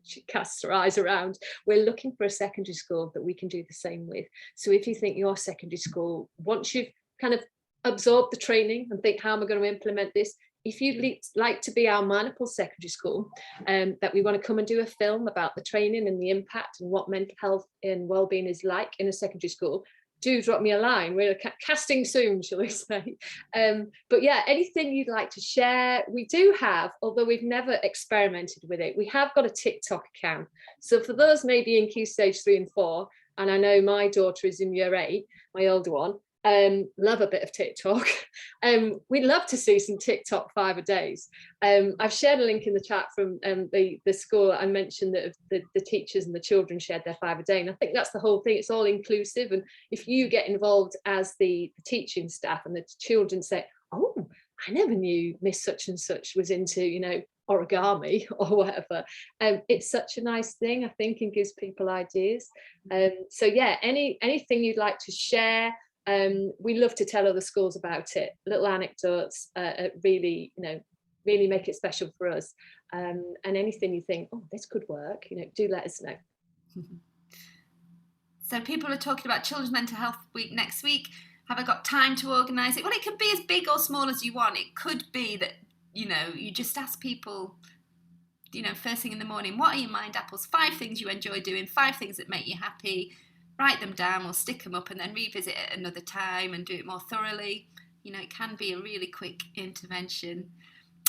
She casts her eyes around. We're looking for a secondary school that we can do the same with. So if you think your secondary school, once you've kind of absorb the training and think, how am I going to implement this? If you'd like to be our Mindapples secondary school, that we want to come and do a film about the training and the impact and what mental health and wellbeing is like in a secondary school, do drop me a line. We're casting soon, shall we say. But yeah, anything you'd like to share. We do have, although we've never experimented with it, we have got a TikTok account. So for those maybe in Key Stage 3 and 4, and I know my daughter is in year 8, my older one, love a bit of TikTok. We'd love to see some TikTok 5-a-days. I've shared a link in the chat from the school. I mentioned that the teachers and the children shared their 5-a-day, and I think that's the whole thing. It's all inclusive, and if you get involved as the teaching staff and the children say, oh, I never knew Miss such and such was into, you know, origami or whatever, it's such a nice thing, I think, and gives people ideas. So yeah, anything you'd like to share. We love to tell other schools about it. Little anecdotes, really, you know, really make it special for us. And anything you think, oh, this could work, you know, do let us know. So people are talking about Children's Mental Health Week next week. Have I got time to organise it? Well, it can be as big or small as you want. It could be that, you know, you just ask people, you know, first thing in the morning, what are your Mindapples? 5 things you enjoy doing, 5 things that make you happy. Write them down or stick them up and then revisit it another time and do it more thoroughly. You know, it can be a really quick intervention.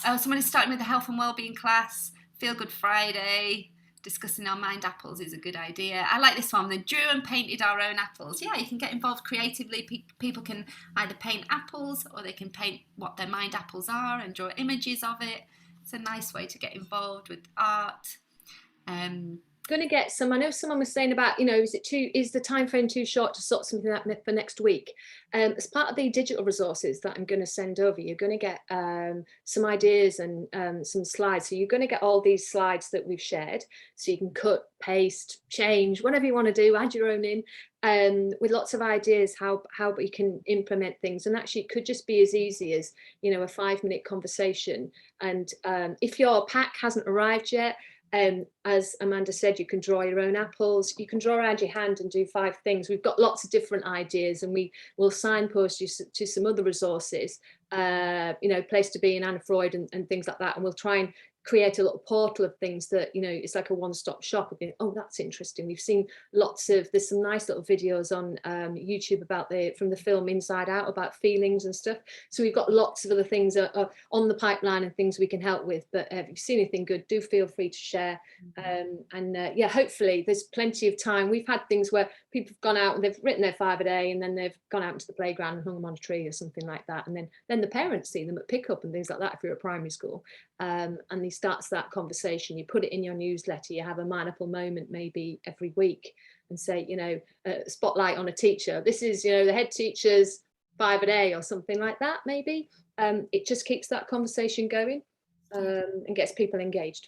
Oh, someone is starting with the health and wellbeing class. Feel Good Friday. Discussing our Mindapples is a good idea. I like this one. They drew and painted our own apples. Yeah, you can get involved creatively. People can either paint apples or they can paint what their Mindapples are and draw images of it. It's a nice way to get involved with art. Going to get some. I know someone was saying about, you know, is the time frame too short to sort something out for next week? As part of the digital resources that I'm going to send over, you're going to get some ideas and some slides. So you're going to get all these slides that we've shared, so you can cut, paste, change, whatever you want to do, add your own in, with lots of ideas how you can implement things. And actually it could just be as easy as, you know, a 5-minute conversation. And if your pack hasn't arrived yet, as Amanda said, you can draw your own apples. You can draw around your hand and do 5 things. We've got lots of different ideas, and we will signpost you to some other resources, you know, Place to Be and Anna Freud and things like that. And we'll try and create a little portal of things that, you know, it's like a one-stop shop of being, oh, that's interesting. We've seen there's some nice little videos on YouTube about from the film Inside Out about feelings and stuff. So we've got lots of other things on the pipeline and things we can help with. But if you've seen anything good, do feel free to share. Yeah, hopefully there's plenty of time. We've had things where people have gone out and they've written their 5-a-day and then they've gone out into the playground and hung them on a tree or something like that. And then the parents see them at pickup and things like that if you're at primary school. And he starts that conversation. You put it in your newsletter. You have a Mindapple moment maybe every week and say, you know, spotlight on a teacher. This is, you know, the head teacher's 5-a-day or something like that. Maybe it just keeps that conversation going and gets people engaged.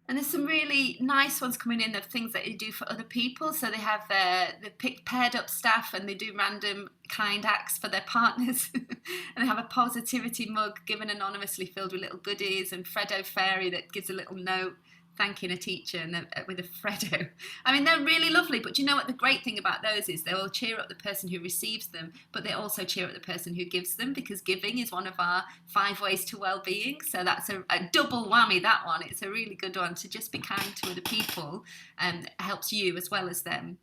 And there's some really nice ones coming in of things that they do for other people. So they have paired up staff and they do random kind acts for their partners. And they have a positivity mug given anonymously filled with little goodies, and Freddo Fairy that gives a little note thanking a teacher and with a Freddo. I mean, they're really lovely, but you know what the great thing about those is? They will cheer up the person who receives them, but they also cheer up the person who gives them, because giving is one of our 5 ways to well-being. So that's a double whammy, that one. It's a really good one to just be kind to other people, and helps you as well as them.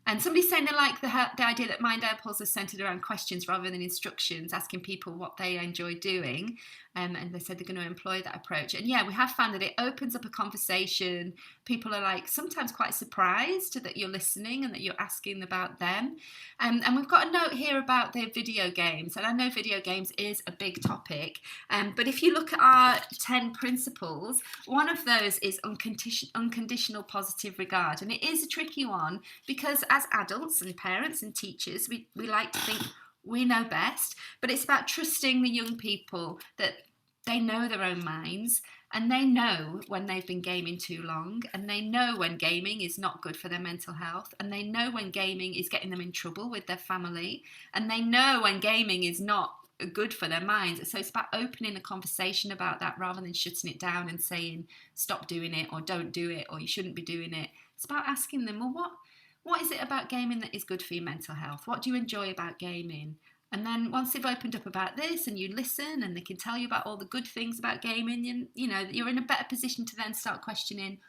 And somebody's saying they like the idea that Mindapples are centred around questions rather than instructions, asking people what they enjoy doing. And they said they're going to employ that approach. And yeah, we have found that it opens up a conversation. People are like sometimes quite surprised that you're listening and that you're asking about them. And we've got a note here about their video games. And I know video games is a big topic. But if you look at our 10 principles, one of those is unconditional positive regard. And it is a tricky one because as adults and parents and teachers, we like to think we know best, but it's about trusting the young people that they know their own minds, and they know when they've been gaming too long, and they know when gaming is not good for their mental health, and they know when gaming is getting them in trouble with their family, and they know when gaming is not good for their minds. So it's about opening a conversation about that rather than shutting it down and saying stop doing it or don't do it or you shouldn't be doing it. It's about asking them, well, what is it about gaming that is good for your mental health? What do you enjoy about gaming? And then once they've opened up about this and you listen and they can tell you about all the good things about gaming, you know, you're in a better position to then start questioning,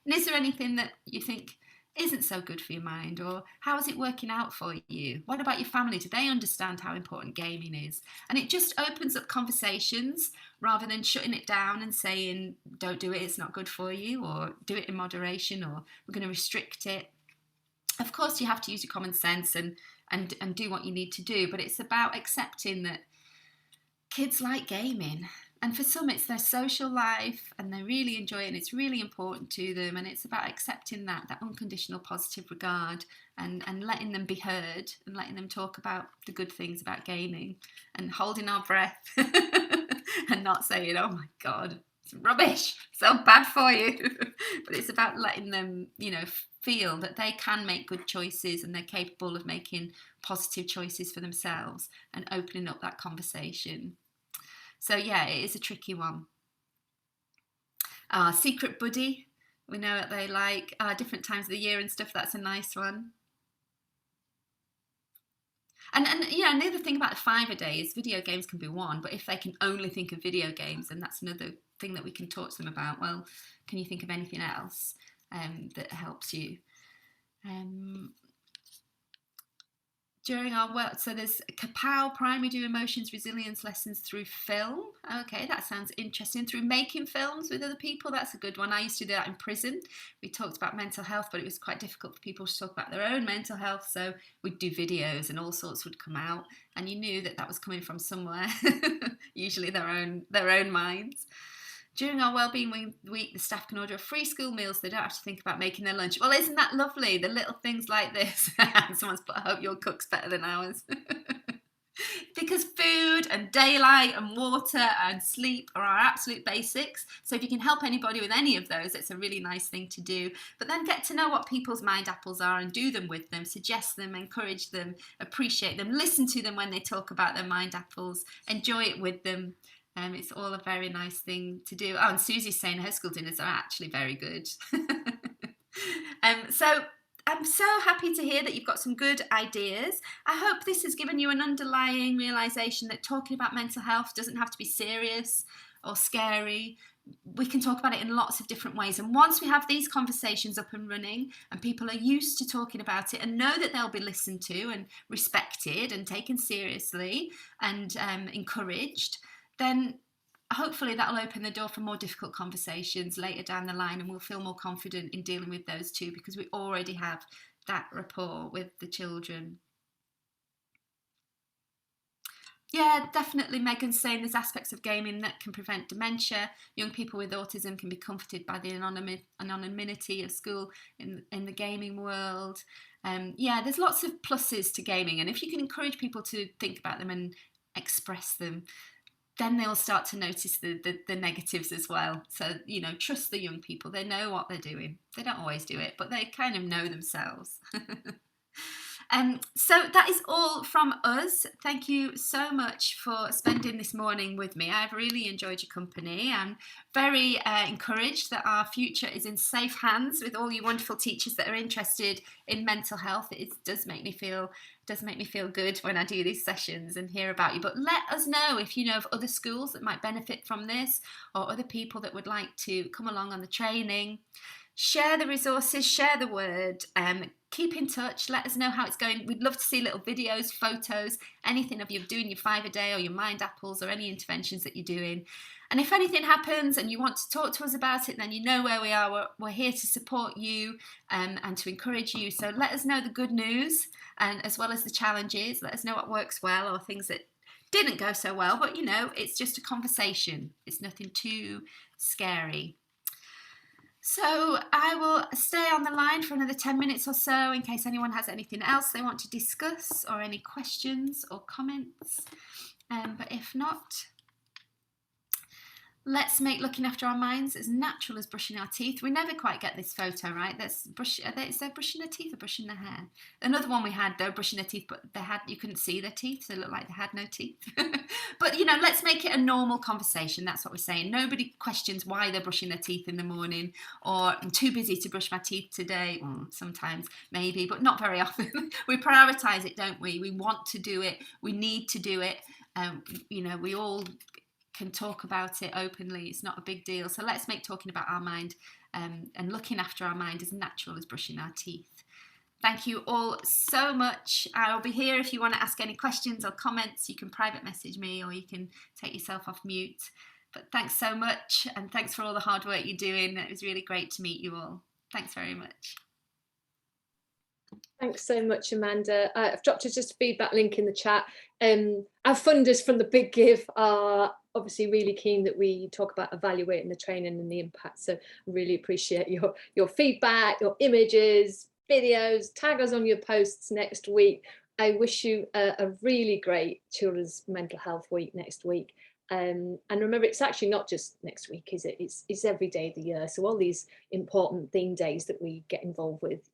and is there anything that you think isn't so good for your mind? Or how is it working out for you? What about your family? Do they understand how important gaming is? And it just opens up conversations rather than shutting it down and saying, don't do it, it's not good for you, or do it in moderation, or we're going to restrict it. Of course, you have to use your common sense and do what you need to do, but it's about accepting that kids like gaming, and for some it's their social life and they really enjoy it and it's really important to them, and it's about accepting that unconditional positive regard and letting them be heard and letting them talk about the good things about gaming and holding our breath and not saying, oh my god, it's rubbish, so bad for you. But it's about letting them, feel that they can make good choices and they're capable of making positive choices for themselves and opening up that conversation. So yeah, it is a tricky one. Secret buddy, we know what they like. Different times of the year and stuff, that's a nice one. And another thing about the 5 a day is video games can be one, but if they can only think of video games, then that's another thing that we can talk to them about. Well, can you think of anything else that helps you? During our work, so there's Kapow, Primary Do Emotions Resilience Lessons through film. Okay, that sounds interesting. Through making films with other people, that's a good one. I used to do that in prison. We talked about mental health, but it was quite difficult for people to talk about their own mental health, so we'd do videos and all sorts would come out, and you knew that was coming from somewhere, usually their own minds. During our Wellbeing Week, the staff can order a free school meal so they don't have to think about making their lunch. Well, isn't that lovely? The little things like this. Someone's put, I hope your cook's better than ours. Because food and daylight and water and sleep are our absolute basics. So if you can help anybody with any of those, it's a really nice thing to do. But then get to know what people's Mindapples are and do them with them, suggest them, encourage them, appreciate them, listen to them when they talk about their Mindapples, enjoy it with them. It's all a very nice thing to do. Oh, and Susie's saying her school dinners are actually very good. So I'm so happy to hear that you've got some good ideas. I hope this has given you an underlying realisation that talking about mental health doesn't have to be serious or scary. We can talk about it in lots of different ways. And once we have these conversations up and running and people are used to talking about it and know that they'll be listened to and respected and taken seriously and encouraged, then hopefully that'll open the door for more difficult conversations later down the line, and we'll feel more confident in dealing with those too, because we already have that rapport with the children. Yeah, definitely. Megan's saying there's aspects of gaming that can prevent dementia. Young people with autism can be comforted by the anonymity of school in the gaming world. Yeah, there's lots of pluses to gaming, and if you can encourage people to think about them and express them, then they'll start to notice the negatives as well. So, trust the young people. They know what they're doing. They don't always do it, but they kind of know themselves. So that is all from us. Thank you so much for spending this morning with me. I've really enjoyed your company. I'm very encouraged that our future is in safe hands with all you wonderful teachers that are interested in mental health. It does make me feel good when I do these sessions and hear about you. But let us know if you know of other schools that might benefit from this, or other people that would like to come along on the training. Share the resources, share the word, keep in touch, let us know how it's going. We'd love to see little videos, photos, anything of you doing your 5 a day or your Mindapples or any interventions that you're doing. And if anything happens and you want to talk to us about it, then you know where we are. We're here to support you and to encourage you. So let us know the good news, and as well as the challenges. Let us know what works well or things that didn't go so well. But, it's just a conversation. It's nothing too scary. So I will stay on the line for another 10 minutes or so in case anyone has anything else they want to discuss or any questions or comments. But if not, let's make looking after our minds as natural as brushing our teeth. We never quite get this photo right. Is there brushing their teeth or brushing their hair? Another one we had, though, brushing their teeth, but you couldn't see their teeth, so it looked like they had no teeth. But, let's make it a normal conversation. That's what we're saying. Nobody questions why they're brushing their teeth in the morning, or I'm too busy to brush my teeth today. Sometimes, maybe, but not very often. We prioritise it, don't we? We want to do it. We need to do it. We all can talk about it openly. It's not a big deal. So let's make talking about our mind and looking after our mind as natural as brushing our teeth. Thank you all so much. I'll be here if you want to ask any questions or comments. You can private message me or you can take yourself off mute. But thanks so much, and thanks for all the hard work you're doing. It was really great to meet you all. Thanks very much. Thanks so much, Amanda. I've dropped just a feedback link in the chat. Our funders from the Big Give are obviously really keen that we talk about evaluating the training and the impact. So I really appreciate your feedback, your images, videos. Tag us on your posts next week. I wish you a really great Children's Mental Health Week next week. And remember, it's actually not just next week, is it? It's every day of the year. So all these important theme days that we get involved with,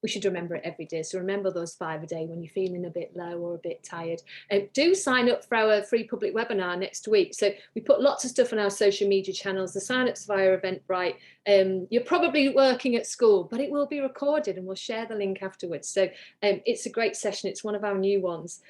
we should remember it every day. So remember those 5 a day when you're feeling a bit low or a bit tired. Do sign up for our free public webinar next week. So we put lots of stuff on our social media channels. The sign-up's via Eventbrite. You're probably working at school, but it will be recorded and we'll share the link afterwards. So it's a great session. It's one of our new ones.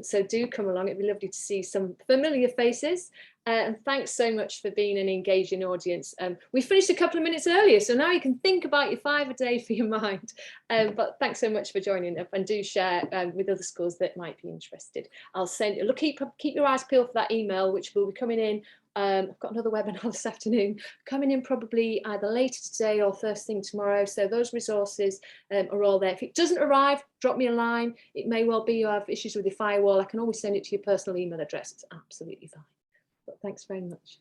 So do come along. It'd be lovely to see some familiar faces. And thanks so much for being an engaging audience. We finished a couple of minutes earlier, so now you can think about your 5 a day for your mind. But thanks so much for joining up, and do share with other schools that might be interested. I'll send. Look, keep your eyes peeled for that email, which will be coming in. I've got another webinar this afternoon coming in, probably either later today or first thing tomorrow. So those resources are all there. If it doesn't arrive, drop me a line. It may well be you have issues with your firewall. I can always send it to your personal email address. It's absolutely fine. But thanks very much.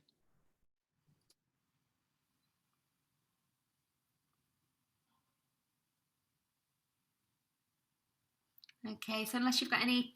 Okay, so unless you've got any